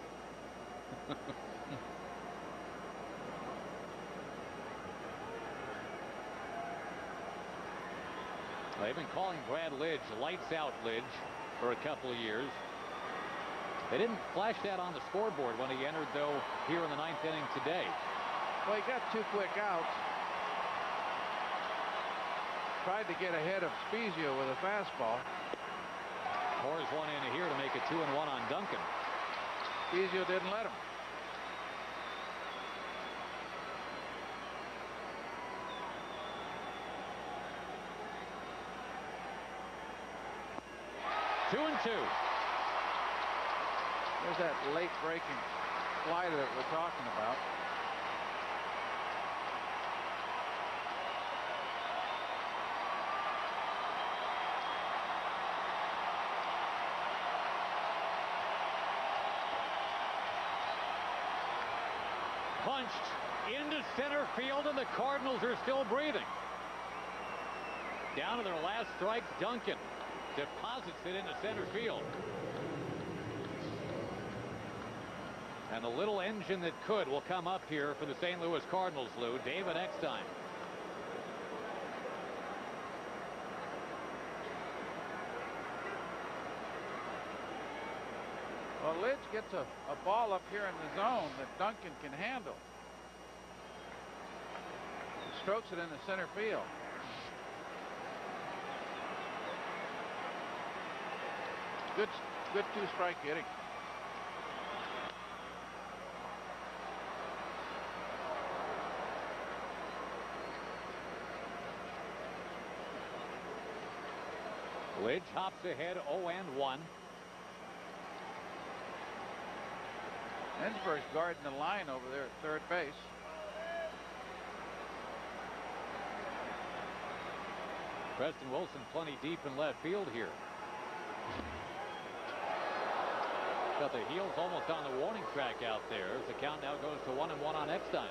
They've been calling Brad Lidge lights out Lidge for a couple of years. They didn't flash that on the scoreboard when he entered, though, here in the 9th inning today.
Well, he got 2 quick outs. Tried to get ahead of Spezio with a fastball.
Pours one in here to make it 2-1 on Duncan.
Spezio didn't let him.
Two and two.
There's that late breaking slider that we're talking about.
Punched into center field, and the Cardinals are still breathing. Down to their last strike, Duncan deposits it into center field. And the little engine that could will come up here for the St. Louis Cardinals, Lou. David Eckstein.
Well, Lidge gets a ball up here in the zone that Duncan can handle. He strokes it into center field. Good 2-strike hitting.
Lidge hops ahead 0-1.
Ensberg's guarding the line over there at third base.
Preston Wilson plenty deep in left field here. Got the heels almost on the warning track out there as the count now goes to 1-1 on Eckstein.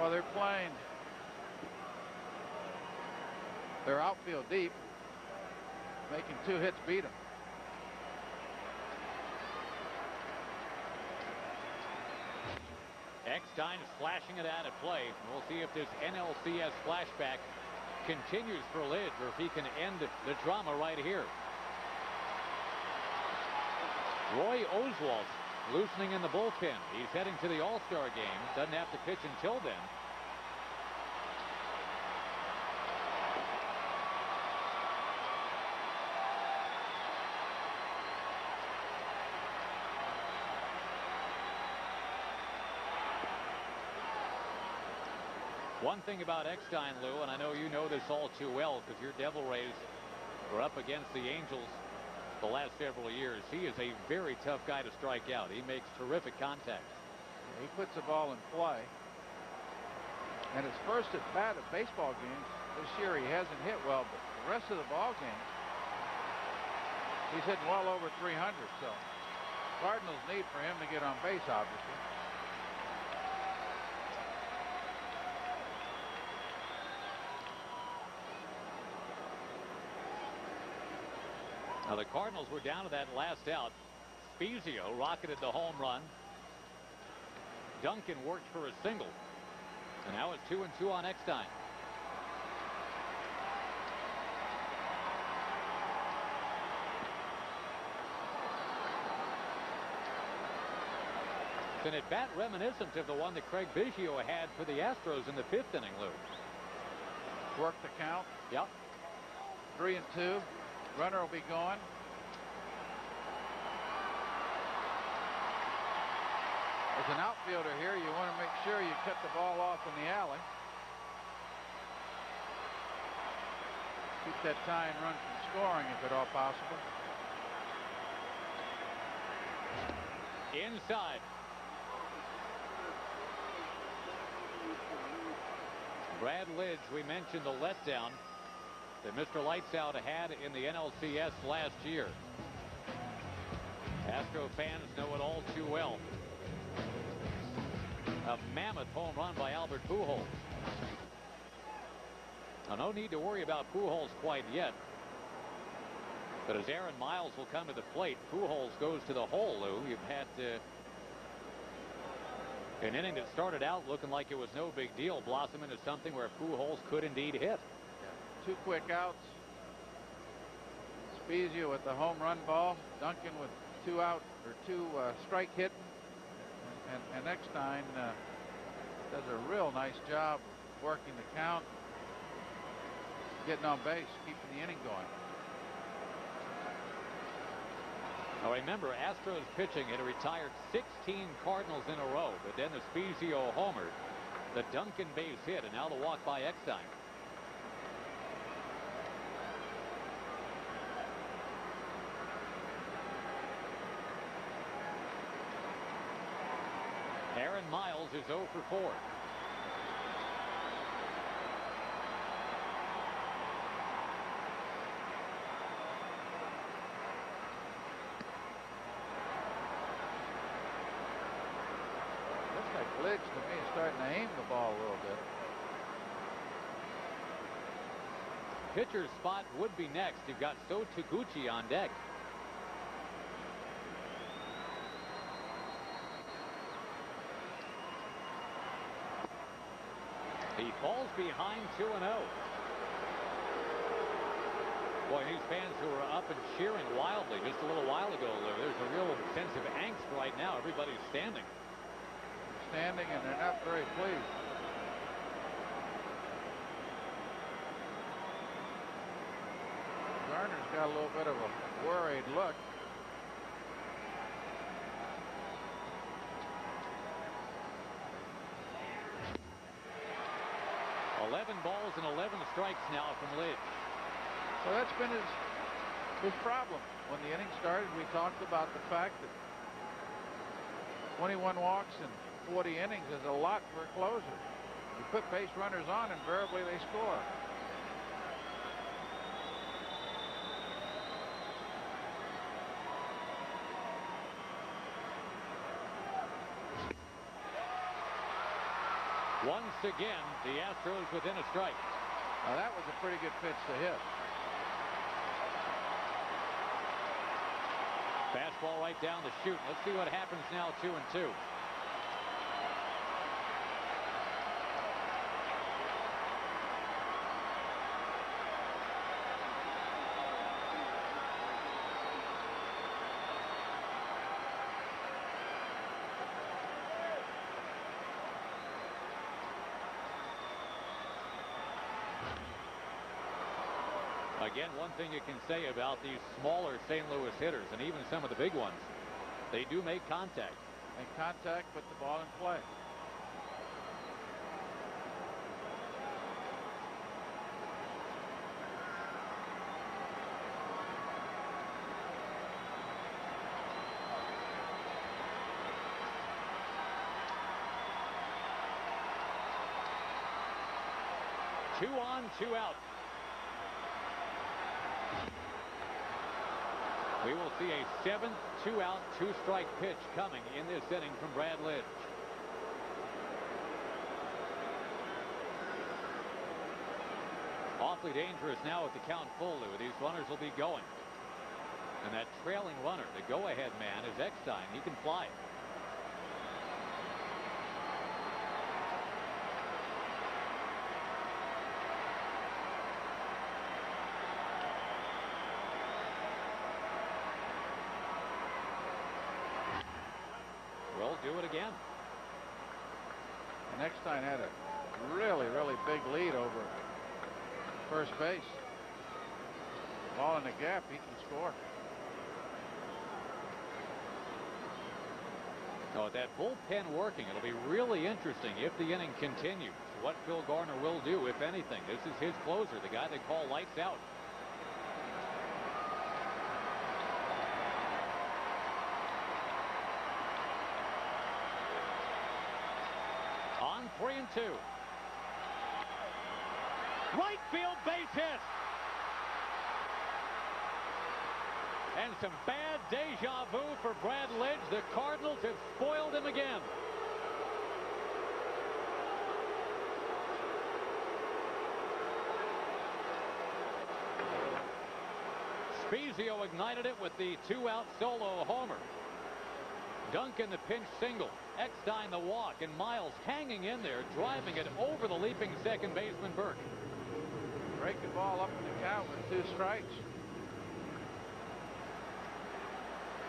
Well, they're playing their outfield deep, making 2 hits beat them.
Eckstein flashing it out of play. We'll see if this NLCS flashback continues for Lidge or if he can end the drama right here. Roy Oswalt loosening in the bullpen. He's heading to the All-Star game. Doesn't have to pitch until then. One thing about Eckstein, Lou, and I know you know this all too well because your Devil Rays were up against the Angels the last several years. He is a very tough guy to strike out. He makes terrific contact.
He puts the ball in play. And his first at bat at baseball games this year, he hasn't hit well, but the rest of the ball game, he's hitting well over 300. So Cardinals need for him to get on base, obviously.
Now the Cardinals were down to that last out. Spezio rocketed the home run. Duncan worked for a single. And now it's 2-2 on Eckstein. It's an at-bat reminiscent of the one that Craig Biggio had for the Astros in the 5th inning, Lou.
Work the count.
Yep.
3-2. Runner will be going. As an outfielder here, you want to make sure you cut the ball off in the alley. Keep that tying run from scoring if at all possible.
Inside. Brad Lidge, we mentioned the letdown. that Mr. Lights Out had in the NLCS last year. Astro fans know it all too well. A mammoth home run by Albert Pujols. Now, no need to worry about Pujols quite yet. But as Aaron Miles will come to the plate, Pujols goes to the hole, Lou. You've had an inning that started out looking like it was no big deal blossom into something where Pujols could indeed hit.
Yeah. 2 quick outs. Spezia with the home run ball. Duncan with 2 out or 2 strike hit. And Eckstein does a real nice job working the count, getting on base, keeping the inning going.
Now remember, Astros pitching had retired 16 Cardinals in a row, but then the Spezio homer, the Duncan base hit, and now the walk by Eckstein. Aaron Miles is 0 for 4.
Blitz to me is starting to aim the ball a little bit.
Pitcher's spot would be next. You've got So Taguchi on deck. He falls behind 2-0. Boy, these fans who are up and cheering wildly just a little while ago, there's a real sense of angst right now. Everybody's standing.
And they're not very pleased. Garner's got a little bit of a worried look.
$11 and 11 strikes now from Lidge.
So that's been his problem. When the inning started, we talked about the fact that 21 walks and 40 innings is a lot for a closer. You put base runners on, invariably they score.
Once again, the Astros within a strike.
Now that was a pretty good pitch to hit.
Fastball right down the chute. Let's see what happens now. 2-2. Again, one thing you can say about these smaller St. Louis hitters, and even some of the big ones, they do make contact.
Make contact, put the ball in play.
Two on, 2 out. We will see a 7th 2-out, 2-strike pitch coming in this inning from Brad Lidge. Awfully dangerous now with the count full, Lou. These runners will be going. And that trailing runner, the go-ahead man, is Eckstein. He can fly. Do it again.
And Eckstein had a really big lead over first base. Ball in the gap, he can score.
So with that bullpen working, it'll be really interesting if the inning continues. What Phil Garner will do, if anything. This is his closer, the guy they call lights out. On 3-2. Right field base hit. And some bad deja vu for Brad Lidge. The Cardinals have spoiled him again. Spezio ignited it with the 2-out solo homer. Duncan the pinch single. Eckstein the walk, and Miles hanging in there, driving it over the leaping second baseman Burke.
Break the ball up in the count with 2 strikes.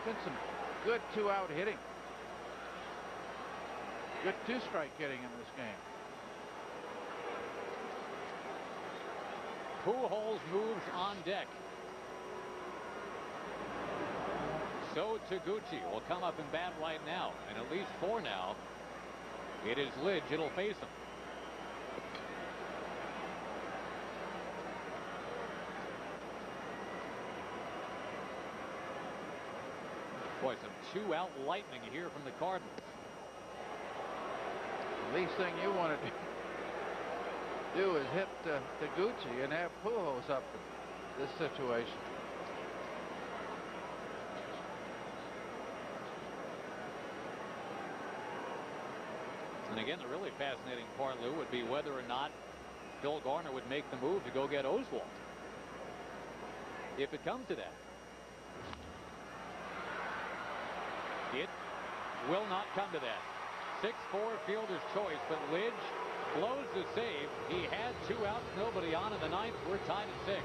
Been some good 2-out hitting. Good 2-strike hitting in this game.
Pujols moves on deck. So Taguchi will come up and bat right now, and at least 4 now. It is Lidge it'll face him. Boy, some 2-out lightning here from the Cardinals.
The least thing you want to do is hit Taguchi and have Pujols up in this situation.
And again, the really fascinating part, Lou, would be whether or not Phil Garner would make the move to go get Oswalt. If it comes to that. It will not come to that. 6-4 fielder's choice, but Lidge blows the save. He had 2 outs, nobody on in the 9th. We're tied at 6.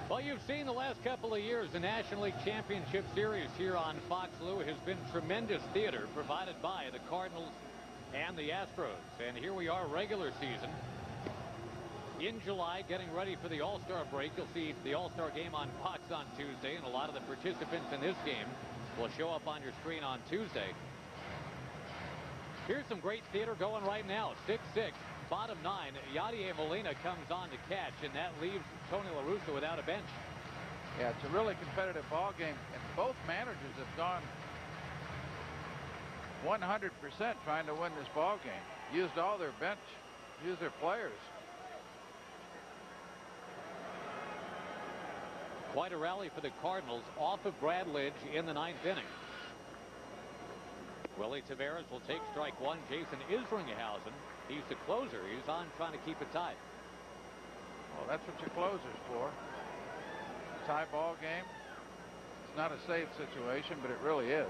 Well, you've seen the last couple of years the National League Championship Series here on Fox, Lou, has been tremendous theater provided by the Cardinals and the Astros. And here we are, regular season. In July, getting ready for the All-Star break. You'll see the All-Star game on Fox on Tuesday, and a lot of the participants in this game will show up on your screen on Tuesday. Here's some great theater going right now. 6-6. Bottom 9, Yadier Molina comes on to catch, and that leaves Tony La Russa without a bench.
Yeah, it's a really competitive ball game, and both managers have gone 100% trying to win this ball game. Used all their bench, used their players.
Quite a rally for the Cardinals off of Brad Lidge in the 9th inning. Willie Taveras will take strike 1. Jason Isringhausen, he's the closer. He's on trying to keep it tied.
Well, that's what your closer's for. Tie ball game. It's not a safe situation, but it really is.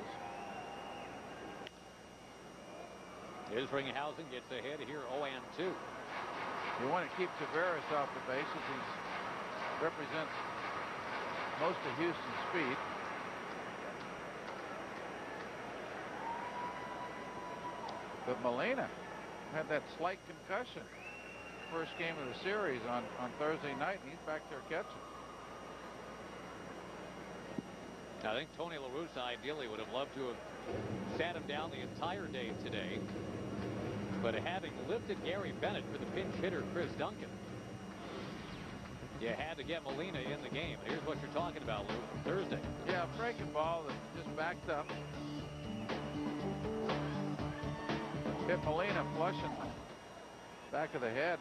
Isringhausen gets ahead here 0-2.
You want to keep Taveras off the bases. He represents most of Houston's speed. But Molina had that slight concussion first game of the series on Thursday night, and he's back there catching.
I think Tony La Russa ideally would have loved to have sat him down the entire day today. But having lifted Gary Bennett for the pinch hitter Chris Duncan, you had to get Molina in the game. And here's what you're talking about, Lou, from Thursday.
Yeah, breaking ball that just backed up. Hit Molina flushing back of the head.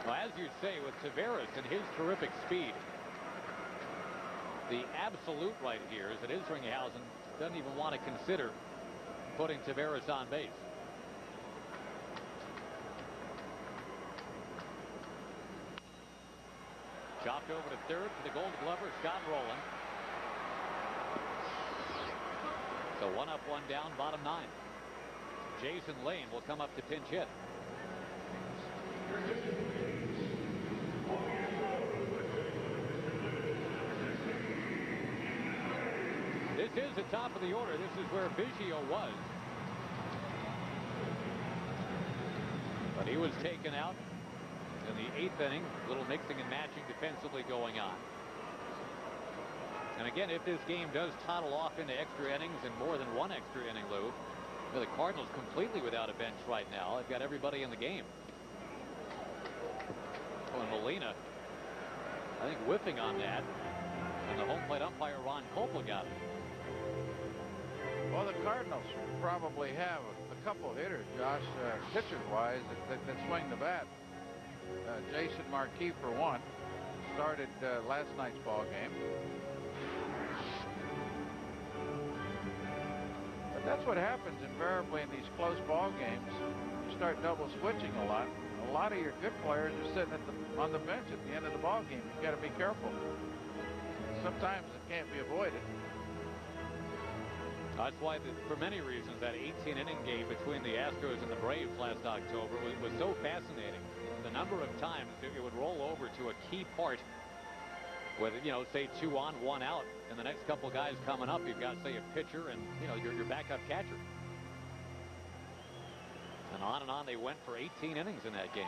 Well, as you say, with Taveras and his terrific speed, the absolute right here is that Isringhausen doesn't even want to consider putting Taveras on base. Chopped over to third for the Gold Glover, Scott Rowland. So 1 up, 1 down, bottom 9. Jason Lane will come up to pinch hit. This is the top of the order. This is where Biggio was. But he was taken out in the 8th inning. A little mixing and matching defensively going on. And again, if this game does toddle off into extra innings and more than one extra inning, Lou, the Cardinals completely without a bench right now. They've got everybody in the game. Oh, and Molina, I think, whiffing on that. And the home plate umpire, Ron Coppola, got it.
Well, the Cardinals probably have a couple hitters, Josh, pitchers-wise, that swing the bat. Jason Marquis, for one, started last night's ball game. But that's what happens invariably in these close ball games. You start double switching a lot. A lot of your good players are sitting on the bench at the end of the ball game. You've got to be careful. Sometimes it can't be avoided.
That's why, for many reasons, that 18-inning game between the Astros and the Braves last October was so fascinating. The number of times it would roll over to a key part, with, say 2 on, 1 out, and the next couple guys coming up, you've got, say, a pitcher and, your backup catcher. And on they went for 18 innings in that game.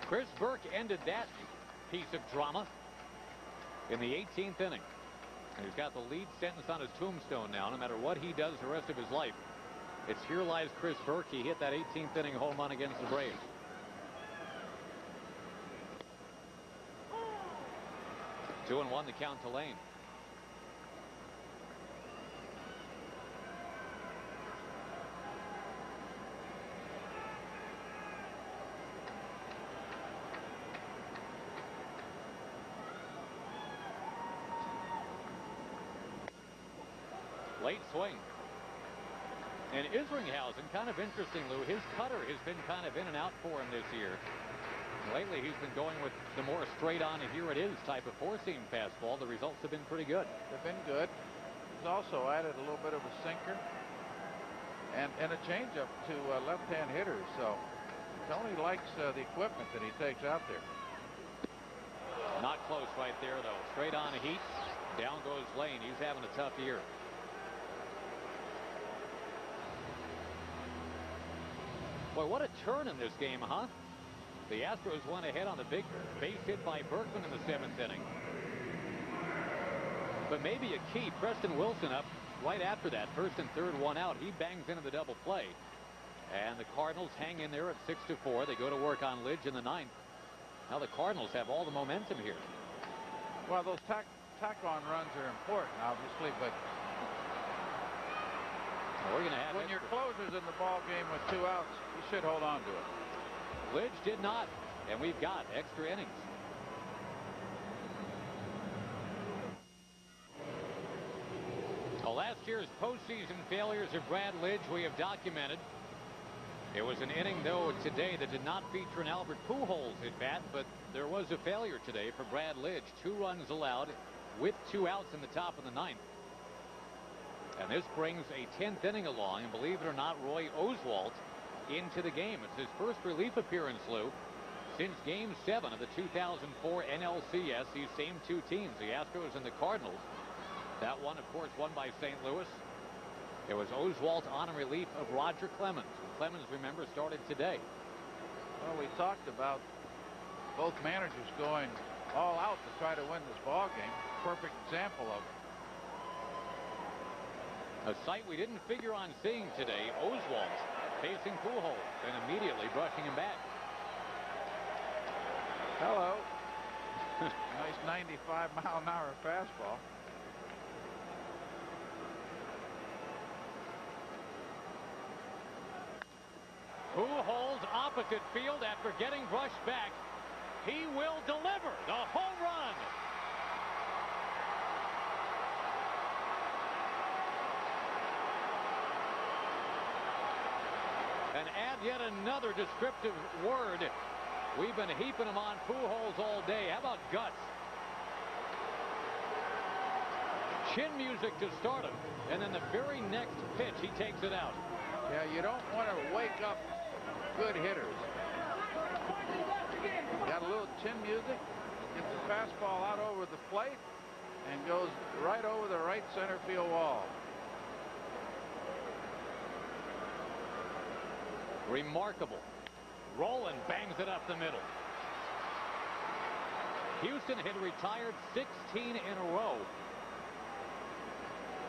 Chris Burke ended that piece of drama in the 18th inning. And he's got the lead sentence on his tombstone now. No matter what he does the rest of his life, it's "Here lies Chris Burke." He hit that 18th inning home run against the Braves. Two and one the count to Lane. Late swing. And Isringhausen, kind of interesting, Lou. His cutter has been kind of in and out for him this year. Lately, he's been going with the more straight-on, here it is type of four-seam fastball. The results have been pretty good.
They've been good. He's also added a little bit of a sinker and a changeup to left-hand hitters. So Tony likes the equipment that he takes out there.
Not close right there, though. Straight on a heat. Down goes Lane. He's having a tough year. Boy, what a turn in this game, huh? The Astros went ahead on the big base hit by Berkman in the 7th inning. But maybe a key, Preston Wilson up right after that. First and third, 1 out. He bangs into the double play. And the Cardinals hang in there at 6-4. They go to work on Lidge in the 9th. Now the Cardinals have all the momentum here.
Well, those tack-on runs are important, obviously, but
we're going to have
when your closer's in the ball game with 2 outs, you should hold on to it.
Lidge did not, and we've got extra innings. Well, last year's postseason failures of Brad Lidge we have documented. It was an inning, though, today that did not feature an Albert Pujols at bat, but there was a failure today for Brad Lidge. 2 runs allowed with 2 outs in the top of the 9th. And this brings a 10th inning along, and believe it or not, Roy Oswalt into the game. It's his first relief appearance, Lou, since Game 7 of the 2004 NLCS. These same 2 teams, the Astros and the Cardinals. That one, of course, won by St. Louis. It was Oswalt on a relief of Roger Clemens. Clemens, remember, started today.
Well, we talked about both managers going all out to try to win this ball game. Perfect example of it.
A sight we didn't figure on seeing today. Oswalt facing Pujols and immediately brushing him back.
Hello. Nice 95-mile-an-hour fastball.
Pujols opposite field after getting brushed back. He will deliver the home run. And add yet another descriptive word. We've been heaping them on Pujols all day. How about guts? Chin music to start him. And then the very next pitch, he takes it out.
Yeah, you don't want to wake up good hitters. Got a little chin music. Gets the fastball out over the plate and goes right over the right center field wall.
Remarkable. Rowland bangs it up the middle. Houston had retired 16 in a row.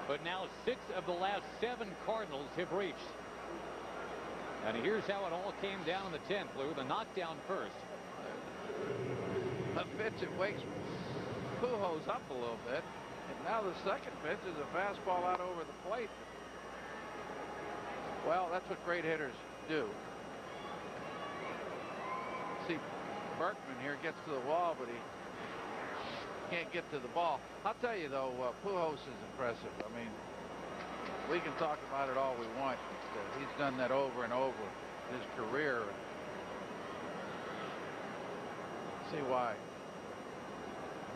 But now 6 of the last 7 Cardinals have reached. And here's how it all came down in the 10th, Lou. The knockdown first.
A pitch that wakes Pujols up a little bit. And now the second pitch is a fastball out over the plate. Well, that's what great hitters do. See, Berkman here gets to the wall, but he can't get to the ball. I'll tell you, though, Pujols is impressive. I mean, we can talk about it all we want. But, he's done that over and over his career. See why.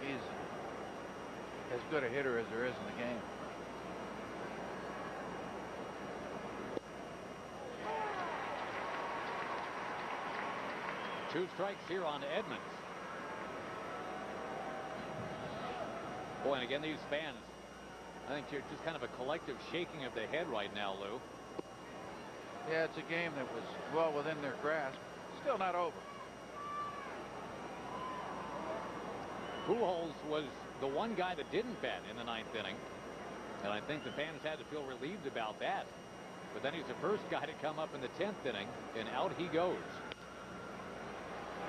He's as good a hitter as there is in the game.
Two strikes here on Edmonds. Boy, and again, these fans, I think you're just kind of a collective shaking of the head right now, Lou.
Yeah, it's a game that was well within their grasp. Still not over.
Pujols was the one guy that didn't bat in the 9th inning, and I think the fans had to feel relieved about that. But then he's the first guy to come up in the 10th inning, and out he goes.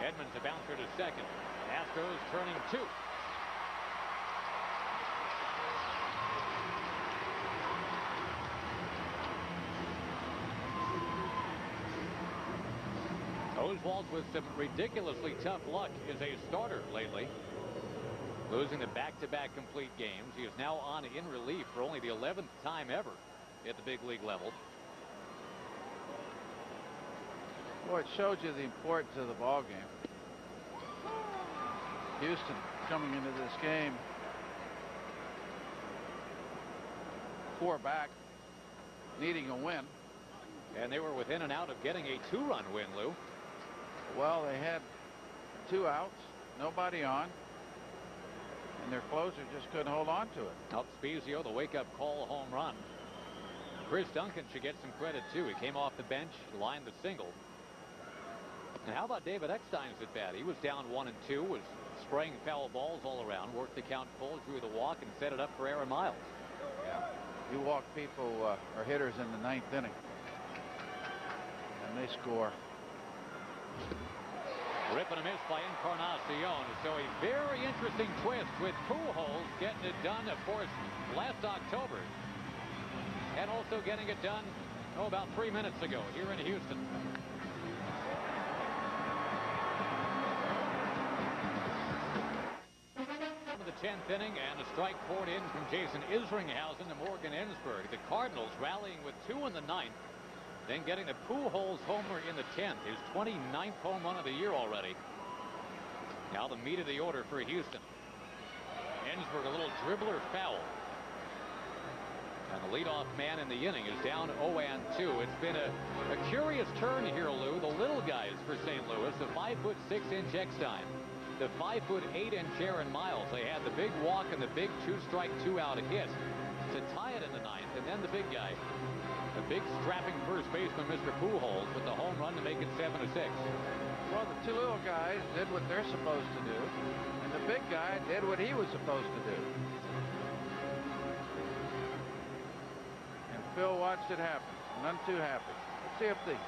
Edmonds a bouncer to second. Astros turning 2. Oswalt with some ridiculously tough luck is a starter lately. Losing the back-to-back complete games. He is now on in relief for only the 11th time ever at the big league level.
Boy, it shows you the importance of the ball game. Houston coming into this game 4 back, needing a win.
And they were within and out of getting a 2-run win, Lou.
Well, they had 2 outs, nobody on, and their closer just couldn't hold on to it.
Out Spezio, the wake-up call home run. Chris Duncan should get some credit, too. He came off the bench, lined the single. And how about David Eckstein's at bat? He was down 1 and 2, was spraying foul balls all around, worked the count full, drew the walk, and set it up for Aaron Miles.
Yeah, you walk people or hitters in the 9th inning, and they score.
Rip and a miss by Encarnacion. So a very interesting twist with Pujols getting it done, of course, last October. And also getting it done, about 3 minutes ago here in Houston. The 10th inning, and a strike poured in from Jason Isringhausen to Morgan Ensberg. The Cardinals rallying with 2 in the 9th, then getting the Pujols homer in the 10th, his 29th home run of the year already. Now the meat of the order for Houston. Ensberg, a little dribbler foul. And the leadoff man in the inning is down 0-2. It's been a curious turn here, Lou. The little guys for St. Louis, the 5'6" Eckstein. The 5'8" Aaron Miles. They had the big walk and the big 2-strike 2-out hit to tie it in the 9th, and then the big guy, the big strapping first baseman, Mr. Pujols, with the home run to make it 7-6.
Well, the 2 little guys did what they're supposed to do, and the big guy did what he was supposed to do. And Phil watched it happen. None too happy. Let's see if the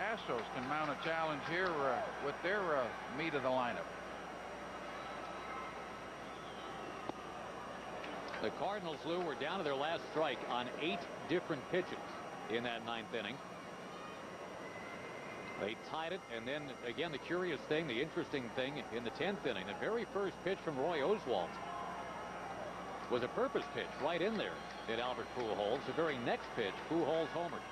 Astros can mount a challenge here with their meat of the lineup.
The Cardinals, Lou, were down to their last strike on 8 different pitches in that 9th inning. They tied it, and then again the curious thing, the interesting thing in the 10th inning, the very first pitch from Roy Oswalt was a purpose pitch right in there at Albert Pujols. The very next pitch, Pujols homered.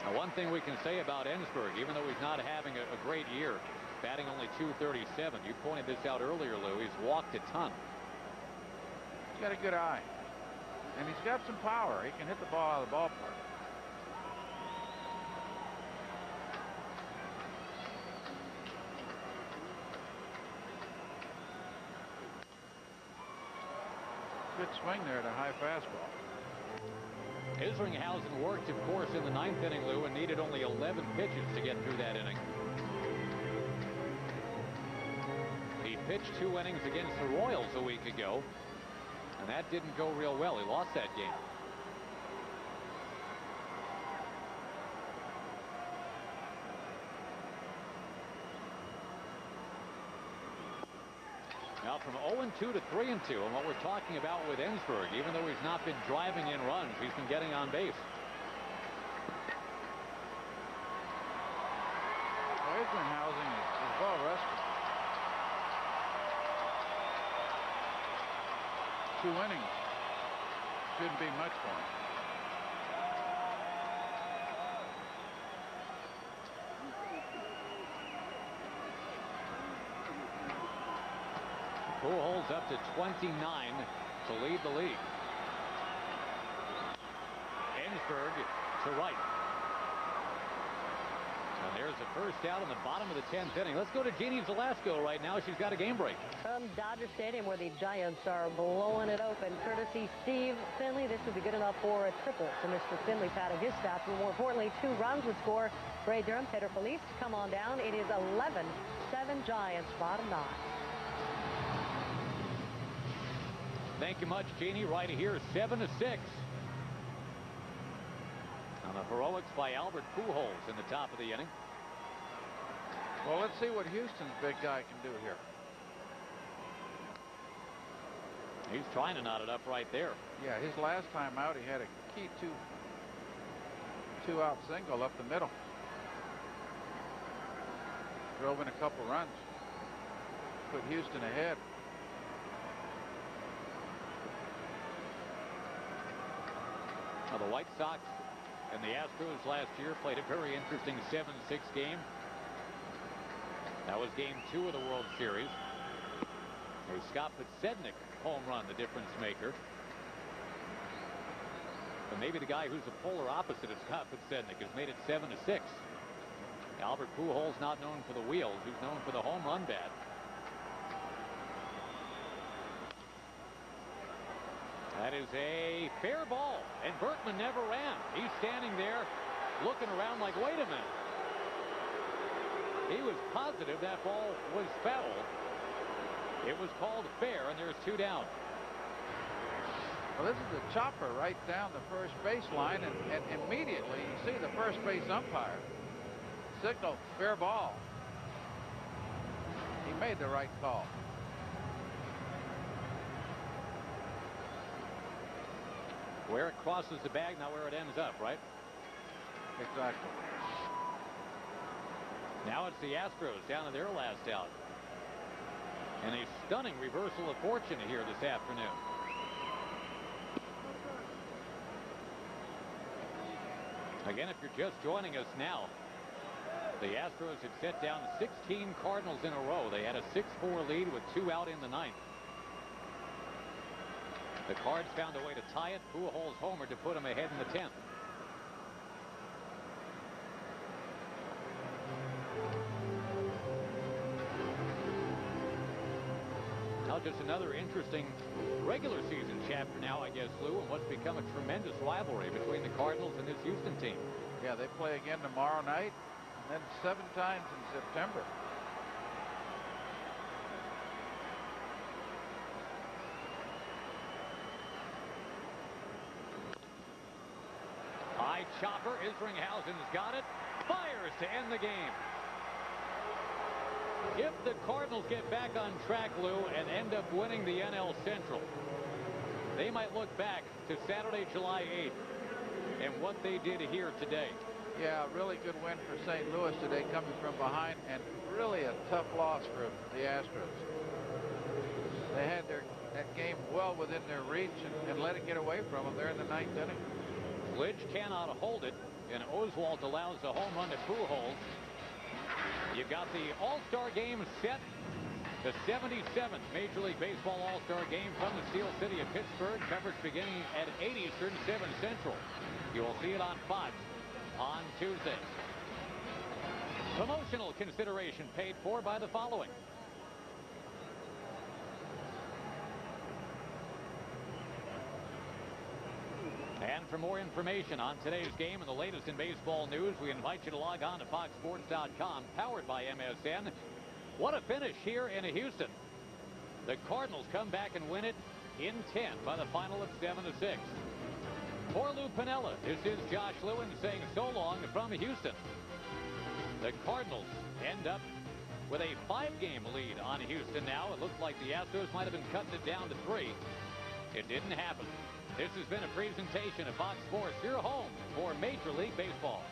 Now, one thing we can say about Ensberg, even though he's not having a great year, batting only .237. You pointed this out earlier, Lou. He's walked a ton.
He's got a good eye, and he's got some power. He can hit the ball out of the ballpark. Good swing there at a high fastball.
Isringhausen worked, of course, in the 9th inning, Lou, and needed only 11 pitches to get through that inning. He pitched 2 innings against the Royals a week ago, and that didn't go real well. He lost that game. from 0-2 to 3-2. And what we're talking about with Ensberg, even though he's not been driving in runs, he's been getting on base.
Eisenhausen is well rested. 2 innings. Shouldn't be much for him.
Pujols up to 29 to lead the league. Ensberg to right. And there's the first out in the bottom of the 10th inning. Let's go to Jeannie Velasco right now. She's got a game break.
From Dodger Stadium, where the Giants are blowing it open, courtesy Steve Finley. This would be good enough for a triple for Mr. Finley, patting his stats. But more importantly, 2 runs would score. Ray Durham, Pedro Feliz, come on down. It is 11-7 Giants, bottom 9.
Thank you much, Jeannie. Right here, 7-6. On the heroics by Albert Pujols in the top of the inning.
Well, let's see what Houston's big guy can do here.
He's trying to knot it up right there.
Yeah, his last time out, he had a key two-out single up the middle. Drove in a couple runs. Put Houston ahead.
Now, the White Sox and the Astros last year played a very interesting 7-6 game. That was game 2 of the World Series. A Scott Podsednik home run, the difference maker. But maybe the guy who's the polar opposite of Scott Podsednik has made it 7-6. Albert Pujols not known for the wheels. He's known for the home run bat. That is a fair ball, and Berkman never ran. He's standing there looking around like, wait a minute. He was positive that ball was foul. It was called fair, and there's 2 down.
Well, this is a chopper right down the first baseline, and immediately you see the first base umpire signal fair ball. He made the right call.
Where it crosses the bag, not where it ends up, right?
Exactly.
Now it's the Astros down to their last out. And a stunning reversal of fortune here this afternoon. Again, if you're just joining us now, the Astros had set down 16 Cardinals in a row. They had a 6-4 lead with 2 out in the 9th. The Cards found a way to tie it. Pujols homered to put him ahead in the 10th. Now just another interesting regular season chapter now, I guess, Lou, and what's become a tremendous rivalry between the Cardinals and this Houston team.
Yeah, they play again tomorrow night, and then 7 times in September.
High chopper. Isringhausen's got it. Fires to end the game. If the Cardinals get back on track, Lou, and end up winning the NL Central, they might look back to Saturday, July 8th and what they did here today.
Yeah, really good win for St. Louis today, coming from behind, and really a tough loss for the Astros. They had that game well within their reach and let it get away from them there in the 9th inning.
Lidge cannot hold it, and Oswalt allows the home run to Pujols. You've got the All-Star game set. The 77th Major League Baseball All-Star game from the Steel City of Pittsburgh. Coverage beginning at 8 Eastern, 7 Central. You will see it on Fox on Tuesday. Promotional consideration paid for by the following. And for more information on today's game and the latest in baseball news, we invite you to log on to foxsports.com, powered by MSN. What a finish here in Houston. The Cardinals come back and win it in 10 by the final of 7-6. For Lou Piniella, this is Josh Lewin saying so long from Houston. The Cardinals end up with a 5-game lead on Houston now. It looks like the Astros might have been cutting it down to 3. It didn't happen. This has been a presentation of Fox Sports, your home for Major League Baseball.